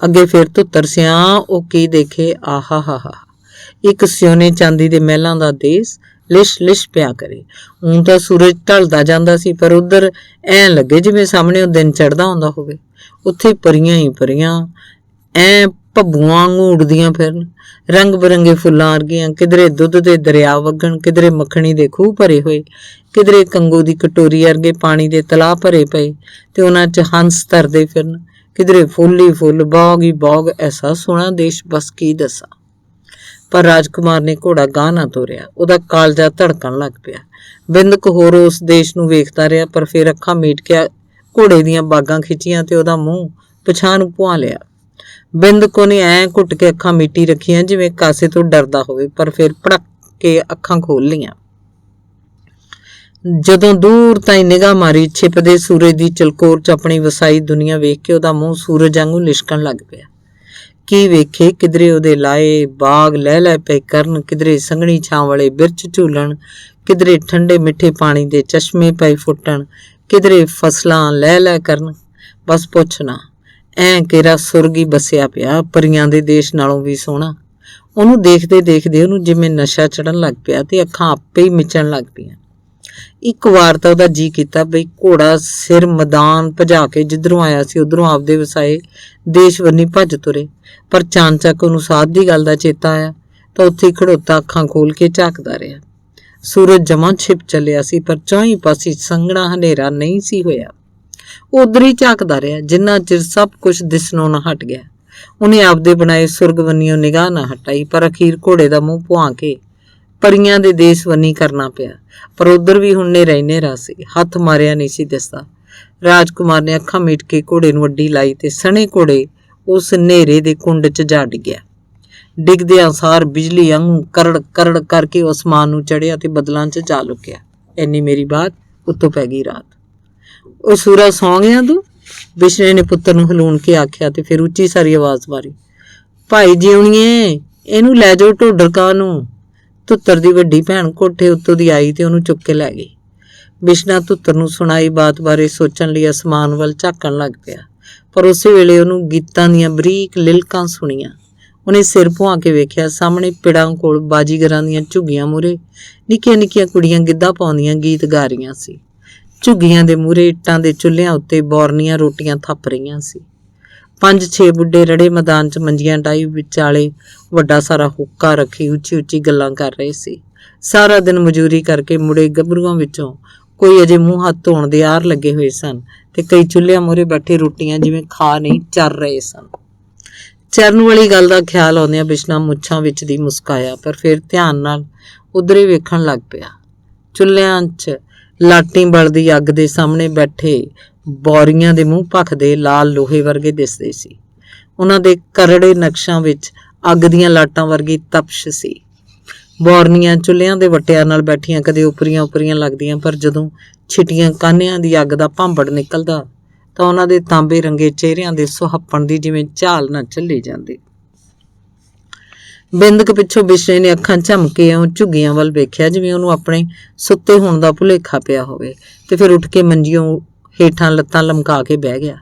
Speaker 1: ਅੱਗੇ ਫਿਰ ਧੁੱਤਰ ਸਿਆਂ ਉਹ ਕੀ ਦੇਖੇ, ਆਹਾ ਹਾ ਹਾ, ਇੱਕ ਸਿਉਨੇ ਚਾਂਦੀ ਦੇ ਮਹਿਲਾਂ ਦਾ ਦੇਸ ਲਿਸ਼ ਲਿਸ਼ ਪਿਆ ਕਰੇ। ਊਂ ਤਾਂ ਸੂਰਜ ਢਲਦਾ ਜਾਂਦਾ ਸੀ, ਪਰ ਉੱਧਰ ਐਂ ਲੱਗੇ ਜਿਵੇਂ ਸਾਹਮਣੇ ਉਹ ਦਿਨ ਚੜ੍ਹਦਾ ਹੁੰਦਾ ਹੋਵੇ। ਉੱਥੇ ਪਰੀਆਂ ਹੀ ਪਰੀਆਂ ਐਂ ਭੱਬੂਆਂ ਵਾਂਗੂ ਉੱਡਦੀਆਂ ਫਿਰਨ, ਰੰਗ ਬਿਰੰਗੇ ਫੁੱਲਾਂ ਵਰਗੀਆਂ, ਕਿਧਰੇ ਦੁੱਧ ਦੇ ਦਰਿਆ ਵਗਣ, ਕਿਧਰੇ ਮੱਖਣੀ ਦੇ ਖੂਹ ਭਰੇ ਹੋਏ, ਕਿਧਰੇ ਕੰਗੂ ਦੀ ਕਟੋਰੀ ਵਰਗੇ ਪਾਣੀ ਦੇ ਤਲਾਅ ਭਰੇ ਪਏ ਤੇ ਉਹਨਾਂ 'ਚ ਹੰਸ ਤਰਦੇ ਫਿਰਨ, ਕਿਧਰੇ ਫੁੱਲ ਹੀ ਫੁੱਲ, ਬਾਗ ਹੀ ਬਾਗ। ਐਸਾ ਸੋਹਣਾ ਦੇਸ਼ ਬਸ ਕੀ ਦੱਸਾਂ। ਪਰ ਰਾਜਕੁਮਾਰ ਨੇ ਘੋੜਾ ਗਾਂਹ ਨਾ ਤੋਰਿਆ। ਉਹਦਾ ਕਾਲਜਾ ਧੜਕਣ ਲੱਗ ਪਿਆ। ਬਿੰਦ ਕੁ ਹੋਰ ਉਸ ਦੇਸ਼ ਨੂੰ ਵੇਖਦਾ ਰਿਹਾ, ਪਰ ਫਿਰ ਅੱਖਾਂ ਮੀਟ ਕੇ ਘੋੜੇ ਦੀਆਂ ਬਾਗਾਂ ਖਿੱਚੀਆਂ ਤੇ ਉਹਦਾ ਮੂੰਹ ਪਿਛਾਂਹ ਨੂੰ ਭੁਆ ਲਿਆ। ਬਿੰਦ ਕੋ ਨੇ ਐਂ ਘੁੱਟ ਕੇ ਅੱਖਾਂ ਮੀਟੀ ਰੱਖੀਆਂ ਜਿਵੇਂ ਕਾਸੇ ਤੋਂ ਡਰਦਾ ਹੋਵੇ, ਪਰ ਫਿਰ ਭੜਕ ਕੇ ਅੱਖਾਂ ਖੋਲ ਲਈਆਂ। ਜਦੋਂ ਦੂਰ ਤਾਈਂ ਨਿਗਾਹ ਮਾਰੀ, ਛਿਪਦੇ ਸੂਰਜ ਦੀ ਚਲਕੋਰ 'ਚ ਆਪਣੀ ਵਸਾਈ ਦੁਨੀਆ ਵੇਖ ਕੇ ਉਹਦਾ ਮੂੰਹ ਸੂਰਜ ਵਾਂਗੂ ਲਿਸ਼ਕਣ ਲੱਗ ਪਿਆ। ਕੀ ਵੇਖੇ, ਕਿਧਰੇ ਉਹਦੇ ਲਾਏ ਬਾਗ ਲਹਿ ਲਹਿ ਪਏ ਕਰਨ, ਕਿਧਰੇ ਸੰਘਣੀ ਛਾਂ ਵਾਲੇ ਬਿਰਛ ਝੂਲਣ, ਕਿਧਰੇ ਠੰਡੇ ਮਿੱਠੇ ਪਾਣੀ ਦੇ ਚਸ਼ਮੇ ਪਏ ਫੁੱਟਣ, ਕਿਧਰੇ ਫਸਲਾਂ ਲਹਿ ਲਹਿ ਕਰਨ। ਬਸ ਪੁੱਛ ਨਾ, ਐਂ ਕੇਰਾ ਸੁਰਗ ਹੀ ਬਸਿਆ ਪਿਆ, ਪਰੀਆਂ ਦੇ ਦੇਸ਼ ਨਾਲੋਂ ਵੀ ਸੋਹਣਾ। ਉਹਨੂੰ ਦੇਖਦੇ ਦੇਖਦੇ ਉਹਨੂੰ ਜਿਵੇਂ ਨਸ਼ਾ ਚੜ੍ਹਨ ਲੱਗ ਪਿਆ ਤੇ ਅੱਖਾਂ ਆਪੇ ਹੀ ਮਿਚਣ ਲੱਗ ਪਈਆਂ। ਇੱਕ ਵਾਰ ਤਾਂ ਉਹਦਾ ਜੀ ਕੀਤਾ ਬਈ ਘੋੜਾ ਸਿਰ ਮੈਦਾਨ ਭਜਾ ਕੇ ਜਿੱਧਰੋਂ ਆਇਆ ਸੀ ਉੱਧਰੋਂ ਆਪਦੇ ਵਸਾਏ ਦੇਸ਼ ਵੰਨੀ ਭੱਜ ਤੁਰੇ। ਪਰ ਚਾਨਚੱਕ ਉਹਨੂੰ ਸਾਧ ਦੀ ਗੱਲ ਦਾ ਚੇਤਾ ਆਇਆ ਤਾਂ ਉੱਥੇ ਹੀ ਖੜੋਤਾ ਅੱਖਾਂ ਖੋਲ ਕੇ ਝਾਕਦਾ ਰਿਹਾ। ਸੂਰਜ ਜਮਾਂ ਛਿਪ ਚੱਲਿਆ ਸੀ, ਪਰ ਚੌਂਹੀ ਪਾਸੇ ਸੰਘਣਾ ਹਨੇਰਾ ਨਹੀਂ ਸੀ ਹੋਇਆ। ਉਧਰ ਹੀ ਝਾਕਦਾ ਰਿਹਾ ਜਿੰਨਾ ਚਿਰ ਸਭ ਕੁਝ ਦਿਸਣੋਂ ਨਾ ਹਟ ਗਿਆ। ਉਹਨੇ ਆਪਦੇ ਬਣਾਏ ਸੁਰਗ ਵੰਨੀਓ ਨਿਗਾਹ ਨਾ ਹਟਾਈ, ਪਰ ਅਖੀਰ ਘੋੜੇ ਦਾ ਮੂੰਹ ਭੁਆ ਕੇ ਪਰੀਆਂ ਦੇ ਦੇਸ਼ ਵੰਨੀ ਕਰਨਾ ਪਿਆ। ਪਰ ਉਧਰ ਵੀ ਹੁਣ ਨੇਰਾ ਹੀ ਨੇਰਾ ਸੀ, ਹੱਥ ਮਾਰਿਆ ਨਹੀਂ ਸੀ ਦਿਸਦਾ। ਰਾਜਕੁਮਾਰ ਨੇ ਅੱਖਾਂ ਮੀਟ ਕੇ ਘੋੜੇ ਨੂੰ ਅੱਡੀ ਲਾਈ ਤੇ ਸਣੇ ਘੋੜੇ ਉਸ ਹਨੇਰੇ ਦੇ ਕੁੰਡ 'ਚ ਜਾ ਡਿੱਗਿਆ। ਡਿੱਗਦਿਆਂ ਸਾਰ ਬਿਜਲੀ ਵਾਂਗੂ ਕਰੜ ਕਰੜ ਕਰਕੇ ਅਸਮਾਨ ਨੂੰ ਚੜ੍ਹਿਆ ਤੇ ਬਦਲਾਂ 'ਚ ਜਾ ਲੁਕਿਆ। ਇੰਨੀ ਮੇਰੀ ਬਾਤ, ਉੱਤੋਂ ਪੈ ਗਈ ਰਾਤ। ਉਹ ਸੂਰਾ ਸੌਂ ਗਿਆ ਤੂੰ? ਬਿਸ਼ਨੇ ਨੇ ਪੁੱਤਰ ਨੂੰ ਹਲੂਣ ਕੇ ਆਖਿਆ ਤੇ ਫਿਰ ਉੱਚੀ ਸਾਰੀ ਆਵਾਜ਼ ਮਾਰੀ, ਭਾਈ ਜਿਉਣੀਏ, ਇਹਨੂੰ ਲੈ ਜਾਓ ਢੋਡਰ ਕਾਹ ਨੂੰ। ਧੁੱਤਰ ਦੀ ਵੱਡੀ ਭੈਣ ਕੋਠੇ ਉੱਤੋਂ ਦੀ ਆਈ ਤੇ ਉਹਨੂੰ ਚੁੱਕ ਕੇ ਲੈ ਗਈ। ਬਿਸ਼ਨਾ ਧੁੱਤਰ ਨੂੰ ਸੁਣਾਈ ਬਾਤ ਬਾਰੇ ਸੋਚਣ ਲਈ ਅਸਮਾਨ ਵੱਲ ਝਾਕਣ ਲੱਗ ਪਿਆ, ਪਰ ਉਸੇ ਵੇਲੇ ਉਹਨੂੰ ਗੀਤਾਂ ਦੀਆਂ ਬਰੀਕ ਲਿਲਕਾਂ ਸੁਣੀਆਂ। ਉਹਨੇ ਸਿਰ ਭੁਆ ਕੇ ਵੇਖਿਆ, ਸਾਹਮਣੇ ਪਿੜਾਂ ਕੋਲ ਬਾਜੀਗਰਾਂ ਦੀਆਂ ਝੁੱਗੀਆਂ ਮੂਹਰੇ ਨਿੱਕੀਆਂ ਨਿੱਕੀਆਂ ਕੁੜੀਆਂ ਗਿੱਧਾ ਪਾਉਂਦੀਆਂ ਗੀਤ ਗਾ ਰਹੀਆਂ ਸੀ। ਝੁੱਗੀਆਂ ਦੇ ਮੂਹਰੇ ਇੱਟਾਂ ਦੇ ਚੁੱਲ੍ਹਿਆਂ ਉੱਤੇ ਬੌਰਨੀਆਂ ਰੋਟੀਆਂ ਥੱਪ ਰਹੀਆਂ ਸੀ। 5-6 ਬੁੱਢੇ ਰੜੇ ਮੈਦਾਨ 'ਚ ਮੰਜੀਆਂ ਡਾਈ ਵਿਚਾਲੇ ਵੱਡਾ ਸਾਰਾ ਹੁੱਕਾ ਰੱਖੀ ਉੱਚੀ ਉੱਚੀ ਗੱਲਾਂ ਕਰ ਰਹੇ ਸੀ। ਸਾਰਾ ਦਿਨ ਮਜ਼ਦੂਰੀ ਕਰਕੇ ਮੁੜੇ ਗੱਭਰੂਆਂ ਵਿੱਚੋਂ ਕੋਈ ਅਜੇ ਮੂੰਹ ਹੱਥ ਧੋਣ ਦੇ ਆਰ ਲੱਗੇ ਹੋਏ ਸਨ ਤੇ ਕਈ ਚੁੱਲ੍ਹਿਆਂ ਮੂਹਰੇ ਬੈਠੇ ਰੋਟੀਆਂ ਜਿਵੇਂ ਖਾ ਨਹੀਂ ਚਰ ਰਹੇ ਸਨ। ਚਰਨ ਵਾਲੀ ਗੱਲ ਦਾ ਖਿਆਲ ਆਉਂਦਿਆਂ ਬਿਸ਼ਨਾ ਮੁੱਛਾਂ ਵਿੱਚ ਦੀ ਮੁਸਕਾਇਆ, ਪਰ ਫਿਰ ਧਿਆਨ ਨਾਲ ਉਧਰੇ ਵੇਖਣ ਲੱਗ ਪਿਆ। ਚੁੱਲ੍ਹਿਆਂ 'ਚ ਲਾਟੀ ਬਲਦੀ ਅੱਗ ਦੇ ਸਾਹਮਣੇ ਬੈਠੇ ਬੌਰੀਆਂ ਦੇ ਮੂੰਹ ਭਖਦੇ ਲਾਲ ਲੋਹੇ ਵਰਗੇ ਦਿਸਦੇ ਸੀ। ਉਹਨਾਂ ਦੇ ਕਰੜੇ ਨਕਸ਼ਾਂ ਵਿੱਚ ਅੱਗ ਦੀਆਂ ਲਾਟਾਂ ਵਰਗੀ ਤਪਸ਼ ਸੀ। ਬੌਰਨੀਆਂ ਚੁੱਲ੍ਹਿਆਂ ਦੇ ਵੱਟਿਆਂ ਨਾਲ ਬੈਠੀਆਂ ਕਦੇ ਉਪਰੀਆਂ ਉਪਰੀਆਂ ਲੱਗਦੀਆਂ, ਪਰ ਜਦੋਂ ਛਿਟੀਆਂ ਕਾਨਿਆਂ ਦੀ ਅੱਗ ਦਾ ਭਾਂਬੜ ਨਿਕਲਦਾ ਤਾਂ ਉਹਨਾਂ ਦੇ ਤਾਂਬੇ ਰੰਗੇ ਚਿਹਰਿਆਂ ਦੇ ਸੁਹੱਪਣ ਦੀ ਜਿਵੇਂ ਝਾਲ ਨਾ ਝੱਲੀ ਜਾਂਦੀ। ਬਿੰਦਕ ਪਿੱਛੋਂ ਬਿਸ਼ਨੇ ਨੇ ਅੱਖਾਂ ਝਮਕੇ ਉਹ ਝੁੱਗੀਆਂ ਵੱਲ ਵੇਖਿਆ ਜਿਵੇਂ ਉਹਨੂੰ ਆਪਣੇ ਸੁੱਤੇ ਹੋਣ ਦਾ ਭੁਲੇਖਾ ਪਿਆ ਹੋਵੇ, ਤੇ ਫਿਰ ਉੱਠ ਕੇ ਮੰਜੀਓਂ ਹੇਠਾਂ ਲੱਤਾਂ ਲਮਕਾ ਕੇ ਬਹਿ ਗਿਆ।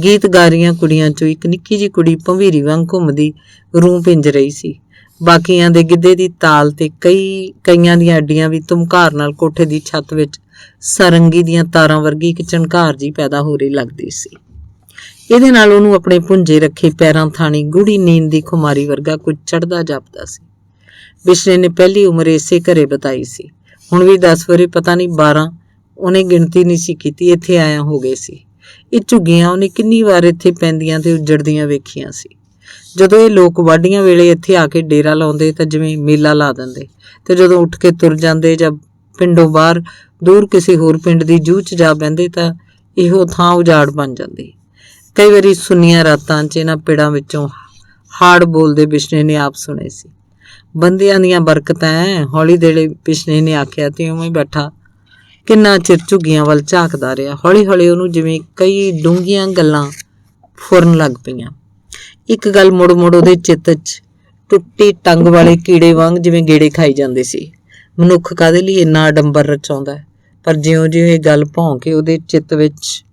Speaker 1: ਗੀਤ ਗਾ ਰਹੀਆਂ ਕੁੜੀਆਂ 'ਚੋਂ ਇੱਕ ਨਿੱਕੀ ਜਿਹੀ ਕੁੜੀ ਭੰਵੀਰੀ ਵਾਂਗ ਘੁੰਮਦੀ ਰੂੰ ਪਿੰਜ ਰਹੀ ਸੀ। ਬਾਕੀਆਂ ਦੇ ਗਿੱਧੇ ਦੀ ਤਾਲ ਤੇ ਕਈਆਂ ਦੀਆਂ ਅੱਡੀਆਂ ਵੀ ਧੁਮਕਾਰ ਨਾਲ ਕੋਠੇ ਦੀ ਛੱਤ ਵਿੱਚ ਸਰੰਗੀ ਦੀਆਂ ਤਾਰਾਂ ਵਰਗੀ ਇੱਕ ਝਣਕਾਰ ਜਿਹੀ ਪੈਦਾ ਹੋ ਰਹੀ ਲੱਗਦੀ ਸੀ। ਇਹਦੇ ਨਾਲ ਉਹਨੂੰ ਆਪਣੇ ਪੁੰਜੇ ਰੱਖੇ ਪੈਰਾਂ ਥਾਣੀ ਗੂੜੀ ਨੀਂਦ ਦੀ ਖੁਮਾਰੀ ਵਰਗਾ ਕੁਝ ਚੜ੍ਹਦਾ ਜਾਪਦਾ ਸੀ। ਬਿਸ਼ਨੇ ਨੇ ਪਹਿਲੀ ਉਮਰ ਇਸੇ ਘਰੇ ਬਿਤਾਈ ਸੀ। ਹੁਣ ਵੀ 10 ਵਰੇ, ਪਤਾ ਨਹੀਂ 12, ਉਹਨੇ ਗਿਣਤੀ ਨਹੀਂ ਸੀ ਕੀਤੀ, ਇੱਥੇ ਆਇਆ ਹੋ ਗਏ ਸੀ। ਇਹ ਝੁੱਗੀਆਂ ਉਹਨੇ ਕਿੰਨੀ ਵਾਰ ਇੱਥੇ ਪੈਂਦੀਆਂ ਤੇ ਉੱਜੜਦੀਆਂ ਵੇਖੀਆਂ ਸੀ। ਜਦੋਂ ਇਹ ਲੋਕ ਵਾਢੀਆਂ ਵੇਲੇ ਇੱਥੇ ਆ ਕੇ ਡੇਰਾ ਲਾਉਂਦੇ ਤਾਂ ਜਿਵੇਂ ਮੇਲਾ ਲਾ ਦਿੰਦੇ, ਤੇ ਜਦੋਂ ਉੱਠ ਕੇ ਤੁਰ ਜਾਂਦੇ ਜਾਂ ਪਿੰਡੋਂ ਬਾਹਰ ਦੂਰ ਕਿਸੇ ਹੋਰ ਪਿੰਡ ਦੀ ਜੂਹ 'ਚ ਜਾ ਬਹਿੰਦੇ ਤਾਂ ਇਹੋ ਥਾਂ ਉਜਾੜ ਬਣ ਜਾਂਦੀ। ਕਈ ਵਾਰੀ ਸੁੰਨੀਆਂ ਰਾਤਾਂ 'ਚ ਇਹਨਾਂ ਪਿੜਾਂ ਵਿੱਚੋਂ ਹਾੜ ਬੋਲਦੇ ਬਿਸ਼ਨੇ ਨੇ ਆਪ ਸੁਣੇ ਸੀ। ਬੰਦਿਆਂ ਦੀਆਂ ਬਰਕਤਾਂ ਐ, ਹੌਲੀ ਦੇਲੇ ਬਿਸ਼ਨੇ ਨੇ ਆਖਿਆ ਤੇ ਉਵੇਂ ਬੈਠਾ ਕਿੰਨਾ ਚਿਰ ਝੁੱਗੀਆਂ ਵੱਲ ਝਾਕਦਾ ਰਿਹਾ। ਹੌਲੀ ਹੌਲੀ ਉਹਨੂੰ ਜਿਵੇਂ ਕਈ ਡੂੰਘੀਆਂ ਗੱਲਾਂ ਫੁਰਨ ਲੱਗ ਪਈਆਂ। ਇੱਕ ਗੱਲ ਮੁੜ ਮੁੜ ਉਹਦੇ ਚਿੱਤ 'ਚ ਟੁੱਟੀ ਟੰਗ ਵਾਲੇ ਕੀੜੇ ਵਾਂਗ ਜਿਵੇਂ ਗੇੜੇ ਖਾਈ ਜਾਂਦੇ ਸੀ। ਮਨੁੱਖ ਕਾਹਦੇ ਲਈ ਇੰਨਾ ਅਡੰਬਰ ਰਚਾਉਂਦਾ? ਪਰ ਜਿਉਂ ਜਿਉਂ ਇਹ ਗੱਲ ਭੌਂ ਕੇ ਉਹਦੇ ਚਿੱਤ ਵਿੱਚ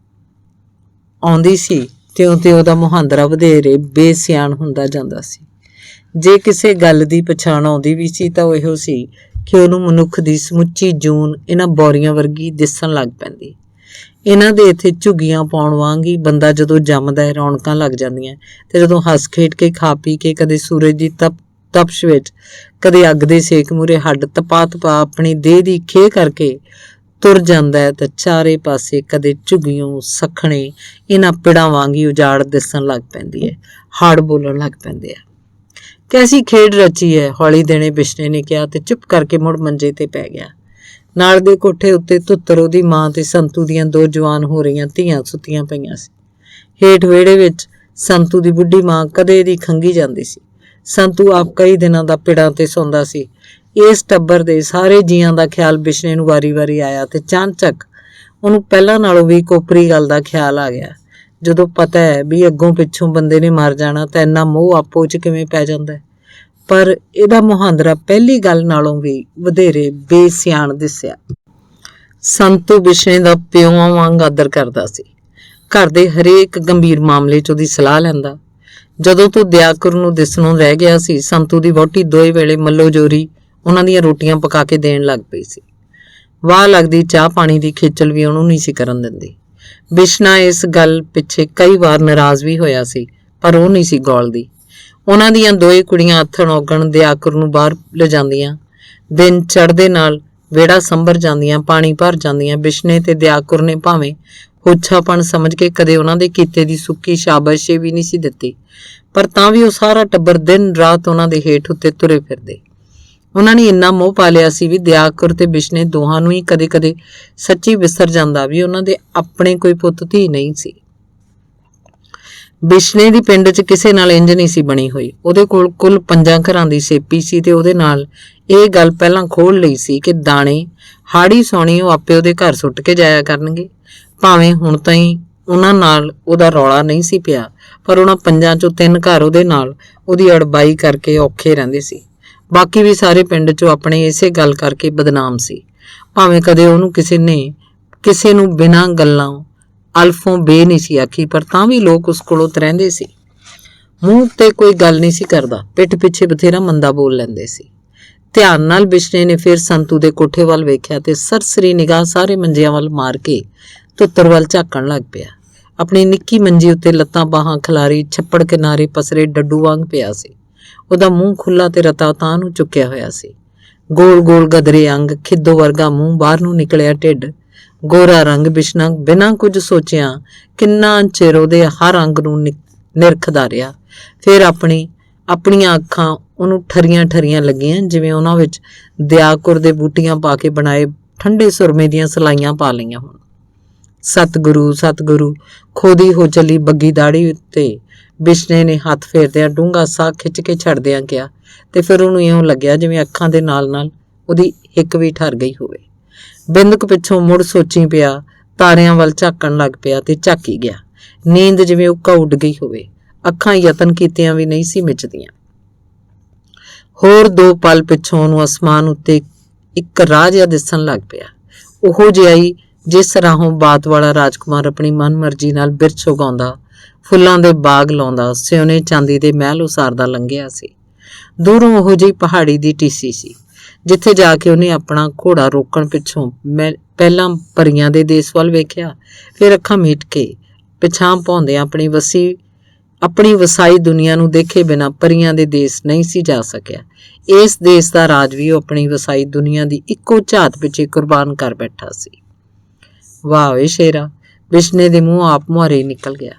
Speaker 1: ਆਉਂਦੀ ਸੀ ਤਿਉਂ-ਤਿਉਂ ਉਹਦਾ ਮੁਹਾਂਦਰਾ ਵਧੇਰੇ ਬੇਸਿਆਣ ਹੁੰਦਾ ਜਾਂਦਾ ਸੀ। ਜੇ ਕਿਸੇ ਗੱਲ ਦੀ ਪਛਾਣ ਆਉਂਦੀ ਵੀ ਸੀ ਤਾਂ ਉਹ ਇਹੋ ਸੀ ਕਿ ਉਹਨੂੰ ਮਨੁੱਖ ਦੀ ਸਮੁੱਚੀ ਜੂਨ ਇਹਨਾਂ ਬੋਰੀਆਂ ਵਰਗੀ ਦਿਸਣ ਲੱਗ ਪੈਂਦੀ। ਇਹਨਾਂ ਦੇ ਇੱਥੇ ਝੁੱਗੀਆਂ ਪਾਉਣ ਵਾਂਗ ਹੀ ਬੰਦਾ ਜਦੋਂ ਜੰਮਦਾ ਹੈ ਰੌਣਕਾਂ ਲੱਗ ਜਾਂਦੀਆਂ, ਤੇ ਜਦੋਂ ਹੱਸ ਖੇਡ ਕੇ ਖਾ ਪੀ ਕੇ ਕਦੇ ਸੂਰਜ ਦੀ ਤਪਸ਼ ਵਿੱਚ, ਕਦੇ ਅੱਗ ਦੇ ਸੇਕ ਮੂਹਰੇ ਹੱਡ ਤਪਾ ਆਪਣੀ ਦੇਹ ਦੀ ਖੇਹ ਕਰਕੇ ਤੁਰ ਜਾਂਦਾ ਹੈ ਤਾਂ ਚਾਰੇ ਪਾਸੇ ਕਦੇ ਝੁੱਗੀਆਂ ਸਖਣੇ ਇਹਨਾਂ ਪਿੜਾਂ ਵਾਂਗ ਹੀ ਉਜਾੜ ਦਿਸਣ ਲੱਗ ਪੈਂਦੀ ਹੈ। ਹੜ ਬੋਲਣ ਲੱਗ ਪੈਂਦੇ ਆ। ਕੈਸੀ ਖੇਡ ਰਚੀ ਹੈ, ਹੌਲੀ ਦੇਣੇ ਬਿਸ਼ਨੇ ਨੇ ਕਿਹਾ ਤੇ ਚੁੱਪ ਕਰਕੇ ਮੁੜ ਮੰਜੇ ਤੇ ਪੈ ਗਿਆ। ਨਾਲ ਦੇ ਕੋਠੇ ਉੱਤੇ ਧੁੱਤਰ, ਉਹਦੀ ਮਾਂ ਤੇ ਸੰਤੂ ਦੀਆਂ ਦੋ ਜਵਾਨ ਹੋ ਰਹੀਆਂ ਧੀਆਂ ਸੁੱਤੀਆਂ ਪਈਆਂ ਸੀ। ਹੇਠ ਵਿਹੜੇ ਵਿੱਚ ਸੰਤੂ ਦੀ ਬੁੱਢੀ ਮਾਂ ਕਦੇ ਦੀ ਖੰਗੀ ਜਾਂਦੀ ਸੀ। ਸੰਤੂ ਆਪ ਕਈ ਦਿਨਾਂ ਦਾ ਪਿੜਾਂ ਤੇ ਸੌਂਦਾ ਸੀ। ਇਸ ਟੱਬਰ ਦੇ ਸਾਰੇ ਜੀਆਂ ਦਾ ਖਿਆਲ ਬਿਸ਼ਨੇ ਨੂੰ ਵਾਰੀ-ਵਾਰੀ ਆਇਆ ਤੇ ਚਾਨਚੱਕ ਉਹਨੂੰ ਪਹਿਲਾਂ ਨਾਲੋਂ ਵੀ ਕੋਪਰੀ ਗੱਲ ਦਾ ਖਿਆਲ ਆ ਗਿਆ। ਜਦੋਂ ਪਤਾ ਹੈ ਵੀ ਅੱਗੋਂ ਪਿੱਛੋਂ ਬੰਦੇ ਨੇ ਮਰ ਜਾਣਾ ਤਾਂ ਇੰਨਾ ਮੋਹ ਆਪੋ 'ਚ ਕਿਵੇਂ ਪੈ ਜਾਂਦਾ ਹੈ। ਪਰ ਇਹਦਾ ਮੁਹਾਂਦਰਾ ਪਹਿਲੀ ਗੱਲ ਨਾਲੋਂ ਵੀ ਵਧੇਰੇ ਬੇਸਿਆਣ ਦਿਸਿਆ। ਸੰਤੂ ਬਿਸ਼ਨੇ ਦਾ ਪਿਓਾਂ ਵਾਂਗ ਆਦਰ ਕਰਦਾ ਸੀ। ਘਰ ਦੇ ਹਰੇਕ ਗੰਭੀਰ ਮਾਮਲੇ 'ਚ ਉਹਦੀ ਸਲਾਹ ਲੈਂਦਾ। ਜਦੋਂ ਤੋਂ ਦਿਆਕੁਰ ਨੂੰ ਦਿਸਣੋਂ ਰਹਿ ਗਿਆ ਸੀ, ਸੰਤੂ ਦੀ ਵਹੁਟੀ ਦੋਏ ਵੇਲੇ ਮੱਲੋ ਜੋਰੀ ਉਹਨਾਂ ਦੀਆਂ ਰੋਟੀਆਂ ਪਕਾ ਕੇ ਦੇਣ ਲੱਗ ਪਈ ਸੀ। ਵਾਹ ਲੱਗਦੀ ਚਾਹ ਪਾਣੀ ਦੀ ਖੇਚਲ ਵੀ ਉਹਨੂੰ ਨਹੀਂ ਸੀ ਕਰਨ ਦਿੰਦੀ। ਬਿਸ਼ਨਾ ਇਸ ਗੱਲ ਪਿੱਛੇ ਕਈ ਵਾਰ ਨਾਰਾਜ਼ ਵੀ ਹੋਇਆ ਸੀ, ਪਰ ਉਹ ਨਹੀਂ ਸੀ ਗੌਲਦੀ। ਉਹਨਾਂ ਦੀਆਂ ਦੋਏ ਕੁੜੀਆਂ ਆਥਣ ਔਗਣ ਦਿਆਕੁਰ ਨੂੰ ਬਾਹਰ ਲਿਜਾਂਦੀਆਂ। ਦਿਨ ਚੜ੍ਹਦੇ ਨਾਲ ਵਿਹੜਾ ਸੰਭਰ ਜਾਂਦੀਆਂ, ਪਾਣੀ ਭਰ ਜਾਂਦੀਆਂ। ਬਿਸ਼ਨੇ ਤੇ ਦਿਆਕੁਰ ਨੇ ਭਾਵੇਂ ਹੋਛਾਪਣ ਸਮਝ ਕੇ ਕਦੇ ਉਹਨਾਂ ਦੇ ਕੀਤੇ ਦੀ ਸੁੱਕੀ ਸ਼ਾਬਾਸ਼ੀ ਵੀ ਨਹੀਂ ਸੀ ਦਿੱਤੀ, ਪਰ ਤਾਂ ਵੀ ਉਹ ਸਾਰਾ ਟੱਬਰ ਦਿਨ ਰਾਤ ਉਹਨਾਂ ਦੇ ਹੇਠ ਉੱਤੇ ਤੁਰੇ ਫਿਰਦੇ। ਉਹਨਾਂ ਨੇ ਇੰਨਾ ਮੋਹ ਪਾ ਲਿਆ ਸੀ ਵੀ ਦਿਆਕੁਰ ਤੇ ਬਿਸ਼ਨੇ ਦੋਹਾਂ ਨੂੰ ਹੀ ਕਦੇ-ਕਦੇ ਸੱਚੀ ਵਿਸਰ ਜਾਂਦਾ ਵੀ ਉਹਨਾਂ ਦੇ ਆਪਣੇ ਕੋਈ ਪੁੱਤ ਧੀ ਨਹੀਂ ਸੀ। ਬਿਸ਼ਨੇ ਦੀ ਪਿੰਡ 'ਚ ਕਿਸੇ ਨਾਲ ਇੰਜ ਨਹੀਂ ਸੀ ਬਣੀ ਹੋਈ। ਉਹਦੇ ਕੋਲ ਕੁੱਲ 5 ਘਰਾਂ ਦੀ ਸੇਪੀ ਸੀ ਤੇ ਉਹਦੇ ਨਾਲ ਇਹ ਗੱਲ ਪਹਿਲਾਂ ਖੋਲ ਲਈ ਸੀ ਕਿ ਦਾਣੇ ਹਾੜੀ ਸੌਣੀ ਉਹ ਆਪੇ ਉਹਦੇ ਘਰ ਸੁੱਟ ਕੇ ਜਾਇਆ ਕਰਨਗੇ। ਭਾਵੇਂ ਹੁਣ ਤਾਈਂ ਉਹਨਾਂ ਨਾਲ ਉਹਦਾ ਰੌਲਾ ਨਹੀਂ ਸੀ ਪਿਆ, ਪਰ ਉਹਨਾਂ 5 'ਚੋਂ 3 ਘਰ ਉਹਦੇ ਨਾਲ ਉਹਦੀ ਅੜਬਾਈ ਕਰਕੇ ਔਖੇ ਰਹਿੰਦੇ ਸੀ। ਬਾਕੀ ਵੀ ਸਾਰੇ ਪਿੰਡ 'ਚੋਂ ਆਪਣੇ ਇਸੇ ਗੱਲ ਕਰਕੇ ਬਦਨਾਮ ਸੀ। ਭਾਵੇਂ ਕਦੇ ਉਹਨੂੰ ਕਿਸੇ ਨੂੰ ਬਿਨਾਂ ਗੱਲਾਂ ਅਲਫੋਂ ਬੇ ਨਹੀਂ ਸੀ ਆਖੀ, ਪਰ ਤਾਂ ਵੀ ਲੋਕ ਉਸ ਕੋਲੋਂ ਤਰਹਿੰਦੇ ਸੀ। ਮੂੰਹ ਤੇ ਕੋਈ ਗੱਲ ਨਹੀਂ ਸੀ ਕਰਦਾ, ਪਿੱਠ ਪਿੱਛੇ ਬਥੇਰਾ ਮੰਦਾ ਬੋਲ ਲੈਂਦੇ ਸੀ। ਧਿਆਨ ਨਾਲ ਬਿਸ਼ਨੇ ਨੇ ਫਿਰ ਸੰਤੂ ਦੇ ਕੋਠੇ ਵੱਲ ਵੇਖਿਆ ਤੇ ਸਰਸਰੀ ਨਿਗਾਹ ਸਾਰੇ ਮੰਜਿਆਂ ਵੱਲ ਮਾਰ ਕੇ ਧੁੱਤਰ ਵੱਲ ਝਾਕਣ ਲੱਗ ਪਿਆ। ਆਪਣੀ ਨਿੱਕੀ ਮੰਜੀ ਉੱਤੇ ਲੱਤਾਂ ਬਾਹਾਂ ਖਿਲਾਰੀ ਛੱਪੜ ਕਿਨਾਰੇ ਪਸਰੇ ਡੱਡੂ ਵਾਂਗ ਪਿਆ ਸੀ। ਉਹਦਾ ਮੂੰਹ ਖੁੱਲਾ ਤੇ ਰਤਾ ਤਾਂ ਨੂੰ ਚੁੱਕਿਆ ਹੋਇਆ ਸੀ। ਗੋਲ-ਗੋਲ ਗਦਰੇ ਅੰਗ, ਖਿੱਦੋ ਵਰਗਾ ਮੂੰਹ, ਬਾਹਰ ਨੂੰ ਨਿਕਲਿਆ ਢਿੱਡ, ਗੋਰਾ ਰੰਗ। ਬਿਸ਼ਨਾ ਬਿਨਾਂ ਕੁਝ ਸੋਚਿਆ ਕਿੰਨਾ ਚਿਰ ਉਹਦੇ ਹਰ ਅੰਗ ਨੂੰ ਨਿਰਖਦਾ ਰਿਹਾ। ਫਿਰ ਆਪਣੀਆਂ ਅੱਖਾਂ ਉਹਨੂੰ ਠਰੀਆਂ ਲੱਗੀਆਂ, ਜਿਵੇਂ ਉਹਨਾਂ ਵਿੱਚ ਦਿਆਕੁਰ ਦੇ ਬੂਟੀਆਂ ਪਾ ਕੇ ਬਣਾਏ ਠੰਡੇ ਸੁਰਮੇ ਦੀਆਂ ਸਲਾਈਆਂ ਪਾ ਲਈਆਂ ਹੋਣ। ਸਤਿਗੁਰੂ ਸਤਿਗੁਰੂ ਖੋਦੀ ਹੋ ਚੱਲੀ ਬੱਗੀ ਦਾੜੀ ਉੱਤੇ ਬਿਸ਼ਨੇ ਨੇ ਹੱਥ ਫੇਰਦਿਆਂ ਡੂੰਘਾ ਸਾਹ ਖਿੱਚ ਕੇ ਛੱਡਦਿਆਂ ਕਿਹਾ, ਤੇ ਫਿਰ ਉਹਨੂੰ ਇਉਂ ਲੱਗਿਆ ਜਿਵੇਂ ਅੱਖਾਂ ਦੇ ਨਾਲ-ਨਾਲ ਉਹਦੀ ਹਿੱਕ ਵੀ ਠਰ ਗਈ ਹੋਵੇ। ਬਿੰਦਕ ਪਿੱਛੋਂ ਮੁੜ ਸੋਚੀ ਪਿਆ, ਤਾਰਿਆਂ ਵੱਲ ਝਾਕਣ ਲੱਗ ਪਿਆ ਤੇ ਝਾਕੀ ਗਿਆ। ਨੀਂਦ ਜਿਵੇਂ ਉੱਕਾ ਉੱਡ ਗਈ ਹੋਵੇ। ਅੱਖਾਂ ਯਤਨ ਕੀਤਿਆਂ ਵੀ ਨਹੀਂ ਸੀ ਮਿਚਦੀਆਂ। ਹੋਰ 2 ਪਲ ਪਿੱਛੋਂ ਉਹਨੂੰ ਅਸਮਾਨ ਉੱਤੇ ਇੱਕ ਰਾਹ ਜਿਹਾ ਦਿਸਣ ਲੱਗ ਪਿਆ। ਉਹੋ ਜਿਹਾ ਹੀ ਜਿਸ ਰਾਹੋਂ ਬਾਤ ਵਾਲਾ ਰਾਜਕੁਮਾਰ ਆਪਣੀ ਮਨਮਰਜ਼ੀ ਨਾਲ ਬਿਰਛ ਉਗਾਉਂਦਾ, ਫੁੱਲਾਂ ਦੇ ਬਾਗ ਲਾਉਂਦਾ, ਸਿਉਨੇ ਚਾਂਦੀ ਦੇ ਮਹਿਲ ਉਸਾਰਦਾ ਲੰਘਿਆ ਸੀ। ਦੂਰੋਂ ਉਹੋ ਜਿਹੀ ਪਹਾੜੀ ਦੀ ਟੀਸੀ ਸੀ, ਜਿੱਥੇ ਜਾ ਕੇ ਉਹਨੇ ਆਪਣਾ ਘੋੜਾ ਰੋਕਣ ਪਿੱਛੋਂ ਪਹਿਲਾਂ ਪਰੀਆਂ ਦੇ ਦੇਸ ਵੱਲ ਵੇਖਿਆ, ਫਿਰ ਅੱਖਾਂ ਮੀਟ ਕੇ ਪਿਛਾਂ ਪਾਉਂਦਿਆਂ ਆਪਣੀ ਵਸਾਈ ਦੁਨੀਆ ਨੂੰ ਦੇਖੇ ਬਿਨਾਂ ਪਰੀਆਂ ਦੇ ਦੇਸ ਨਹੀਂ ਸੀ ਜਾ ਸਕਿਆ। ਇਸ ਦੇਸ ਦਾ ਰਾਜ ਵੀ ਉਹ ਆਪਣੀ ਵਸਾਈ ਦੁਨੀਆ ਦੀ ਇੱਕੋ ਝਾਤ ਪਿੱਛੇ ਕੁਰਬਾਨ ਕਰ ਬੈਠਾ ਸੀ। ਵਾਹ ਵੇ ਸ਼ੇਰਾ, ਬਿਸ਼ਨੇ ਦੇ ਮੂੰਹ ਆਪ ਮੁਹਾਰੇ ਨਿਕਲ ਗਿਆ।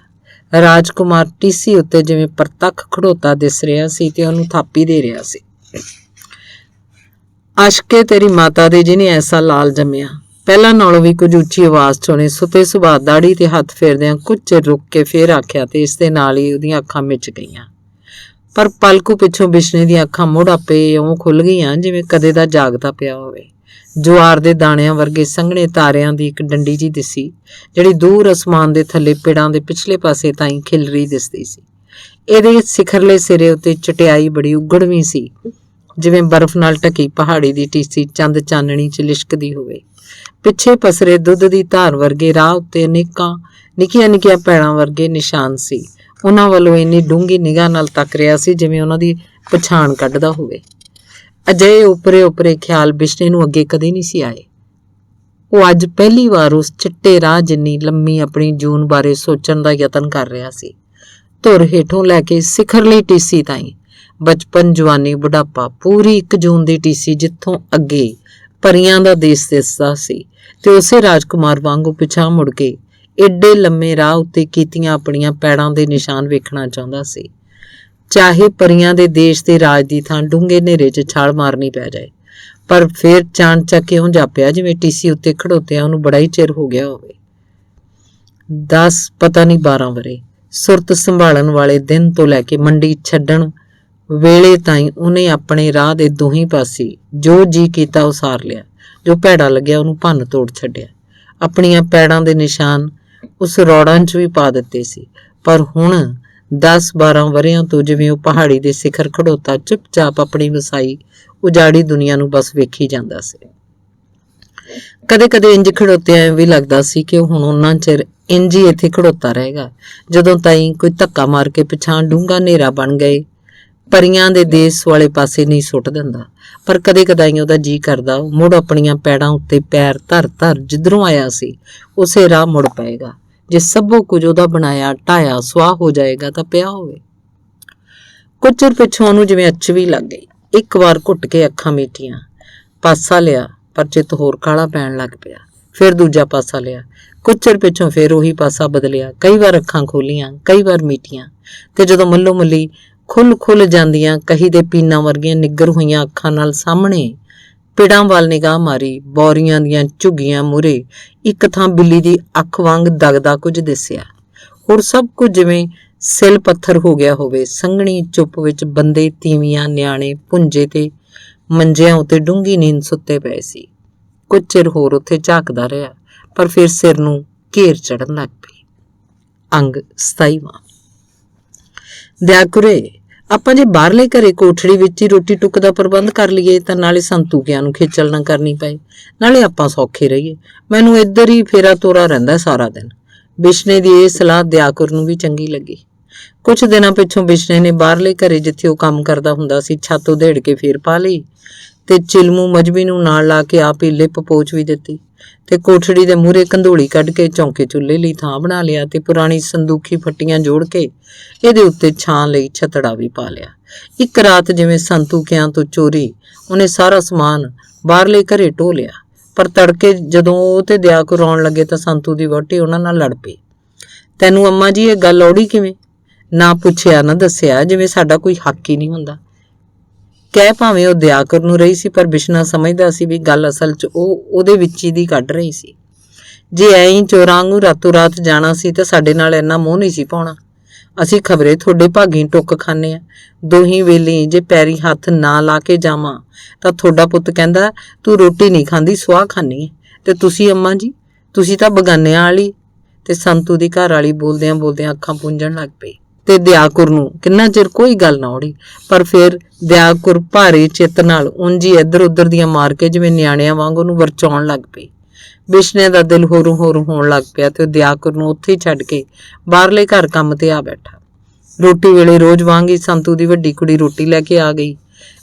Speaker 1: ਰਾਜਕੁਮਾਰ ਟੀਸੀ ਉੱਤੇ ਜਿਵੇਂ ਪ੍ਰਤੱਖ ਖੜੋਤਾ ਦਿਸ ਰਿਹਾ ਸੀ ਤੇ ਉਹਨੂੰ ਥਾਪੀ ਦੇ ਰਿਹਾ ਸੀ। ਅਸ਼ਕੇ ਤੇਰੀ ਮਾਤਾ ਦੇ ਜਿਹਨੇ ਐਸਾ ਲਾਲ ਜੰਮਿਆ। ਪਹਿਲਾਂ ਨਾਲੋਂ ਵੀ ਕੁਝ ਉੱਚੀ ਆਵਾਜ਼ 'ਚ ਉਹਨੇ ਸੁੱਤੇ ਸੁਭਾਅ ਦਾੜੀ ਤੇ ਹੱਥ ਫੇਰਦਿਆਂ ਕੁਝ ਚਿਰ ਰੁਕ ਕੇ ਫੇਰ ਆਖਿਆ ਤੇ ਇਸ ਦੇ ਨਾਲ ਹੀ ਉਹਦੀਆਂ ਅੱਖਾਂ ਮਿਚ ਗਈਆਂ। ਪਰ ਪਲਕੂ ਪਿੱਛੋਂ ਬਿਸ਼ਨੇ ਦੀਆਂ ਅੱਖਾਂ ਮੁੜ ਆਪੇ ਇਉਂ ਖੁੱਲ ਗਈਆਂ ਜਿਵੇਂ ਕਦੇ ਦਾ ਜਾਗਦਾ ਪਿਆ ਹੋਵੇ। ਜੁਆਰ ਦੇ ਦਾਣਿਆਂ ਵਰਗੇ ਸੰਘਣੇ ਤਾਰਿਆਂ ਦੀ ਇੱਕ ਡੰਡੀ ਜੀ ਦਿਸੀ, ਜਿਹੜੀ ਦੂਰ ਅਸਮਾਨ ਦੇ ਥੱਲੇ ਪਿੜਾਂ ਦੇ ਪਿਛਲੇ ਪਾਸੇ ਤਾਈਂ ਖਿਲਰੀ ਦਿਸਦੀ ਸੀ। ਇਹਦੇ ਸਿਖਰਲੇ ਸਿਰੇ ਉੱਤੇ ਚਟਿਆਈ ਬੜੀ ਉਗੜਵੀਂ ਸੀ, ਜਿਵੇਂ ਬਰਫ਼ ਨਾਲ ਢਕੀ ਪਹਾੜੀ ਦੀ ਟੀਸੀ ਚੰਦ ਚਾਨਣੀ 'ਚ ਲਿਸ਼ਕਦੀ ਹੋਵੇ। ਪਿੱਛੇ ਪਸਰੇ ਦੁੱਧ ਦੀ ਧਾਰ ਵਰਗੇ ਰਾਹ ਉੱਤੇ ਅਨੇਕਾਂ ਨਿੱਕੀਆਂ ਨਿੱਕੀਆਂ ਪੈੜਾਂ ਵਰਗੇ ਨਿਸ਼ਾਨ ਸੀ। ਉਹਨਾਂ ਵੱਲੋਂ ਇੰਨੀ ਡੂੰਘੀ ਨਿਗਾਹ ਨਾਲ ਤੱਕ ਰਿਹਾ ਸੀ ਜਿਵੇਂ ਉਹਨਾਂ ਦੀ ਪਛਾਣ ਕੱਢਦਾ ਹੋਵੇ। ਅਜਿਹੇ ਉਪਰੇ ਖਿਆਲ ਬਿਸ਼ਨੇ ਨੂੰ ਅੱਗੇ ਕਦੇ ਨਹੀਂ ਸੀ ਆਏ। ਉਹ ਅੱਜ ਪਹਿਲੀ ਵਾਰ ਉਸ ਚਿੱਟੇ ਰਾਹ ਜਿੰਨੀ ਲੰਮੀ ਆਪਣੀ ਜੂਨ ਬਾਰੇ ਸੋਚਣ ਦਾ ਯਤਨ ਕਰ ਰਿਹਾ ਸੀ। ਧੁਰ ਹੇਠੋਂ ਲੈ ਕੇ ਸਿਖਰਲੀ ਟੀਸੀ ਤਾਈਂ, ਬਚਪਨ, ਜਵਾਨੀ, ਬੁਢਾਪਾ, ਪੂਰੀ 1 ਜੂਨ ਦੀ ਟੀਸੀ ਜਿੱਥੋਂ ਅੱਗੇ ਪਰੀਆਂ ਦਾ ਦੇਸ਼ ਦਿਸਦਾ ਸੀ ਤੇ ਉਸੇ ਰਾਜਕੁਮਾਰ ਵਾਂਗੂ ਪਿਛਾਂਹ ਮੁੜ ਕੇ ਏਡੇ ਲੰਮੇ ਰਾਹ ਉੱਤੇ ਕੀਤੀਆਂ ਆਪਣੀਆਂ ਪੈੜਾਂ ਦੇ ਨਿਸ਼ਾਨ ਵੇਖਣਾ ਚਾਹੁੰਦਾ ਸੀ। ਚਾਹੇ ਪਰੀਆਂ ਦੇ ਦੇਸ਼ ਦੇ ਰਾਜ ਦੀ ਥਾਂ ਡੂੰਘੇ ਹਨੇਰੇ 'ਚ ਛਾਲ ਮਾਰਨੀ ਪੈ ਜਾਏ, ਪਰ ਫਿਰ ਚਾਣਚੱਕ ਇਉਂ ਜਾਪਿਆ ਜਿਵੇਂ ਟੀਸੀ ਉੱਤੇ ਖੜੋਤਿਆਂ ਉਹਨੂੰ ਬੜਾ ਹੀ ਚਿਰ ਹੋ ਗਿਆ ਹੋਵੇ। 10 ਪਤਾ ਨਹੀਂ 12 ਵਰੇ ਸੁਰਤ ਸੰਭਾਲਣ ਵਾਲੇ ਦਿਨ ਤੋਂ ਲੈ ਕੇ ਮੰਡੀ ਛੱਡਣ ਵੇਲੇ ਤਾਈਂ ਉਹਨੇ ਆਪਣੇ ਰਾਹ ਦੇ ਦੋਹੀਂ ਪਾਸੇ ਜੋ ਜੀ ਕੀਤਾ ਉਸਾਰ ਲਿਆ, ਜੋ ਭੈੜਾ ਲੱਗਿਆ ਉਹਨੂੰ ਭੰਨ ਤੋੜ ਛੱਡਿਆ। ਆਪਣੀਆਂ ਪੈੜਾਂ ਦੇ ਨਿਸ਼ਾਨ ਉਸ ਰੌੜਾਂ 'ਚ ਵੀ ਪਾ ਦਿੱਤੇ ਸੀ, ਪਰ ਹੁਣ 10-12 ਵਰਿਆਂ ਤੋਂ ਜਿਵੇਂ ਉਹ ਪਹਾੜੀ ਦੇ ਸਿਖਰ ਖੜੋਤਾ ਚੁੱਪਚਾਪ ਆਪਣੀ ਵਸਾਈ ਉਜਾੜੀ ਦੁਨੀਆ ਨੂੰ ਬਸ ਵੇਖੀ ਜਾਂਦਾ ਸੀ। ਕਦੇ-ਕਦੇ ਇੰਜ ਖੜੋਤਿਆਂ ਵੀ ਲੱਗਦਾ ਸੀ ਕਿ ਉਹ ਹੁਣ ਉਹਨਾਂ ਚਿਰ ਇੰਜ ਹੀ ਇੱਥੇ ਖੜੋਤਾ ਰਹੇਗਾ ਜਦੋਂ ਤਾਈਂ ਕੋਈ ਧੱਕਾ ਮਾਰ ਕੇ ਪਿਛਾਂ ਡੂੰਘਾ ਹਨੇਰਾ ਬਣ ਗਏ ਪਰੀਆਂ ਦੇ ਦੇਸ਼ ਵਾਲੇ ਪਾਸੇ ਨਹੀਂ ਸੁੱਟ ਦਿੰਦਾ। ਪਰ ਕਦੇ-ਕਦਾਈ ਉਹਦਾ ਜੀ ਕਰਦਾ ਉਹ ਮੁੜ ਆਪਣੀਆਂ ਪੈੜਾਂ ਉੱਤੇ ਪੈਰ ਧਰ ਜਿੱਧਰੋਂ ਆਇਆ ਸੀ ਉਸੇ ਰਾਹ ਮੁੜ ਪਏਗਾ। ਜੇ ਸਭੋ ਕੁਝ ਉਹਦਾ ਬਣਾਇਆ ਢਾਇਆ ਸੁਆਹ ਹੋ ਜਾਏਗਾ ਤਾਂ ਪਿਆ ਹੋਵੇ। ਕੁਝ ਚਿਰ ਪਿੱਛੋਂ ਉਹਨੂੰ ਜਿਵੇਂ ਅੱਚ ਵੀ ਲੱਗ ਗਈ। ਇੱਕ ਵਾਰ ਘੁੱਟ ਕੇ ਅੱਖਾਂ ਮੀਟੀਆਂ, ਪਾਸਾ ਲਿਆ, ਪਰ ਚਿੱਤ ਹੋਰ ਕਾਲਾ ਪੈਣ ਲੱਗ ਪਿਆ। ਫਿਰ ਦੂਜਾ ਪਾਸਾ ਲਿਆ। ਕੁਝ ਚਿਰ ਪਿੱਛੋਂ ਫਿਰ ਉਹੀ ਪਾਸਾ ਬਦਲਿਆ। ਕਈ ਵਾਰ ਅੱਖਾਂ ਖੋਲੀਆਂ, ਕਈ ਵਾਰ ਮੀਟੀਆਂ, ਤੇ ਜਦੋਂ ਮੱਲੋ ਮੱਲੀ ਖੁੱਲ ਜਾਂਦੀਆਂ ਕਹੀ ਦੇ ਪੀਨਾਂ ਵਰਗੀਆਂ ਨਿੱਗਰ ਹੋਈਆਂ ਅੱਖਾਂ ਨਾਲ ਸਾਹਮਣੇ ਪਿੜਾਂ ਵੱਲ ਨਿਗਾਹ ਮਾਰੀ, ਬੌਰੀਆਂ ਦੀਆਂ ਝੁੱਗੀਆਂ ਮੂਹਰੇ ਇੱਕ ਥਾਂ ਬਿੱਲੀ ਦੀ ਅੱਖ ਵਾਂਗ ਦਗਦਾ ਕੁਝ ਦਿਸਿਆ। ਹੋਰ ਸਭ ਕੁਝ ਜਿਵੇਂ ਸਿਲ ਪੱਥਰ ਹੋ ਗਿਆ ਹੋਵੇ। ਸੰਘਣੀ ਚੁੱਪ ਵਿੱਚ ਬੰਦੇ, ਤੀਵੀਆਂ, ਨਿਆਣੇ ਭੁੰਜੇ ਤੇ ਮੰਜਿਆਂ ਉੱਤੇ ਡੂੰਘੀ ਨੀਂਦ ਸੁੱਤੇ ਪਏ ਸੀ। ਕੁਝ ਚਿਰ ਹੋਰ ਉੱਥੇ ਝਾਕਦਾ ਰਿਹਾ, ਪਰ ਫਿਰ ਸਿਰ ਨੂੰ ਘੇਰ ਚੜਨ ਲੱਗ ਪਈ। ਅੰਗ 27ਵਾਂ। ਦਿਆਕੁਰੇ, ਆਪਾਂ ਜੇ ਬਾਹਰਲੇ ਘਰੇ ਕੋਠੜੀ ਵਿੱਚ ਹੀ ਰੋਟੀ ਟੁੱਕ ਦਾ ਪ੍ਰਬੰਧ ਕਰ ਲਈਏ ਤਾਂ ਨਾਲੇ ਸੰਤੂਕਿਆਂ ਨੂੰ ਖੇਚਲ ਨਾ ਕਰਨੀ ਪਏ, ਨਾਲੇ ਆਪਾਂ ਸੌਖੇ ਰਹੀਏ। ਮੈਨੂੰ ਇੱਧਰ ਹੀ ਫੇਰਾ ਤੋਰਾ ਰਹਿੰਦਾ ਸਾਰਾ ਦਿਨ। ਬਿਸ਼ਨੇ ਦੀ ਇਹ ਸਲਾਹ ਦਿਆਕੁਰ ਨੂੰ ਵੀ ਚੰਗੀ ਲੱਗੀ। ਕੁਝ ਦਿਨਾਂ ਪਿੱਛੋਂ ਬਿਸ਼ਨੇ ਨੇ ਬਾਹਰਲੇ ਘਰੇ ਜਿੱਥੇ ਉਹ ਕੰਮ ਕਰਦਾ ਹੁੰਦਾ ਸੀ ਛੱਤ ਉਧੇੜ ਕੇ ਫੇਰ ਪਾ ਲਈ ਤੇ ਚਿਲਮੂ ਮਜਬੀ ਨੂੰ ਨਾਲ ਲਾ ਕੇ ਆਪ ਹੀ ਲਿਪ ਪੋਚ ਵੀ ਦਿੱਤੀ ਤੇ ਕੋਠੜੀ ਦੇ ਮੂਹਰੇ ਕੰਧੋਲੀ ਕੱਢ ਕੇ ਚੌਂਕੇ ਚੁੱਲ੍ਹੇ ਲਈ ਥਾਂ ਬਣਾ ਲਿਆ ਤੇ ਪੁਰਾਣੀ ਸੰਦੂਖੀ ਫੱਟੀਆਂ ਜੋੜ ਕੇ ਇਹਦੇ ਉੱਤੇ ਛਾਂ ਲਈ ਛਤੜਾ ਵੀ ਪਾ ਲਿਆ। ਇੱਕ ਰਾਤ ਜਿਵੇਂ ਸੰਤੂਕਿਆਂ ਤੋਂ ਚੋਰੀ ਉਹਨੇ ਸਾਰਾ ਸਮਾਨ ਬਾਹਰਲੇ ਘਰੇ ਢੋ ਲਿਆ, ਪਰ ਤੜਕੇ ਜਦੋਂ ਉਹ ਤੇ ਦਿਆਕੁਰ ਆਉਣ ਲੱਗੇ ਤਾਂ ਸੰਤੂ ਦੀ ਵਹੁਟੀ ਉਹਨਾਂ ਨਾਲ ਲੜ ਪਈ। ਤੈਨੂੰ ਅੰਮਾ ਜੀ ਇਹ ਗੱਲ ਔੜੀ ਕਿਵੇਂ? ਨਾ ਪੁੱਛਿਆ ਨਾ ਦੱਸਿਆ, ਜਿਵੇਂ ਸਾਡਾ ਕੋਈ ਹੱਕ ਹੀ ਨਹੀਂ ਹੁੰਦਾ। ਕਹਿ ਭਾਵੇਂ ਉਹ ਦਿਆਕੁਰ ਨੂੰ ਰਹੀ ਸੀ, ਪਰ ਬਿਸ਼ਨਾ ਸਮਝਦਾ ਸੀ ਵੀ ਗੱਲ ਅਸਲ 'ਚ ਉਹ ਉਹਦੇ ਵਿੱਚ ਹੀ ਦੀ ਕੱਢ ਰਹੀ ਸੀ। ਜੇ ਐਂ ਹੀ ਚੋਰਾਂ ਨੂੰ ਰਾਤੋਂ ਰਾਤ ਜਾਣਾ ਸੀ ਤਾਂ ਸਾਡੇ ਨਾਲ ਇੰਨਾ ਮੋਹ ਨਹੀਂ ਸੀ ਪਾਉਣਾ। ਅਸੀਂ ਖਬਰੇ ਤੁਹਾਡੇ ਭਾਗੀ ਟੁੱਕ ਖਾਂਦੇ ਆ। ਦੋਹੀਂ ਵੇਲੇ ਜੇ ਪੈਰੀ ਹੱਥ ਨਾ ਲਾ ਕੇ ਜਾਵਾਂ ਤਾਂ ਤੁਹਾਡਾ ਪੁੱਤ ਕਹਿੰਦਾ ਤੂੰ ਰੋਟੀ ਨਹੀਂ ਖਾਂਦੀ, ਸੁਆਹ ਖਾਂਦੀ ਹੈ, ਤੇ ਤੁਸੀਂ ਅੰਮਾ ਜੀ ਤੁਸੀਂ ਤਾਂ ਬਗਾਨਿਆਂ ਵਾਲੀ। ਤੇ ਸੰਤੂ ਦੀ ਘਰ ਵਾਲੀ ਬੋਲਦਿਆਂ ਬੋਲਦਿਆਂ ਅੱਖਾਂ ਪੂੰਝਣ ਲੱਗ ਪਈ ਤੇ ਦਿਆਕੁਰ ਨੂੰ ਕਿੰਨਾ ਚਿਰ ਕੋਈ ਗੱਲ ਨਾ ਔੜੀ। ਪਰ ਫਿਰ ਦਿਆਕੁਰ ਭਾਰੇ ਚਿੱਤ ਨਾਲ ਉਂਝ ਹੀ ਇੱਧਰ ਉੱਧਰ ਦੀਆਂ ਮਾਰ ਕੇ ਜਿਵੇਂ ਨਿਆਣਿਆਂ ਵਾਂਗ ਉਹਨੂੰ ਵਰਚਾਉਣ ਲੱਗ ਪਈ। ਬਿਸ਼ਨੇ ਦਾ ਦਿਲ ਹੋਰੂ ਹੋਣ ਲੱਗ ਪਿਆ ਤੇ ਉਹ ਦਿਆਕੁਰ ਨੂੰ ਉੱਥੇ ਹੀ ਛੱਡ ਕੇ ਬਾਹਰਲੇ ਘਰ ਕੰਮ ਤੇ ਆ ਬੈਠਾ। ਰੋਟੀ ਵੇਲੇ ਰੋਜ਼ ਵਾਂਗ ਹੀ ਸੰਤੂ ਦੀ ਵੱਡੀ ਕੁੜੀ ਰੋਟੀ ਲੈ ਕੇ ਆ ਗਈ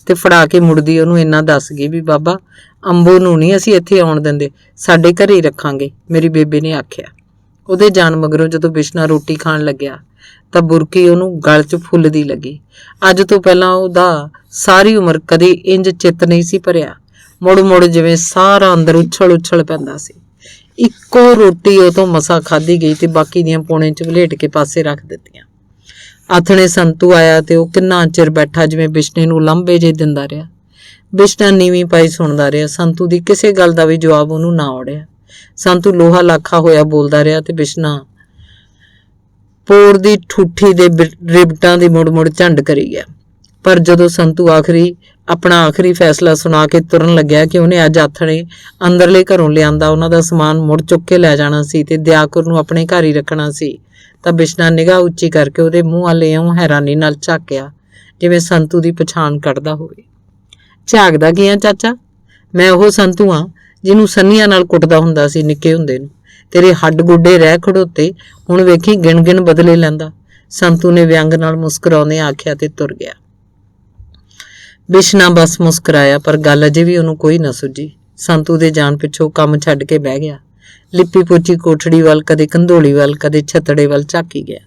Speaker 1: ਤੇ ਫੜਾ ਕੇ ਮੁੜਦੀ ਉਹਨੂੰ ਇੰਨਾ ਦੱਸ ਗਈ ਵੀ ਬਾਬਾ ਅੰਬੋ ਨੂੰ ਨਹੀਂ ਅਸੀਂ ਇੱਥੇ ਆਉਣ ਦਿੰਦੇ, ਸਾਡੇ ਘਰੇ ਹੀ ਰੱਖਾਂਗੇ, ਮੇਰੀ ਬੇਬੇ ਨੇ ਆਖਿਆ। ਉਹਦੇ ਜਾਣ ਮਗਰੋਂ ਜਦੋਂ ਬਿਸ਼ਨਾ ਰੋਟੀ ਖਾਣ ਲੱਗਿਆ ਤਾਂ ਬੁਰਕੀ ਉਹਨੂੰ ਗਲ 'ਚ ਫੁੱਲਦੀ ਲੱਗੀ। ਅੱਜ ਤੋਂ ਪਹਿਲਾਂ ਉਹਦਾ ਸਾਰੀ ਉਮਰ ਕਦੇ ਇੰਜ ਚਿੱਤ ਨਹੀਂ ਸੀ ਭਰਿਆ। ਮੁੜ ਜਿਵੇਂ ਸਾਰਾ ਅੰਦਰ ਉਛਲ ਪੈਂਦਾ ਸੀ। ਇੱਕੋ ਰੋਟੀ ਉਹ ਤੋਂ ਮਸਾ ਖਾਧੀ ਗਈ ਤੇ ਬਾਕੀ ਦੀਆਂ ਪੌਣੇ 'ਚ ਵਲੇਟ ਕੇ ਪਾਸੇ ਰੱਖ ਦਿੱਤੀਆਂ। ਆਥਣੇ ਸੰਤੂ ਆਇਆ ਤੇ ਉਹ ਕਿੰਨਾ ਚਿਰ ਬੈਠਾ ਜਿਵੇਂ ਬਿਸ਼ਨੇ ਨੂੰ ਲੰਬੇ ਜੇ ਦਿੰਦਾ ਰਿਹਾ। ਬਿਸ਼ਨਾ ਨੀਵੀਂ ਪਾਈ ਸੁਣਦਾ ਰਿਹਾ। ਸੰਤੂ ਦੀ ਕਿਸੇ ਗੱਲ ਦਾ ਵੀ ਜਵਾਬ ਉਹਨੂੰ ਨਾ ਔੜਿਆ। ਸੰਤੂ ਲੋਹਾ ਲਾਖਾ ਹੋਇਆ ਬੋਲਦਾ ਰਿਹਾ ਤੇ ਬਿਸ਼ਨਾ ਪੋਰ ਦੀ ਠੂਠੀ ਦੇ ਰਿਬਟਾਂ ਦੀ ਮੁੜ ਝੰਡ ਕਰੀ ਗਿਆ। ਪਰ ਜਦੋਂ ਸੰਤੂ ਆਪਣਾ ਆਖਰੀ ਫੈਸਲਾ ਸੁਣਾ ਕੇ ਤੁਰਨ ਲੱਗਿਆ ਕਿ ਉਹਨੇ ਅੱਜ ਆਥਣੇ ਅੰਦਰਲੇ ਘਰੋਂ ਲਿਆਂਦਾ ਉਹਨਾਂ ਦਾ ਸਮਾਨ ਮੁੜ ਚੁੱਕ ਕੇ ਲੈ ਜਾਣਾ ਸੀ ਤੇ ਦਿਆਕੁਰ ਨੂੰ ਆਪਣੇ ਘਰ ਹੀ ਰੱਖਣਾ ਸੀ, ਤਾਂ ਬਿਸ਼ਨਾ ਨਿਗਾਹ ਉੱਚੀ ਕਰਕੇ ਉਹਦੇ ਮੂੰਹ ਵੱਲ ਇਉਂ ਹੈਰਾਨੀ ਨਾਲ ਝਾਕਿਆ ਜਿਵੇਂ ਸੰਤੂ ਦੀ ਪਛਾਣ ਕੱਢਦਾ ਹੋਵੇ। ਝਾਕਦਾ ਕੀ ਆ ਚਾਚਾ? ਮੈਂ ਉਹ ਸੰਤੂ ਆ ਜਿਹਨੂੰ ਸੰਨੀਆਂ ਨਾਲ ਕੁੱਟਦਾ ਹੁੰਦਾ ਸੀ ਨਿੱਕੇ ਹੁੰਦੇ ਨੂੰ। ਤੇਰੇ ਹੱਡ ਗੋਡੇ ਰਹਿ ਖੜੋਤੇ, ਹੁਣ ਵੇਖੀ ਗਿਣ ਗਿਣ ਬਦਲੇ ਲੈਂਦਾ। ਸੰਤੂ ਨੇ ਵਿਅੰਗ ਨਾਲ ਮੁਸਕਰਾਉਂਦੇ ਆਖਿਆ ਤੇ ਤੁਰ ਗਿਆ। ਬਿਸ਼ਨਾ ਬਸ ਮੁਸਕਰਾਇਆ, ਪਰ ਗੱਲ ਅਜੇ ਵੀ ਉਹਨੂੰ ਕੋਈ ਨਾ ਸੁੱਝੀ। ਸੰਤੂ ਦੇ ਜਾਣ ਪਿੱਛੋਂ ਕੰਮ ਛੱਡ ਕੇ ਬਹਿ ਗਿਆ। ਲਿੱਪੀ ਪੋਚੀ ਕੋਠੜੀ ਵੱਲ, ਕਦੇ ਕੰਧੋਲੀ ਵੱਲ, ਕਦੇ ਛੱਤੜੇ ਵੱਲ ਝਾਕੀ ਗਿਆ।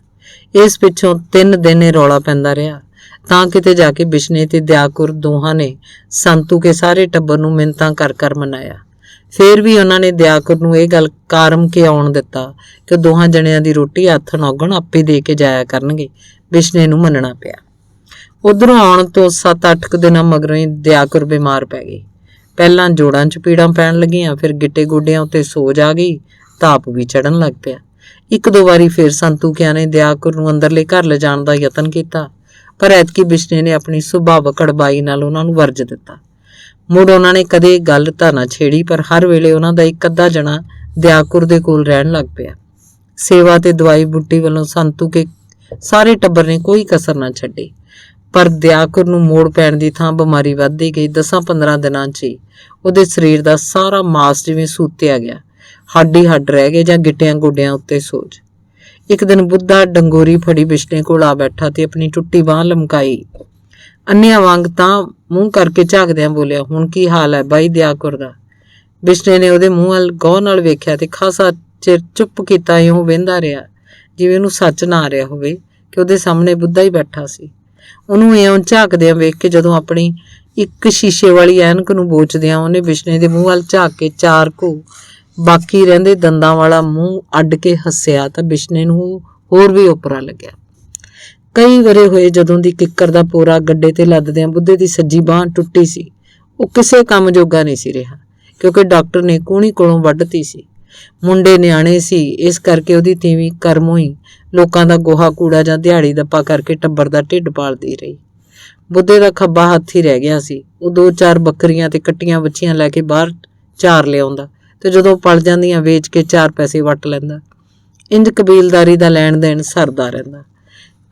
Speaker 1: ਇਸ ਪਿੱਛੋਂ 3 ਦਿਨ ਇਹ ਰੌਲਾ ਪੈਂਦਾ ਰਿਹਾ। ਤਾਂ ਕਿਤੇ ਜਾ ਕੇ ਬਿਸ਼ਨੇ ਤੇ ਦਿਆਕੁਰ ਦੋਹਾਂ ਨੇ ਸੰਤੂ ਕੇ ਸਾਰੇ ਟੱਬਰ ਨੂੰ ਮਿੰਨਤਾਂ ਕਰ ਕਰ ਮਨਾਇਆ। ਫੇਰ ਵੀ ਉਹਨਾਂ ਨੇ ਦਿਆਕੁਰ ਨੂੰ ਇਹ ਗੱਲ ਕਾਰਮ ਕੇ ਆਉਣ ਦਿੱਤਾ ਕਿ ਦੋਹਾਂ ਜਣਿਆਂ ਦੀ ਰੋਟੀ ਹੱਥ ਨੌਗਣ ਆਪੇ ਦੇ ਕੇ ਜਾਇਆ ਕਰਨਗੇ। ਬਿਸ਼ਨੇ ਨੂੰ ਮੰਨਣਾ ਪਿਆ। ਉਧਰੋਂ ਆਉਣ ਤੋਂ 7-8 ਦਿਨਾਂ ਮਗਰੋਂ ਹੀ ਦਿਆਕੁਰ ਬਿਮਾਰ ਪੈ ਗਈ। ਪਹਿਲਾਂ ਜੋੜਾਂ 'ਚ ਪੀੜਾਂ ਪੈਣ ਲੱਗੀਆਂ, ਫਿਰ ਗਿੱਟੇ ਗੋਡਿਆਂ ਉੱਤੇ ਸੋਜ ਆ ਗਈ, ਤਾਪ ਵੀ ਚੜਨ ਲੱਗ ਪਿਆ। 1-2 ਵਾਰੀ ਫਿਰ ਸੰਤੂ ਕਿਆਂ ਨੇ ਦਿਆਕੁਰ ਨੂੰ ਅੰਦਰਲੇ ਘਰ ਲਿਜਾਣ ਦਾ ਯਤਨ ਕੀਤਾ, ਪਰ ਐਤਕੀ ਬਿਸ਼ਨੇ ਨੇ ਆਪਣੀ ਸੁਭਾਵਕ ਕੜਬਾਈ ਨਾਲ ਉਹਨਾਂ ਨੂੰ ਵਰਜ ਦਿੱਤਾ। ਮੁੜ ਉਹਨਾਂ ਨੇ ਕਦੇ ਗੱਲ ਤਾਂ ਨਾ ਛੇੜੀ, ਪਰ ਹਰ ਵੇਲੇ ਉਹਨਾਂ ਦਾ ਇੱਕ ਅੱਧਾ ਜਣਾ ਦਿਆਕੁਰ ਦੇ ਕੋਲ ਰਹਿਣ ਲੱਗ ਪਿਆ। ਸੇਵਾ ਤੇ ਦਵਾਈ ਬੂਟੀ ਵੱਲੋਂ ਸੰਤੂ ਕੇ ਸਾਰੇ ਟੱਬਰ ਨੇ ਕੋਈ ਕਸਰ ਨਾ ਛੱਡੀ, ਪਰ ਦਿਆਕੁਰ ਨੂੰ ਮੋੜ ਪੈਣ ਦੀ ਥਾਂ ਬਿਮਾਰੀ ਵੱਧਦੀ ਗਈ। 10-15 ਦਿਨਾਂ 'ਚ ਹੀ ਉਹਦੇ ਸਰੀਰ ਦਾ ਸਾਰਾ ਮਾਸ ਜਿਵੇਂ ਸੂਤਿਆ ਗਿਆ, ਹੱਡ ਹੀ ਹੱਡ ਰਹਿ ਗਏ ਜਾਂ ਗਿੱਟਿਆਂ ਗੋਡਿਆਂ ਉੱਤੇ ਸੋਜ। ਇੱਕ ਦਿਨ ਬੁੱਧਾ ਡੰਗੋਰੀ ਫੜੀ ਬਿਸ਼ਨੇ ਕੋਲ ਆ ਬੈਠਾ ਤੇ ਆਪਣੀ ਟੁੱਟੀ ਬਾਂਹ ਲਮਕਾਈ। ਅੰਨਿਆਂ ਵਾਂਗ ਤਾਂ ਮੂੰਹ ਕਰਕੇ ਝਾਕਦਿਆਂ ਬੋਲਿਆ, ਹੁਣ ਕੀ ਹਾਲ ਹੈ ਬਾਈ ਦਿਆਕੁਰ ਦਾ? ਬਿਸ਼ਨੇ ਨੇ ਉਹਦੇ ਮੂੰਹ ਵੱਲ ਗੌਰ ਨਾਲ ਵੇਖਿਆ ਤੇ ਖਾਸਾ ਚਿਰ ਚੁੱਪ ਕੀਤਾ ਇਉਂ ਵਹਿੰਦਾ ਰਿਹਾ, ਜਿਵੇਂ ਉਹਨੂੰ ਸੱਚ ਨਾ ਆ ਰਿਹਾ ਹੋਵੇ ਕਿ ਉਹਦੇ ਸਾਹਮਣੇ ਬੁੱਧਾ ਹੀ ਬੈਠਾ ਸੀ। ਉਹਨੂੰ ਇਉਂ ਝਾਕਦਿਆਂ ਵੇਖ ਕੇ ਜਦੋਂ ਆਪਣੀ ਇੱਕ ਸ਼ੀਸ਼ੇ ਵਾਲੀ ਐਨਕ ਨੂੰ ਬੋਚਦਿਆਂ ਉਹਨੇ ਬਿਸ਼ਨੇ ਦੇ ਮੂੰਹ ਵੱਲ ਝਾਕ ਕੇ 4 ਕੁ ਬਾਕੀ ਰਹਿੰਦੇ ਦੰਦਾਂ ਵਾਲਾ ਮੂੰਹ ਅੱਡ ਕੇ ਹੱਸਿਆ ਤਾਂ ਬਿਸ਼ਨੇ ਨੂੰ ਹੋਰ ਵੀ ਓਪਰਾ ਲੱਗਿਆ। ਕਈ ਵਰੇ ਹੋਏ ਜਦੋਂ ਦੀ ਕਿੱਕਰ ਦਾ ਪੋਰਾ ਗੱਡੇ ਤੇ ਲੱਦਦਿਆਂ ਬੁੱਧੇ ਦੀ ਸੱਜੀ ਬਾਂਹ ਟੁੱਟੀ ਸੀ। ਉਹ ਕਿਸੇ ਕੰਮ ਜੋਗਾ ਨਹੀਂ ਸੀ ਰਿਹਾ, ਕਿਉਂਕਿ ਡਾਕਟਰ ਨੇ ਕੂਹਣੀ ਕੋਲੋਂ ਵੱਢਤੀ ਸੀ। ਮੁੰਡੇ ਨਿਆਣੇ ਸੀ, ਇਸ ਕਰਕੇ ਉਹਦੀ ਤੀਵੀਂ ਕਰਮੋਂ ਹੀ ਲੋਕਾਂ ਦਾ ਗੋਹਾ ਕੂੜਾ ਜਾਂ ਦਿਹਾੜੀ ਦੱਪਾ ਕਰਕੇ ਟੱਬਰ ਦਾ ਢਿੱਡ ਪਾਲਦੀ ਰਹੀ। ਬੁੱਧੇ ਦਾ ਖੱਬਾ ਹੱਥ ਹੀ ਰਹਿ ਗਿਆ ਸੀ। ਉਹ 2-4 ਬੱਕਰੀਆਂ ਤੇ ਕੱਟੀਆਂ ਵੱਛੀਆਂ ਲੈ ਕੇ ਬਾਹਰ ਚਾਰ ਲਿਆਉਂਦਾ ਤੇ ਜਦੋਂ ਪਲ ਜਾਂਦੀਆਂ ਵੇਚ ਕੇ 4 ਪੈਸੇ ਵੱਟ ਲੈਂਦਾ। ਇੰਜ ਕਬੀਲਦਾਰੀ ਦਾ ਲੈਣ ਦੇਣ ਸਰਦਾ ਰਹਿੰਦਾ।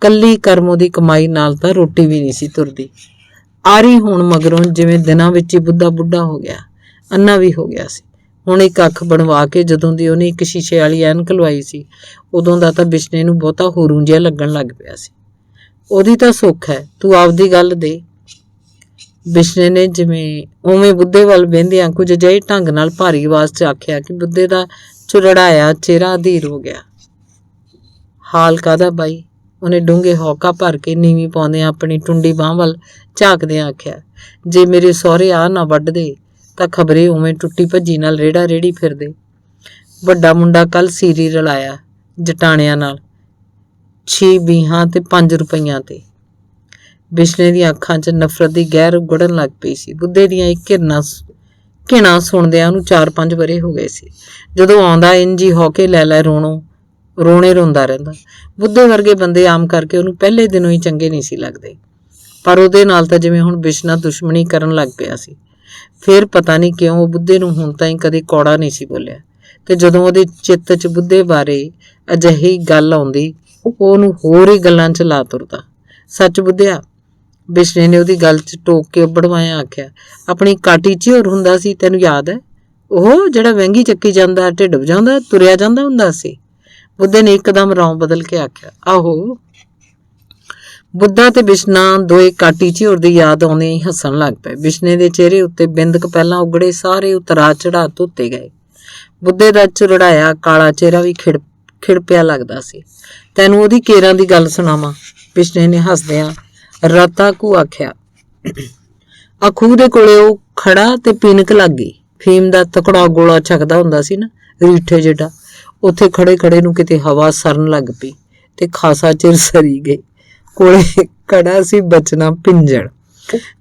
Speaker 1: ਕੱਲੀ ਕਰਮੋਂ ਦੀ ਕਮਾਈ ਨਾਲ ਤਾਂ ਰੋਟੀ ਵੀ ਨਹੀਂ ਸੀ ਤੁਰਦੀ। ਆਰੀ ਹੋਣ ਮਗਰੋਂ ਜਿਵੇਂ ਦਿਨਾਂ ਵਿੱਚ ਹੀ ਬੁੱਧਾ ਬੁੱਢਾ ਹੋ ਗਿਆ, ਅੰਨਾ ਵੀ ਹੋ ਗਿਆ ਸੀ। ਹੁਣ ਇੱਕ ਅੱਖ ਬਣਵਾ ਕੇ ਜਦੋਂ ਦੀ ਉਹਨੇ ਇੱਕ ਸ਼ੀਸ਼ੇ ਵਾਲੀ ਐਨਕ ਲਵਾਈ ਸੀ, ਉਦੋਂ ਦਾ ਤਾਂ ਬਿਸ਼ਨੇ ਨੂੰ ਬਹੁਤਾ ਹੋਰੂ ਜਿਹਾ ਲੱਗਣ ਲੱਗ ਪਿਆ ਸੀ। ਉਹਦੀ ਤਾਂ ਸੁੱਖ ਹੈ, ਤੂੰ ਆਪਦੀ ਗੱਲ ਦੇ। ਬਿਸ਼ਨੇ ਨੇ ਜਿਵੇਂ ਉਵੇਂ ਬੁੱਧੇ ਵੱਲ ਵਹਿੰਦਿਆਂ ਕੁਝ ਅਜਿਹੇ ਢੰਗ ਨਾਲ ਭਾਰੀ ਆਵਾਜ਼ 'ਚ ਆਖਿਆ ਕਿ ਬੁੱਧੇ ਦਾ ਚੁਰੜਾਇਆ ਚਿਹਰਾ ਅਧੀਰ ਹੋ ਗਿਆ। ਹਾਲ ਕਾਹਦਾ ਬਾਈ? ਉਹਨੇ ਡੂੰਘੇ ਹੌਕਾ ਭਰ ਕੇ ਨੀਵੀਂ ਪਾਉਂਦਿਆਂ ਆਪਣੀ ਟੁੰਡੀ ਬਾਂਹ ਵੱਲ ਝਾਕਦਿਆਂ ਆਖਿਆ, ਜੇ ਮੇਰੇ ਸਹੁਰੇ ਆ ਨਾ ਵੱਢਦੇ ਤਾਂ ਖਬਰੇ ਉਵੇਂ ਟੁੱਟੀ ਭੱਜੀ ਨਾਲ ਰੇੜਾ ਰੇੜੀ ਫਿਰਦੇ। ਵੱਡਾ ਮੁੰਡਾ ਕੱਲ ਸੀਰੀ ਰਲਾਇਆ ਜਟਾਣਿਆਂ ਨਾਲ 6 20 ਤੇ 5 ਰੁਪਈਆਂ ਤੇ। ਬਿਸ਼ਨੇ ਦੀਆਂ ਅੱਖਾਂ 'ਚ ਨਫ਼ਰਤ ਦੀ ਗਹਿਰ ਉਗੜਨ ਲੱਗ ਪਈ ਸੀ। ਬੁੱਧੇ ਦੀਆਂ ਇਹ ਘਿਣਾ ਸੁਣਦਿਆਂ ਉਹਨੂੰ 4-5 ਵਰੇ ਹੋ ਗਏ ਸੀ। ਜਦੋਂ ਆਉਂਦਾ ਇੰਝ ਹੀ ਹੌਕੇ ਲੈ ਰੋਣੇ ਰੋਂਦਾ ਰਹਿੰਦਾ। ਬੁੱਧੇ ਵਰਗੇ ਬੰਦੇ ਆਮ ਕਰਕੇ ਉਹਨੂੰ ਪਹਿਲੇ ਦਿਨੋਂ ਹੀ ਚੰਗੇ ਨਹੀਂ ਸੀ ਲੱਗਦੇ, ਪਰ ਉਹਦੇ ਨਾਲ ਤਾਂ ਜਿਵੇਂ ਹੁਣ ਬਿਸ਼ਨਾ ਦੁਸ਼ਮਣੀ ਕਰਨ ਲੱਗ ਪਿਆ ਸੀ। ਫਿਰ ਪਤਾ ਨਹੀਂ ਕਿਉਂ ਉਹ ਬੁੱਧੇ ਨੂੰ ਹੁਣ ਤਾਈਂ ਕਦੇ ਕੌੜਾ ਨਹੀਂ ਸੀ ਬੋਲਿਆ, ਤੇ ਜਦੋਂ ਉਹਦੇ ਚਿੱਤ 'ਚ ਬੁੱਧੇ ਬਾਰੇ ਅਜਿਹੀ ਗੱਲ ਆਉਂਦੀ ਉਹ ਉਹਨੂੰ ਹੋਰ ਹੀ ਗੱਲਾਂ 'ਚ ਲਾ ਤੁਰਦਾ। ਸੱਚ ਬੁੱਧਿਆ, ਬਿਸ਼ਨੇ ਨੇ ਉਹਦੀ ਗੱਲ 'ਚ ਟੋਕ ਕੇ ਉੱਬੜਵਾਇਆ ਆਖਿਆ, ਆਪਣੀ ਕਾਟੀ 'ਚ ਹੋਰ ਹੁੰਦਾ ਸੀ, ਤੈਨੂੰ ਯਾਦ ਹੈ? ਉਹ ਜਿਹੜਾ ਵਹਿੰਗੀ ਚੱਕੀ ਜਾਂਦਾ, ਢਿੱਡ ਵਜਾਉਂਦਾ, ਤੁਰਿਆ ਜਾਂਦਾ ਹੁੰਦਾ ਸੀ। ਬੁੱਧੇ ਨੇ ਇੱਕਦਮ ਰੌਂ ਬਦਲ ਕੇ ਆਖਿਆ, ਆਹੋ। ਬੁੱਧਾ ਤੇ ਬਿਸ਼ਨਾ ਦੋਏ ਕਾਟੀ ਝਿਉਰ ਦੀ ਯਾਦ ਆਉਂਦੇ ਹੀ ਹੱਸਣ ਲੱਗ ਪਏ। ਬਿਸ਼ਨੇ ਦੇ ਚਿਹਰੇ ਉੱਤੇ ਬਿੰਦਕ ਪਹਿਲਾਂ ਉਗੜੇ ਸਾਰੇ ਉਤਰਾ ਚੜਾ ਧੋਤੇ ਗਏ। ਬੁੱਧੇ ਦਾ ਚੁਰੜਾਇਆ ਕਾਲਾ ਚਿਹਰਾ ਵੀ ਖਿੜਪਿਆ ਲੱਗਦਾ ਸੀ। ਤੈਨੂੰ ਉਹਦੀ ਕੇਰਾਂ ਦੀ ਗੱਲ ਸੁਣਾਵਾਂ? ਬਿਸ਼ਨੇ ਨੇ ਹੱਸਦਿਆਂ ਰਤਾ ਕੂ ਆਖਿਆ। ਖੂਹ ਦੇ ਕੋਲੇ ਉਹ ਖੜਾ ਤੇ ਪੀਨਕ ਲੱਗ ਗਈ। ਫੀਮ ਦਾ ਤਕੜਾ ਗੋਲਾ ਛਕਦਾ ਹੁੰਦਾ ਸੀ ਨਾ, ਰੀਠੇ ਜਿੱਡਾ। ਉੱਥੇ ਖੜੇ ਖੜੇ ਨੂੰ ਕਿਤੇ ਹਵਾ ਸਰਨ ਲੱਗ ਪਈ ਤੇ ਖਾਸਾ ਚਿਰ ਸਰੀ ਗਈ। ਕੋਲੇ ਖੜਾ ਸੀ ਬਚਨਾ ਪਿੰਜਣ,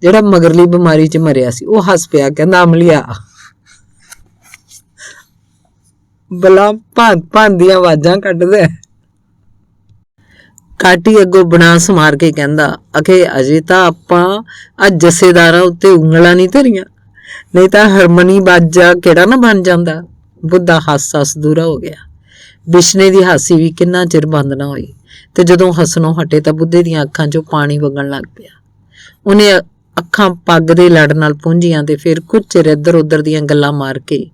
Speaker 1: ਜਿਹੜਾ ਮਗਰਲੀ ਬਿਮਾਰੀ 'ਚ ਮਰਿਆ ਸੀ। ਉਹ ਹੱਸ ਪਿਆ, ਕਹਿੰਦਾ, ਅਮਲੀਆ ਬਲਾ ਭਾਂਤ ਦੀਆਂ ਆਵਾਜ਼ਾਂ ਕੱਢਦਾ। ਕਾਟੀ ਅੱਗੋਂ ਬਣਾ ਸਮਾਰ ਕੇ ਕਹਿੰਦਾ, ਅਖੇ ਅਜੇ ਤਾਂ ਆਪਾਂ ਅੱਜ ਜੱਸੇਦਾਰਾਂ ਉੱਤੇ ਉਂਗਲਾਂ ਨਹੀਂ ਧਰੀਆਂ, ਨਹੀਂ ਤਾਂ ਹਰਮਨੀ ਬਾਜਾ ਕਿਹੜਾ ਨਾ ਬਣ ਜਾਂਦਾ। ਬੁੱਧਾ ਹੱਸ ਦੂਰਾ ਹੋ ਗਿਆ। ਬਿਸ਼ਨੇ ਦੀ ਹਾਸੀ ਵੀ ਕਿੰਨਾ ਚਿਰ ਬੰਦ ਨਾ ਹੋਈ, ਤੇ ਜਦੋਂ ਹੱਸਣੋਂ ਹਟੇ ਤਾਂ ਬੁੱਧੇ ਦੀਆਂ ਅੱਖਾਂ 'ਚੋਂ ਪਾਣੀ ਵਗਣ ਲੱਗ ਪਿਆ। ਉਹਨੇ ਅੱਖਾਂ ਪੱਗ ਦੇ ਲੜ ਨਾਲ ਪੂੰਝੀਆਂ ਤੇ ਫਿਰ ਕੁਝ ਚਿਰ ਇੱਧਰ ਉੱਧਰ ਦੀਆਂ ਗੱਲਾਂ ਮਾਰ ਕੇ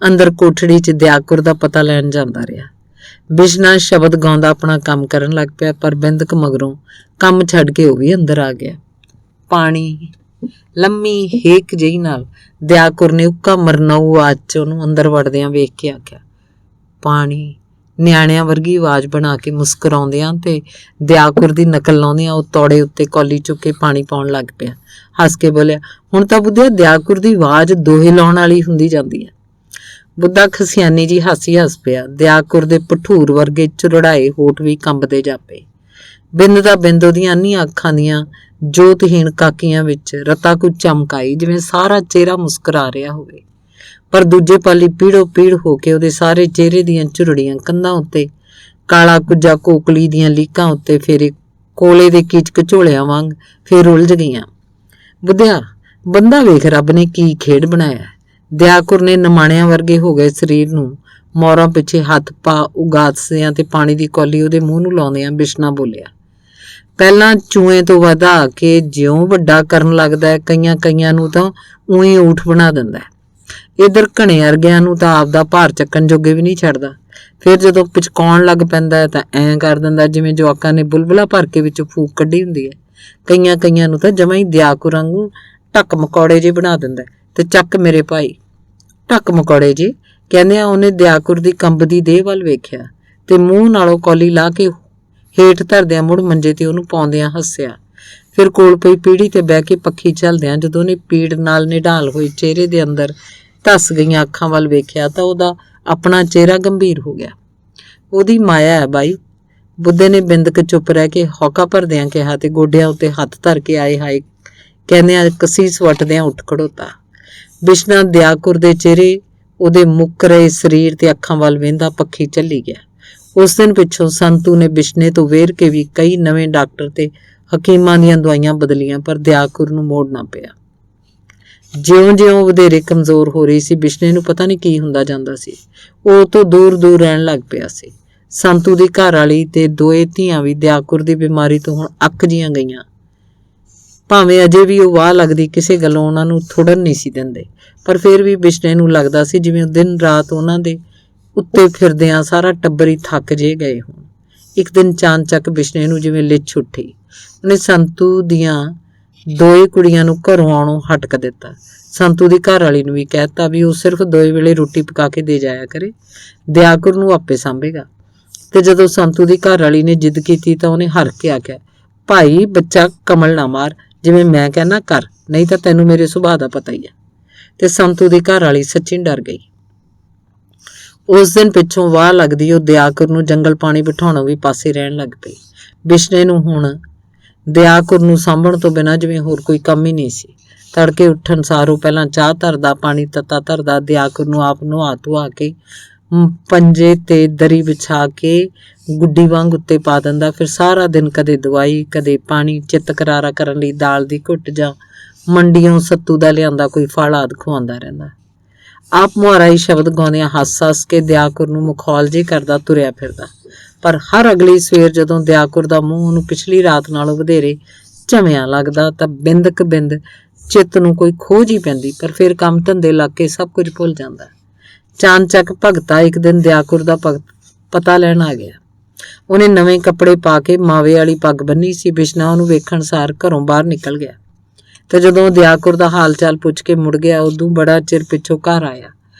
Speaker 1: ਅੰਦਰ ਕੋਠੜੀ 'ਚ ਦਿਆਕੁਰ ਦਾ ਪਤਾ ਲੈਣ ਜਾਂਦਾ ਰਿਹਾ। ਬਿਸ਼ਨਾ ਸ਼ਬਦ ਗਾਉਂਦਾ ਆਪਣਾ ਕੰਮ ਕਰਨ ਲੱਗ ਪਿਆ, ਪਰ ਬਿੰਦਕ ਮਗਰੋਂ ਕੰਮ ਛੱਡ ਕੇ ਉਹ ਵੀ ਅੰਦਰ ਆ ਗਿਆ। ਪਾਣੀ ਲੰਮੀ ਹੇਕ ਜਿਹੀ ਨਾਲ ਦਿਆਕੁਰ ਨੇ ਉੱਕਾ ਮਰਨਾਊ ਆਵਾਜ਼ 'ਚ ਉਹਨੂੰ ਅੰਦਰ ਵੜਦਿਆਂ ਵੇਖ ਕੇ ਆਖਿਆ, ਪਾਣੀ। ਨਿਆਣਿਆਂ ਵਰਗੀ ਆਵਾਜ਼ ਬਣਾ ਕੇ ਮੁਸਕਰਾਉਂਦਿਆਂ ਤੇ ਦਿਆਕੁਰ ਦੀ ਨਕਲ ਲਾਉਂਦਿਆਂ ਉਹ ਤੌੜੇ ਉੱਤੇ ਕੌਲੀ ਚੁੱਕ ਕੇ ਪਾਣੀ ਪਾਉਣ ਲੱਗ ਪਿਆ। ਹੱਸ ਕੇ ਬੋਲਿਆ, ਹੁਣ ਤਾਂ ਬੁੱਧਿਆ ਦਿਆਕੁਰ ਦੀ ਆਵਾਜ਼ ਦੋਹੇ ਲਾਉਣ ਵਾਲੀ ਹੁੰਦੀ ਜਾਂਦੀ ਹੈ। ਬੁੱਧਾ ਖਸਿਆਨੀ ਜੀ ਹਾਸੀ ਹੱਸ ਪਿਆ। ਦਿਆਕੁਰ ਦੇ ਭਠੂਰ ਵਰਗੇ ਚੁਰੜਾਏ ਹੋਠ ਵੀ ਕੰਬਦੇ ਜਾਪੇ। ਬਿੰਦ ਦਾ ਬਿੰਦ ਉਹਦੀਆਂ ਅੰਨੀਆਂ ਅੱਖਾਂ ਦੀਆਂ ਜੋਤਹੀਣ ਕਾਕੀਆਂ ਵਿੱਚ ਰਤਾ ਕੁ ਚਮਕ ਆਈ, ਜਿਵੇਂ ਸਾਰਾ ਚਿਹਰਾ ਮੁਸਕਰਾ ਰਿਹਾ ਹੋਵੇ। ਪਰ ਦੂਜੇ ਪਾਲੀ ਪੀੜੋ ਪੀੜ ਹੋ ਕੇ ਉਹਦੇ ਸਾਰੇ ਚਿਹਰੇ ਦੀਆਂ ਝੁਰੜੀਆਂ ਕੰਧਾਂ ਉੱਤੇ ਕਾਲਾ ਕੁੱਜਾ ਕੋਕਲੀ ਦੀਆਂ ਲੀਕਾਂ ਉੱਤੇ ਫੇਰੇ ਕੋਲੇ ਦੇ ਕੀਚਕ ਝੋਲਿਆਂ ਵਾਂਗ ਫੇਰ ਉਲਝ ਗਈਆਂ। ਬੁੱਧਿਆ, ਬੰਦਾ ਵੇਖ ਰੱਬ ਨੇ ਕੀ ਖੇਡ ਬਣਾਇਆ। ਦਿਆਕੁਰ ਨੇ ਨਿਮਾਣਿਆਂ ਵਰਗੇ ਹੋ ਗਏ ਸਰੀਰ ਨੂੰ ਮੋਰਾਂ ਪਿੱਛੇ ਹੱਥ ਪਾ ਉਗਾਦਸਿਆਂ ਤੇ ਪਾਣੀ ਦੀ ਕੌਲੀ ਉਹਦੇ ਮੂੰਹ ਨੂੰ ਲਾਉਂਦਿਆਂ ਬਿਸ਼ਨਾ ਬੋਲਿਆ, ਪਹਿਲਾਂ ਚੂਹੇ ਤੋਂ ਵਧਾ ਕੇ ਜਿਉਂ ਵੱਡਾ ਕਰਨ ਲੱਗਦਾ ਹੈ, ਕਈਆਂ ਨੂੰ ਤਾਂ ਊਂ ਊਠ ਬਣਾ ਦਿੰਦਾ ਹੈ। ਇੱਧਰ ਘਣੇ ਅਰਗਿਆਂ ਨੂੰ ਤਾਂ ਆਪਦਾ ਭਾਰ ਚੱਕਣ ਜੋਗੇ ਵੀ ਨਹੀਂ ਛੱਡਦਾ। ਫਿਰ ਜਦੋਂ ਪਿਚਕਾਉਣ ਲੱਗ ਪੈਂਦਾ ਹੈ ਤਾਂ ਐਂ ਕਰ ਦਿੰਦਾ ਜਿਵੇਂ ਜਵਾਕਾਂ ਨੇ ਬੁਲਬੁਲਾ ਭਰ ਕੇ ਵਿੱਚੋਂ ਫੂਕ ਕੱਢੀ ਹੁੰਦੀ ਹੈ। ਕਈਆਂ ਨੂੰ ਤਾਂ ਜਮਾਂ ਹੀ ਦਿਆਕੁਰ ਵਾਂਗੂ ਢੱਕ ਮਕੌੜੇ ਜੇ ਬਣਾ ਦਿੰਦਾ ਤੇ ਚੱਕ ਮੇਰੇ ਭਾਈ। ਢੱਕ ਮਕੌੜੇ ਜੇ ਕਹਿੰਦਿਆਂ ਉਹਨੇ ਦਿਆਕੁਰ ਦੀ ਕੰਬਦੀ ਦੇਹ ਵੱਲ ਵੇਖਿਆ ਤੇ ਮੂੰਹ ਨਾਲੋਂ ਕੌਲੀ ਲਾ ਕੇ ਹੇਠ ਧਰਦਿਆਂ ਮੁੜ ਮੰਜੇ ਤੇ ਉਹਨੂੰ ਪਾਉਂਦਿਆਂ ਹੱਸਿਆ। ਫਿਰ ਕੋਲ ਪਈ ਪੀੜੀ ਤੇ ਬਹਿ ਕੇ ਪੱਖੀ ਝੱਲਦਿਆਂ ਜਦੋਂ ਉਹਨੇ ਪੀੜ ਨਾਲ ਨਿਢਾਲ ਹੋਏ ਚਿਹਰੇ ਦੇ ਅੰਦਰ ਧੱਸ ਗਈਆਂ ਅੱਖਾਂ ਵੱਲ ਵੇਖਿਆ ਤਾਂ ਉਹਦਾ ਆਪਣਾ ਚਿਹਰਾ ਗੰਭੀਰ ਹੋ ਗਿਆ। ਉਹਦੀ ਮਾਇਆ ਹੈ ਬਾਈ। ਬੁੱਧੇ ਨੇ ਬਿੰਦਕ ਚੁੱਪ ਰਹਿ ਕੇ ਹੌਕਾ ਭਰਦਿਆਂ ਕਿਹਾ ਤੇ ਗੋਡਿਆਂ ਉੱਤੇ ਹੱਥ ਧਰ ਕੇ ਆਏ ਹਾਏ ਕਹਿੰਦਿਆਂ ਕਸੀਸ ਵੱਟਦਿਆਂ ਉੱਠ ਖੜੋਤਾ। ਬਿਸ਼ਨਾ ਦਿਆਕੁਰ ਦੇ ਚਿਹਰੇ, ਉਹਦੇ ਮੁੱਕ ਰਹੇ ਸਰੀਰ ਤੇ ਅੱਖਾਂ ਵੱਲ ਵੇਂਦਾ ਪੱਖੀ ਝੱਲੀ ਗਿਆ। ਉਸ ਦਿਨ ਪਿੱਛੋਂ ਸੰਤੂ ਨੇ ਬਿਸ਼ਨੇ ਤੋਂ ਵੇਰ ਕੇ ਵੀ ਕਈ ਨਵੇਂ ਡਾਕਟਰ ਤੇ ਹਕੀਮਾਂ ਦੀਆਂ ਦਵਾਈਆਂ ਬਦਲੀਆਂ, ਪਰ ਦਿਆਕੁਰ ਨੂੰ ਮੋੜਨਾ ਪਿਆ। ਜਿਉਂ-ਜਿਉਂ ਵਧੇਰੇ ਕਮਜ਼ੋਰ ਹੋ ਰਹੀ ਸੀ, ਬਿਸ਼ਨੇ ਨੂੰ ਪਤਾ ਨਹੀਂ ਕੀ ਹੁੰਦਾ ਜਾਂਦਾ ਸੀ। ਉਹ ਤੋਂ ਦੂਰ ਰਹਿਣ ਲੱਗ ਪਿਆ ਸੀ। ਸੰਤੂ ਦੀ ਘਰ ਵਾਲੀ ਤੇ ਦੋਏ ਧੀਆਂ ਵੀ ਦਿਆਕੁਰ ਦੀ ਬਿਮਾਰੀ ਤੋਂ ਹੁਣ ਅੱਕ ਜੀਆਂ ਗਈਆਂ। ਭਾਵੇਂ ਅਜੇ ਵੀ ਉਹ ਵਾਹ ਲੱਗਦੀ ਕਿਸੇ ਗੱਲੋਂ ਉਹਨਾਂ ਨੂੰ ਥੋੜ੍ਹਨ ਨਹੀਂ ਸੀ ਦਿੰਦੇ, ਪਰ ਫਿਰ ਵੀ ਬਿਸ਼ਨੇ ਨੂੰ ਲੱਗਦਾ ਸੀ ਜਿਵੇਂ ਦਿਨ ਰਾਤ ਉਹਨਾਂ ਦੇ ਉੱਤੇ ਫਿਰਦਿਆਂ ਸਾਰਾ ਟੱਬਰ ਹੀ ਥੱਕ ਜੇ ਗਏ ਹੋਣ। ਇੱਕ ਦਿਨ ਚਾਨਚੱਕ ਬਿਸ਼ਨੇ ਨੂੰ ਜਿਵੇਂ ਲਿੱਛ ਉੱਠੀ। ਉਹਨੇ ਸੰਤੂ ਦੀਆਂ ਦੋਏ ਕੁੜੀਆਂ ਨੂੰ ਘਰੋਂ ਆਉਣੋਂ ਹਟਕ ਦਿੱਤਾ। ਸੰਤੂ ਦੀ ਘਰ ਵਾਲੀ ਨੂੰ ਵੀ ਕਹਿਤਾ ਵੀ ਉਹ ਸਿਰਫ 2 ਵੇਲੇ ਰੋਟੀ ਪਕਾ ਕੇ ਦੇ ਜਾਇਆ ਕਰੇ, ਦਿਆਕੁਰ ਨੂੰ ਆਪੇ ਸਾਂਭੇਗਾ। ਤੇ ਜਦੋਂ ਸੰਤੂ ਦੀ ਘਰ ਵਾਲੀ ਨੇ ਜਿੱਦ ਕੀਤੀ ਤਾਂ ਉਹਨੇ ਹਰ ਕੇ ਆਖਿਆ, ਭਾਈ ਬੱਚਾ ਕਮਲ ਨਾ ਮਾਰ, ਜਿਵੇਂ ਮੈਂ ਕਹਿਣਾ ਕਰ, ਨਹੀਂ ਤਾਂ ਤੈਨੂੰ ਮੇਰੇ ਸੁਭਾਅ ਦਾ ਪਤਾ ਹੀ ਹੈ। ਤੇ ਸੰਤੂ ਦੀ ਘਰ ਵਾਲੀ ਸੱਚੀ ਡਰ ਗਈ। ਉਸ ਦਿਨ ਪਿੱਛੋਂ ਵਾਹ ਲੱਗਦੀ ਉਹ ਦਿਆਕੁਰ ਨੂੰ ਜੰਗਲ ਪਾਣੀ ਬਿਠਾਉਣੋਂ ਵੀ ਪਾਸੇ ਰਹਿਣ ਲੱਗ ਪਈ। ਬਿਸ਼ਨੇ ਨੂੰ ਹੁਣ ਦਿਆਕੁਰ ਨੂੰ ਸਾਂਭਣ ਤੋਂ ਬਿਨਾਂ ਜਿਵੇਂ ਹੋਰ ਕੋਈ ਕੰਮ ਹੀ ਨਹੀਂ ਸੀ। ਤੜਕੇ ਉੱਠਣ ਸਾਰੋਂ ਪਹਿਲਾਂ ਚਾਹ ਧਰਦਾ, ਪਾਣੀ ਤੱਤਾ ਧਰਦਾ, ਦਿਆਕੁਰ ਨੂੰ ਆਪ ਨੁਹਾ ਧੁਆ ਕੇ ਪੰਜੇ ਤੇ ਦਰੀ ਵਿਛਾ ਕੇ ਗੁੱਡੀ ਵਾਂਗ ਉੱਤੇ ਪਾ ਦਿੰਦਾ। ਫਿਰ ਸਾਰਾ ਦਿਨ ਕਦੇ ਦਵਾਈ ਕਦੇ ਪਾਣੀ, ਚਿੱਤ ਕਰਾਰਾ ਕਰਨ ਲਈ ਦਾਲ ਦੀ ਘੁੱਟ ਜਾਂ ਮੰਡੀਓਂ ਸੱਤੂ ਦਾ ਲਿਆਂਦਾ ਕੋਈ ਫਲ ਆਦਿ ਖਵਾਉਂਦਾ ਰਹਿੰਦਾ। ਆਪ ਮੁਹਾਰਾ ਹੀ ਸ਼ਬਦ ਗਾਉਂਦਿਆਂ ਹੱਸ ਕੇ ਦਿਆਕੁਰ ਨੂੰ ਮਖੌਲ ਜੇ ਕਰਦਾ ਤੁਰਿਆ ਫਿਰਦਾ। ਪਰ ਹਰ ਅਗਲੀ ਸਵੇਰ ਜਦੋਂ ਦਿਆਕੁਰ ਦਾ ਮੂੰਹ ਉਹਨੂੰ ਪਿਛਲੀ ਰਾਤ ਨਾਲੋਂ ਵਧੇਰੇ ਝਮਿਆ ਲੱਗਦਾ ਤਾਂ ਬਿੰਦਕ ਬਿੰਦ ਚਿੱਤ ਨੂੰ ਕੋਈ ਖੋਜ ਹੀ ਪੈਂਦੀ, ਪਰ ਫਿਰ ਕੰਮ ਧੰਦੇ ਲੱਗ ਕੇ ਸਭ ਕੁਝ ਭੁੱਲ ਜਾਂਦਾ। ਚਾਨਚੱਕ ਭਗਤਾ ਇੱਕ ਦਿਨ ਦਿਆਕੁਰ ਦਾ ਪਤਾ ਲੈਣ ਆ ਗਿਆ। ਉਹਨੇ ਨਵੇਂ ਕੱਪੜੇ ਪਾ ਕੇ ਮਾਵੇ ਵਾਲੀ ਪੱਗ ਬੰਨੀ ਸੀ। ਬਿਸ਼ਨਾ ਉਹਨੂੰ ਵੇਖਣ ਸਾਰ ਘਰੋਂ ਬਾਹਰ ਨਿਕਲ ਗਿਆ ਤੇ ਜਦੋਂ ਦਿਆਕੁਰ ਦਾ ਹਾਲ ਚਾਲ ਪੁੱਛ ਕੇ ਮੁੜ ਗਿਆ, ਉਦੋਂ ਬੜਾ ਚਿਰ ਪਿੱਛੋਂ ਘਰ ਆਇਆ।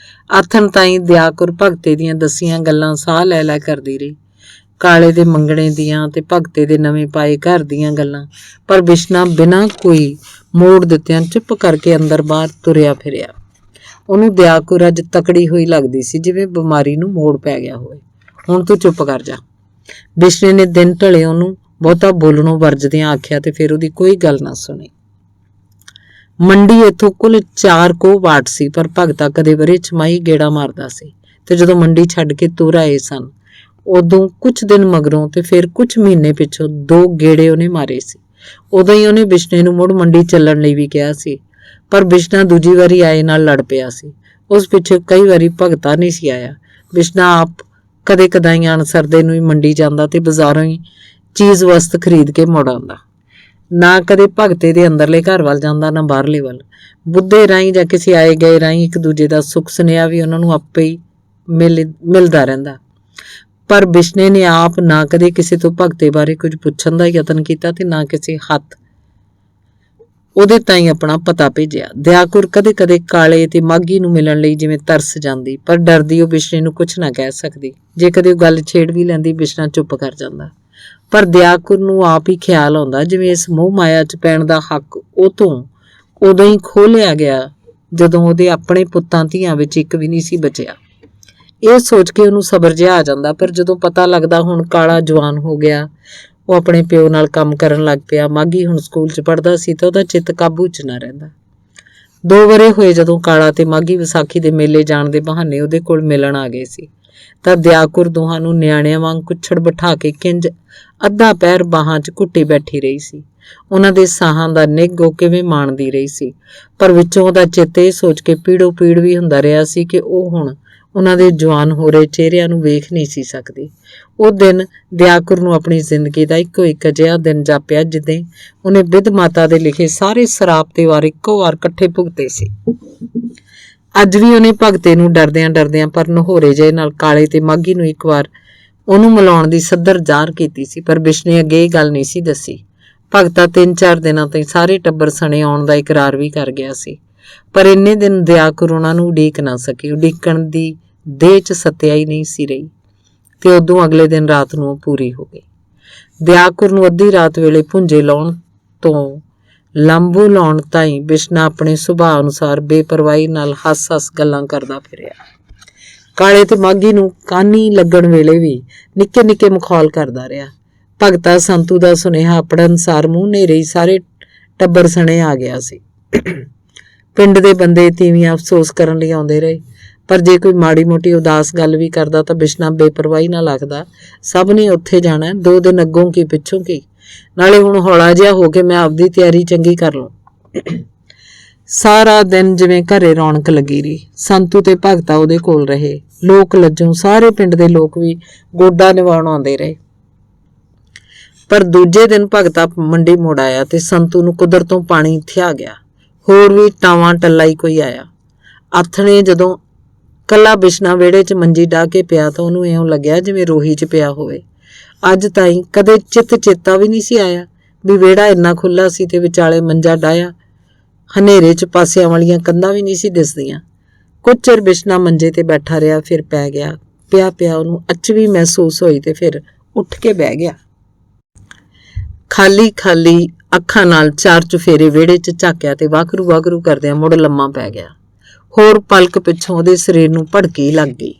Speaker 1: ਆਥਣ ਤਾਈਂ ਦਿਆਕੁਰ ਭਗਤੇ ਦੀਆਂ ਦੱਸੀਆਂ ਗੱਲਾਂ ਸਾਹ ਲੈ ਕਰਦੀ ਰਹੀ, ਕਾਲੇ ਦੇ ਮੰਗਣੇ ਦੀਆਂ ਤੇ ਭਗਤੇ ਦੇ ਨਵੇਂ ਪਾਏ ਘਰ ਦੀਆਂ ਗੱਲਾਂ। ਪਰ ਬਿਸ਼ਨਾ ਬਿਨਾਂ ਕੋਈ ਮੋੜ ਦਿੱਤਿਆਂ ਚੁੱਪ ਕਰਕੇ ਅੰਦਰ ਬਾਹਰ ਤੁਰਿਆ ਫਿਰਿਆ। ਉਹਨੂੰ ਦਿਆਕੁਰ ਅੱਜ ਤਕੜੀ ਹੋਈ ਲੱਗਦੀ ਸੀ, ਜਿਵੇਂ ਬਿਮਾਰੀ ਨੂੰ ਮੋੜ ਪੈ ਗਿਆ ਹੋਵੇ। ਹੁਣ ਤੂੰ ਚੁੱਪ ਕਰ ਜਾ, ਬਿਸ਼ਨੇ ਨੇ ਦਿਨ ਢਲੇ ਉਹਨੂੰ ਬਹੁਤਾ ਬੋਲਣੋਂ ਵਰਜਦਿਆਂ ਆਖਿਆ ਤੇ ਫਿਰ ਉਹਦੀ ਕੋਈ ਗੱਲ ਨਾ ਸੁਣੀ। ਮੰਡੀ ਇੱਥੋਂ ਕੁੱਲ 4 ਕੋਹ ਵਾਟ ਸੀ, ਪਰ ਭਗਤਾ ਕਦੇ ਵਰੇ ਛਮਾਈ ਗੇੜਾ ਮਾਰਦਾ ਸੀ ਤੇ ਜਦੋਂ ਮੰਡੀ ਛੱਡ ਕੇ ਤੁਰ ਆਏ ਸਨ ਉਦੋਂ ਕੁਝ ਦਿਨ ਮਗਰੋਂ ਤੇ ਫਿਰ ਕੁਝ ਮਹੀਨੇ ਪਿੱਛੋਂ 2 ਗੇੜੇ ਉਹਨੇ ਮਾਰੇ ਸੀ। ਉਦੋਂ ਹੀ ਉਹਨੇ ਬਿਸ਼ਨੇ ਨੂੰ ਮੁੜ ਮੰਡੀ ਚੱਲਣ ਲਈ ਵੀ ਕਿਹਾ ਸੀ, ਪਰ ਬਿਸ਼ਨਾ ਦੂਜੀ ਵਾਰੀ ਆਏ ਨਾਲ ਲੜ ਪਿਆ ਸੀ। ਉਸ ਪਿੱਛੇ ਕਈ ਵਾਰੀ ਭਗਤਾ ਨਹੀਂ ਸੀ ਆਇਆ। ਬਿਸ਼ਨਾ ਆਪ ਕਦੇ ਕਦਾਈ ਅਣਸਰਦੇ ਨੂੰ ਹੀ ਮੰਡੀ ਜਾਂਦਾ ਤੇ ਬਾਜ਼ਾਰੋਂ ਹੀ ਚੀਜ਼ ਵਸਤ ਖਰੀਦ ਕੇ ਮੁੜ ਆਉਂਦਾ। ਨਾ ਕਦੇ ਭਗਤੇ ਦੇ ਅੰਦਰਲੇ ਘਰ ਵੱਲ ਜਾਂਦਾ, ਨਾ ਬਾਹਰਲੇ ਵੱਲ। ਬੁੱਧੇ ਰਾਹੀਂ ਜਾਂ ਕਿਸੇ ਆਏ ਗਏ ਰਾਹੀਂ ਇੱਕ ਦੂਜੇ ਦਾ ਸੁੱਖ ਸੁਨੇਹਾ ਵੀ ਉਹਨਾਂ ਨੂੰ ਆਪੇ ਹੀ ਮਿਲਦਾ ਰਹਿੰਦਾ। ਪਰ ਬਿਸ਼ਨੇ ਨੇ ਆਪ ਨਾ ਕਦੇ ਕਿਸੇ ਤੋਂ ਭਗਤੇ ਬਾਰੇ ਕੁਝ ਪੁੱਛਣ ਦਾ ਯਤਨ ਕੀਤਾ ਤੇ ਨਾ ਕਿਸੇ ਹੱਥ ਉਹਦੇ ਤਾਈਂ ਆਪਣਾ ਪਤਾ ਭੇਜਿਆ। ਦਿਆਕੁਰ ਕਦੇ ਕਦੇ ਕਾਲੇ ਤੇ ਮਾਘੀ ਨੂੰ ਮਿਲਣ ਲਈ ਜਿਵੇਂ ਤਰਸ ਜਾਂਦੀ, ਪਰ ਡਰਦੀ ਉਹ ਬਿਸ਼ਨੇ ਨੂੰ ਕੁਝ ਨਾ ਕਹਿ ਸਕਦੀ। ਜੇ ਕਦੇ ਉਹ ਗੱਲ ਛੇੜ ਵੀ ਲੈਂਦੀ, ਬਿਸ਼ਨਾ ਚੁੱਪ ਕਰ ਜਾਂਦਾ। ਪਰ ਦਿਆਕੁਰ ਨੂੰ ਆਪ ਹੀ ਖਿਆਲ ਆਉਂਦਾ ਜਿਵੇਂ ਇਸ ਮੋਹ ਮਾਇਆ 'ਚ ਪੈਣ ਦਾ ਹੱਕ ਉਹ ਤੋਂ ਉਦੋਂ ਹੀ ਖੋਹ ਲਿਆ ਗਿਆ ਜਦੋਂ ਉਹਦੇ ਆਪਣੇ ਪੁੱਤਾਂ ਧੀਆਂ ਵਿੱਚ ਇੱਕ ਵੀ ਨਹੀਂ ਸੀ ਬਚਿਆ। ਇਹ ਸੋਚ ਕੇ ਉਹਨੂੰ ਸਬਰ ਜਿਹਾ ਆ ਜਾਂਦਾ। ਪਰ ਜਦੋਂ ਪਤਾ ਲੱਗਦਾ ਹੁਣ ਕਾਲਾ ਜਵਾਨ ਹੋ ਗਿਆ, ਉਹ ਆਪਣੇ ਪਿਓ ਨਾਲ ਕੰਮ ਕਰਨ ਲੱਗ ਪਿਆ, ਮਾਘੀ ਹੁਣ ਸਕੂਲ 'ਚ ਪੜ੍ਹਦਾ ਸੀ, ਤਾਂ ਉਹਦਾ ਚਿੱਤ ਕਾਬੂ 'ਚ ਨਾ ਰਹਿੰਦਾ। 2 ਵਰ੍ਹੇ ਹੋਏ ਜਦੋਂ ਕਾਲਾ ਤੇ ਮਾਘੀ ਵਿਸਾਖੀ ਦੇ ਮੇਲੇ ਜਾਣ ਦੇ ਬਹਾਨੇ ਉਹਦੇ ਕੋਲ ਮਿਲਣ ਆ ਗਏ ਸੀ, ਤਾਂ ਦਿਆਕੁਰ ਦੋਹਾਂ ਨੂੰ ਨਿਆਣਿਆਂ ਵਾਂਗ ਕੁੱਛੜ ਬਿਠਾ ਕੇ ਕਿੰਜ ਅੱਧਾ ਪੈਰ ਬਾਹਾਂ 'ਚ ਘੁੱਟੀ ਬੈਠੀ ਰਹੀ ਸੀ। ਉਹਨਾਂ ਦੇ ਸਾਹਾਂ ਦਾ ਨਿੱਘ ਉਹ ਕਿਵੇਂ ਮਾਣਦੀ ਰਹੀ ਸੀ, ਪਰ ਵਿੱਚੋਂ ਉਹਦਾ ਚਿੱਤ ਇਹ ਸੋਚ ਕੇ ਪੀੜੋ ਪੀੜ ਵੀ ਹੁੰਦਾ ਰਿਹਾ ਸੀ ਕਿ ਉਹ ਹੁਣ ਉਹਨਾਂ ਦੇ ਜਵਾਨ ਹੋ ਰਹੇ ਚਿਹਰਿਆਂ ਨੂੰ ਵੇਖ ਨਹੀਂ ਸੀ ਸਕਦੀ। ਉਹ ਦਿਨ ਦਿਆਕੁਰ ਨੂੰ ਆਪਣੀ ਜ਼ਿੰਦਗੀ ਦਾ ਇੱਕੋ ਇੱਕ ਅਜਿਹਾ ਦਿਨ ਜਾਪਿਆ ਜਿੱਦਾਂ ਉਹਨੇ ਬਿਧ ਮਾਤਾ ਦੇ ਲਿਖੇ ਸਾਰੇ ਸਰਾਪ ਤੇ ਵਾਰ ਇੱਕੋ ਵਾਰ ਇਕੱਠੇ ਭੁਗਤੇ ਸੀ। ਅੱਜ ਵੀ ਉਹਨੇ ਭਗਤੇ ਨੂੰ ਡਰਦਿਆਂ ਪਰ ਨਹੋਰੇ ਜਿਹੇ ਨਾਲ ਕਾਲੇ ਤੇ ਮਾਘੀ ਨੂੰ ਇੱਕ ਵਾਰ ਉਹਨੂੰ ਮਿਲਾਉਣ ਦੀ ਸੱਦਰ ਜ਼ਾਹਰ ਕੀਤੀ ਸੀ, ਪਰ ਬਿਸ਼ਨੇ ਅੱਗੇ ਇਹ ਗੱਲ ਨਹੀਂ ਸੀ ਦੱਸੀ। ਭਗਤਾ 3-4 ਦਿਨਾਂ ਤੋਂ ਸਾਰੇ ਟੱਬਰ ਸਣੇ ਆਉਣ ਦਾ ਇਕਰਾਰ ਵੀ ਕਰ ਗਿਆ ਸੀ, ਪਰ ਇੰਨੇ ਦਿਨ ਦਿਆਕੁਰ ਉਹਨਾਂ ਨੂੰ ਉਡੀਕ ਨਾ ਸਕੀ। ਉਡੀਕਣ ਦੀ ਦੇਹ 'ਚ ਸਤਿਆਈ ਨਹੀਂ ਸੀ ਰਹੀ ਤੇ ਉਦੋਂ ਅਗਲੇ ਦਿਨ ਰਾਤ ਨੂੰ ਉਹ ਪੂਰੀ ਹੋ ਗਈ। ਦਿਆਕੁਰ ਨੂੰ ਅੱਧੀ ਰਾਤ ਵੇਲੇ ਭੁੰਜੇ ਲਾਉਣ ਤੋਂ ਲੰਬੂ ਲਾਉਣ ਤਾਈਂ ਬਿਸ਼ਨਾ ਆਪਣੇ ਸੁਭਾਅ ਅਨੁਸਾਰ ਬੇਪਰਵਾਹੀ ਨਾਲ ਹੱਸ ਗੱਲਾਂ ਕਰਦਾ ਫਿਰਿਆ। ਕਾਲੇ ਤੇ ਮਾਘੀ ਨੂੰ ਕਾਨੀ ਲੱਗਣ ਵੇਲੇ ਵੀ ਨਿੱਕੇ ਮਖੌਲ ਕਰਦਾ ਰਿਹਾ। ਭਗਤਾ ਸੰਤੂ ਦਾ ਸੁਨੇਹਾ ਆਪਣੇ ਅਨੁਸਾਰ ਮੂੰਹ ਨੇਰੇ ਹੀ ਸਾਰੇ ਟੱਬਰ ਸਣੇ ਆ ਗਿਆ ਸੀ। ਪਿੰਡ ਦੇ ਬੰਦੇ ਤੀਵੀਆਂ ਅਫਸੋਸ ਕਰਨ ਲਈ ਆਉਂਦੇ ਰਹੇ, ਪਰ ਜੇ ਕੋਈ ਮਾੜੀ ਮੋਟੀ ਉਦਾਸ ਗੱਲ ਵੀ ਕਰਦਾ ਤਾਂ ਬਿਸ਼ਨਾ ਬੇਪਰਵਾਹੀ ਨਾਲ ਆਖਦਾ, ਸਭ ਨੇ ਉੱਥੇ ਜਾਣਾ, 2 ਦਿਨ ਅੱਗੋਂ ਕੀ ਪਿੱਛੋਂ ਕੀ, ਨਾਲੇ ਹੁਣ ਹੌਲਾ ਜਿਹਾ ਹੋ ਕੇ ਮੈਂ ਆਪਦੀ ਤਿਆਰੀ ਚੰਗੀ ਕਰ ਲਵਾਂ। ਸਾਰਾ ਦਿਨ ਜਿਵੇਂ ਘਰੇ ਰੌਣਕ ਲੱਗੀ ਰਹੀ। ਸੰਤੂ ਤੇ ਭਗਤਾ ਉਹਦੇ ਕੋਲ ਰਹੇ। ਲੋਕ ਲੱਜੋਂ ਸਾਰੇ ਪਿੰਡ ਦੇ ਲੋਕ ਵੀ ਗੋਡਾ ਨਿਵਾਉਣ ਆਉਂਦੇ ਰਹੇ। ਪਰ ਦੂਜੇ ਦਿਨ ਭਗਤਾ ਮੰਡੀ ਮੁੜ ਆਇਆ ਤੇ ਸੰਤੂ ਨੂੰ ਕੁਦਰਤੋਂ ਪਾਣੀ ਥਿਆ ਗਿਆ। ਹੋਰ ਵੀ ਟਾਵਾਂ ਟੱਲਾ ਹੀ ਕੋਈ ਆਇਆ। ਆਥਣੇ ਜਦੋਂ ਕੱਲਾ ਬਿਸ਼ਨਾ ਵਿਹੜੇ 'ਚ ਮੰਜੀ ਡਾਹ ਕੇ ਪਿਆ ਤਾਂ ਉਹਨੂੰ ਇਉਂ ਲੱਗਿਆ ਜਿਵੇਂ ਰੋਹੀ 'ਚ ਪਿਆ ਹੋਵੇ। ਅੱਜ ਤਾਈਂ ਕਦੇ ਚੇਤਾ ਵੀ ਨਹੀਂ ਸੀ ਆਇਆ ਵੀ ਵਿਹੜਾ ਇੰਨਾ ਖੁੱਲ੍ਹਾ ਸੀ ਤੇ ਵਿਚਾਲੇ ਮੰਜਾ ਡਾਹਿਆ। ਹਨੇਰੇ 'ਚ ਪਾਸਿਆਂ ਵਾਲੀਆਂ ਕੰਧਾਂ ਵੀ ਨਹੀਂ ਸੀ ਦਿਸਦੀਆਂ। ਕੁਝ ਚਿਰ ਬਿਸ਼ਨਾ ਮੰਜੇ ਤੇ ਬੈਠਾ ਰਿਹਾ, ਫਿਰ ਪੈ ਗਿਆ। ਪਿਆ ਉਹਨੂੰ ਅਚਵੀ ਮਹਿਸੂਸ ਹੋਈ ਤੇ ਫਿਰ ਉੱਠ ਕੇ ਬਹਿ ਗਿਆ। ਖਾਲੀ ਅੱਖਾਂ ਨਾਲ 4 ਚੁਫੇਰੇ ਵਿਹੜੇ 'ਚ ਝਾਕਿਆ ਤੇ ਵਾਗਰੂ ਕਰਦਿਆਂ ਮੁੜ ਲੰਮਾ ਪੈ ਗਿਆ। ਹੋਰ ਪਲਕ ਪਿੱਛੋਂ ਉਹਦੇ ਸਰੀਰ ਨੂੰ ਭੜਕੀ ਲੱਗ ਗਈ।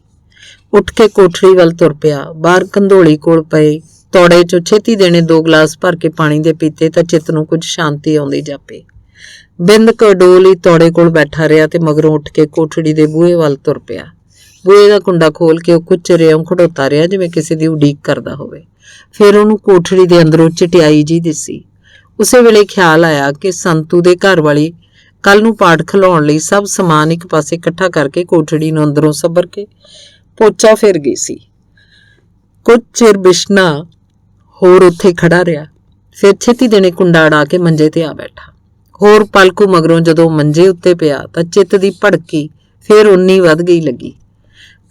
Speaker 1: ਉੱਠ ਕੇ ਕੋਠੜੀ ਵੱਲ ਤੁਰ ਪਿਆ। ਬਾਹਰ ਕੰਧੋਲੀ ਕੋਲ ਪਏ ਤੌੜੇ 'ਚੋਂ ਛੇਤੀ ਦੇਣੇ 2 ਗਲਾਸ ਭਰ ਕੇ ਪਾਣੀ ਦੇ ਪੀਤੇ ਤਾਂ ਚਿੱਤ ਨੂੰ ਕੁਝ ਸ਼ਾਂਤੀ ਆਉਂਦੀ ਜਾਪੇ। ਬਿੰਦ ਕਡੋਲ ਹੀ ਤੌੜੇ ਕੋਲ ਬੈਠਾ ਰਿਹਾ ਤੇ ਮਗਰੋਂ ਉੱਠ ਕੇ ਕੋਠੜੀ ਦੇ ਬੂਹੇ ਵੱਲ ਤੁਰ ਪਿਆ। ਬੂਹੇ ਦਾ ਕੁੰਡਾ ਖੋਲ ਕੇ ਉਹ ਕੁਝ ਚਿਰ ਇਉਂ ਖੜੋਤਾ ਰਿਹਾ ਜਿਵੇਂ ਕਿਸੇ ਦੀ ਉਡੀਕ ਕਰਦਾ ਹੋਵੇ। ਫਿਰ ਉਹਨੂੰ ਕੋਠੜੀ ਦੇ ਅੰਦਰੋਂ ਚਟਿਆਈ ਜੀ ਦਿਸੀ। ਉਸੇ ਵੇਲੇ ਖਿਆਲ ਆਇਆ ਕਿ ਸੰਤੂ ਦੇ ਘਰ ਵਾਲੀ ਕੱਲ ਨੂੰ ਪਾਠ ਖਿਲਾਉਣ ਲਈ ਸਭ ਸਮਾਨ ਇੱਕ ਪਾਸੇ ਇਕੱਠਾ ਕਰਕੇ ਕੋਠੜੀ ਨੂੰ ਅੰਦਰੋਂ ਸੱਬਰ ਕੇ ਪੋਚਾ ਫੇਰ ਗਈ ਸੀ। ਕੁਝ ਚਿਰ ਬਿਸ਼ਨਾ ਹੋਰ ਉੱਥੇ ਖੜਾ ਰਿਹਾ, ਫਿਰ ਛੇਤੀ ਦੇਣੇ ਕੁੰਡਾ ਅੜਾ ਕੇ ਮੰਜੇ ਤੇ ਆ ਬੈਠਾ। ਹੋਰ ਪਲਕੂ ਮਗਰੋਂ ਜਦੋਂ ਮੰਜੇ ਉੱਤੇ ਪਿਆ ਤਾਂ ਚਿੱਤ ਦੀ ਭੜਕੀ ਫਿਰ ਉਨੀ ਵੱਧ ਗਈ ਲੱਗੀ।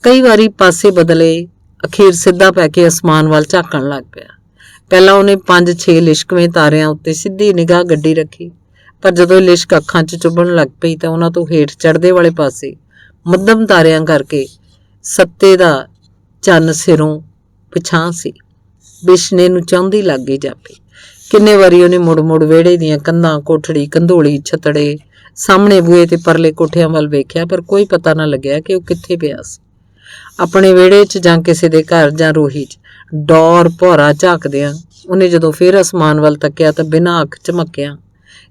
Speaker 1: ਕਈ ਵਾਰੀ ਪਾਸੇ ਬਦਲੇ, ਅਖੀਰ ਸਿੱਧਾ ਪੈ ਕੇ ਅਸਮਾਨ ਵੱਲ ਝਾਕਣ ਲੱਗ ਪਿਆ। ਪਹਿਲਾਂ ਉਹਨੇ 5-6 ਲਿਸ਼ਕਵੇਂ ਤਾਰਿਆਂ ਉੱਤੇ ਸਿੱਧੀ ਨਿਗਾਹ ਗੱਡੀ ਰੱਖੀ, ਪਰ ਜਦੋਂ ਲਿਸ਼ਕ ਅੱਖਾਂ 'ਚ ਚੁਭਣ ਲੱਗ ਪਈ ਤਾਂ ਉਹਨਾਂ ਤੋਂ ਹੇਠ ਚੜ੍ਹਦੇ ਵਾਲੇ ਪਾਸੇ ਮੱਧਮ ਤਾਰਿਆਂ ਕਰਕੇ ਸੱਤੇ ਦਾ ਚੰਨ ਸਿਰੋਂ ਪਿਛਾਂ ਸੀ। ਬਿਸ਼ਨੇ ਨੂੰ ਚਾਹੁੰਦੀ ਲੱਗ ਗਈ ਜਾਪੇ। ਕਿੰਨੇ ਵਾਰੀ ਉਹਨੇ ਮੁੜ ਵਿਹੜੇ ਦੀਆਂ ਕੰਧਾਂ, ਕੋਠੜੀ, ਕੰਧੋਲੀ, ਛਤੜੇ, ਸਾਹਮਣੇ ਬੂਹੇ ਤੇ ਪਰਲੇ ਕੋਠਿਆਂ ਵੱਲ ਵੇਖਿਆ, ਪਰ ਕੋਈ ਪਤਾ ਨਾ ਲੱਗਿਆ ਕਿ ਉਹ ਕਿੱਥੇ ਪਿਆ ਸੀ। ਆਪਣੇ ਵਿਹੜੇ 'ਚ ਜਾਂ ਕਿਸੇ ਦੇ ਘਰ ਜਾਂ ਰੋਹੀ 'ਚ ਡੌਰ ਭੌਰਾ ਝਾਕਦਿਆਂ ਉਹਨੇ ਜਦੋਂ ਫਿਰ ਅਸਮਾਨ ਵੱਲ ਤੱਕਿਆ ਤਾਂ ਬਿਨਾਂ ਅੱਖ ਝਮਕਿਆ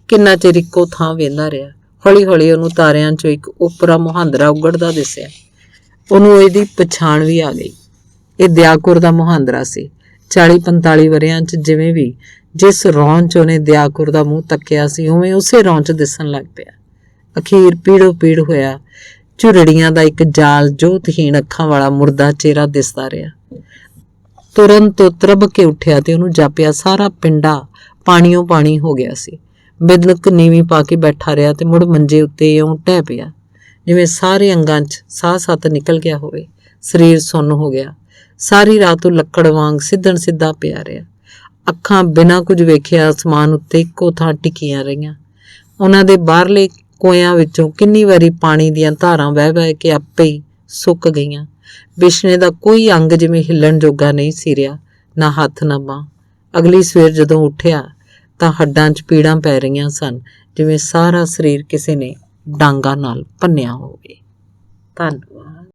Speaker 1: ਕਿੰਨਾ ਚਿਰ ਇੱਕੋ ਥਾਂ ਵੇਂਦਾ ਰਿਹਾ। ਹੌਲੀ ਉਹਨੂੰ ਤਾਰਿਆਂ 'ਚੋਂ ਇੱਕ ਓਪਰਾ ਮੁਹਾਂਦਰਾ ਉਗੜਦਾ ਦਿਸਿਆ। ਉਹਨੂੰ ਇਹਦੀ ਪਛਾਣ ਵੀ ਆ ਗਈ। ਇਹ ਦਿਆਕੁਰ ਦਾ ਮੁਹਾਂਦਰਾ ਸੀ। 40-45 ਵਰ੍ਹਿਆਂ 'ਚ ਜਿਵੇਂ ਵੀ ਜਿਸ ਰੌਂ 'ਚ ਉਹਨੇ ਦਿਆਕੁਰ ਦਾ ਮੂੰਹ ਤੱਕਿਆ ਸੀ ਉਵੇਂ ਉਸੇ ਰੌਂ 'ਚ ਦਿਸਣ ਲੱਗ ਪਿਆ। ਅਖੀਰ ਪੀੜੋ ਪੀੜ ਹੋਇਆ ਝੁਰੜੀਆਂ ਦਾ ਇੱਕ ਜਾਲ ਜੋਤਹੀਣ ਅੱਖਾਂ ਵਾਲਾ ਮੁਰਦਾ ਚਿਹਰਾ ਦਿਸਦਾ ਰਿਹਾ। ਤੁਰੰਤ ਤੋਂ ਤਰਬ ਕੇ ਉੱਠਿਆ ਤੇ ਉਹਨੂੰ ਜਾਪਿਆ ਸਾਰਾ ਪਿੰਡਾ ਪਾਣੀਓ ਪਾਣੀ ਹੋ ਗਿਆ ਸੀ। ਬਿੰਦਕ ਨੀਵੀਂ ਪਾ ਕੇ ਬੈਠਾ ਰਿਹਾ ਤੇ ਮੁੜ ਮੰਜੇ ਉੱਤੇ ਇਉਂ ਢਹਿ ਪਿਆ ਜਿਵੇਂ ਸਾਰੇ ਅੰਗਾਂ 'ਚ ਸਾਹ ਸੱਤ ਨਿਕਲ ਗਿਆ ਹੋਵੇ। ਸਰੀਰ ਸੁੰਨ ਹੋ ਗਿਆ। ਸਾਰੀ ਰਾਤ ਉਹ ਲੱਕੜ ਵਾਂਗ ਸਿੱਧਣ ਸਿੱਧਾ ਪਿਆ ਰਿਹਾ। ਅੱਖਾਂ ਬਿਨਾਂ ਕੁਝ ਵੇਖਿਆ ਅਸਮਾਨ ਉੱਤੇ ਇੱਕੋ ਥਾਂ ਟਿਕੀਆਂ ਰਹੀਆਂ। ਉਹਨਾਂ ਦੇ ਬਾਹਰਲੇ ਕੋਇਆਂ ਵਿੱਚੋਂ ਕਿੰਨੀ ਵਾਰੀ ਪਾਣੀ ਦੀਆਂ ਧਾਰਾਂ ਵਹਿ ਵਹਿ ਕੇ ਆਪੇ ਹੀ ਸੁੱਕ ਗਈਆਂ। ਬਿਸ਼ਨੇ ਦਾ ਕੋਈ ਅੰਗ ਜਿਵੇਂ ਹਿੱਲਣ ਜੋਗਾ ਨਹੀਂ ਸੀ ਰਿਹਾ, ਨਾ ਹੱਥ ਨਾ ਬਾਂਹ। ਅਗਲੀ ਸਵੇਰ ਜਦੋਂ ਉੱਠਿਆ ਤਾਂ ਹੱਡਾਂ 'ਚ ਪੀੜਾਂ ਪੈ ਰਹੀਆਂ ਸਨ, ਜਿਵੇਂ ਸਾਰਾ ਸਰੀਰ ਕਿਸੇ ਨੇ ਡਾਂਗਾਂ ਨਾਲ ਭੰਨਿਆ ਹੋਵੇ। ਧੰਨਵਾਦ।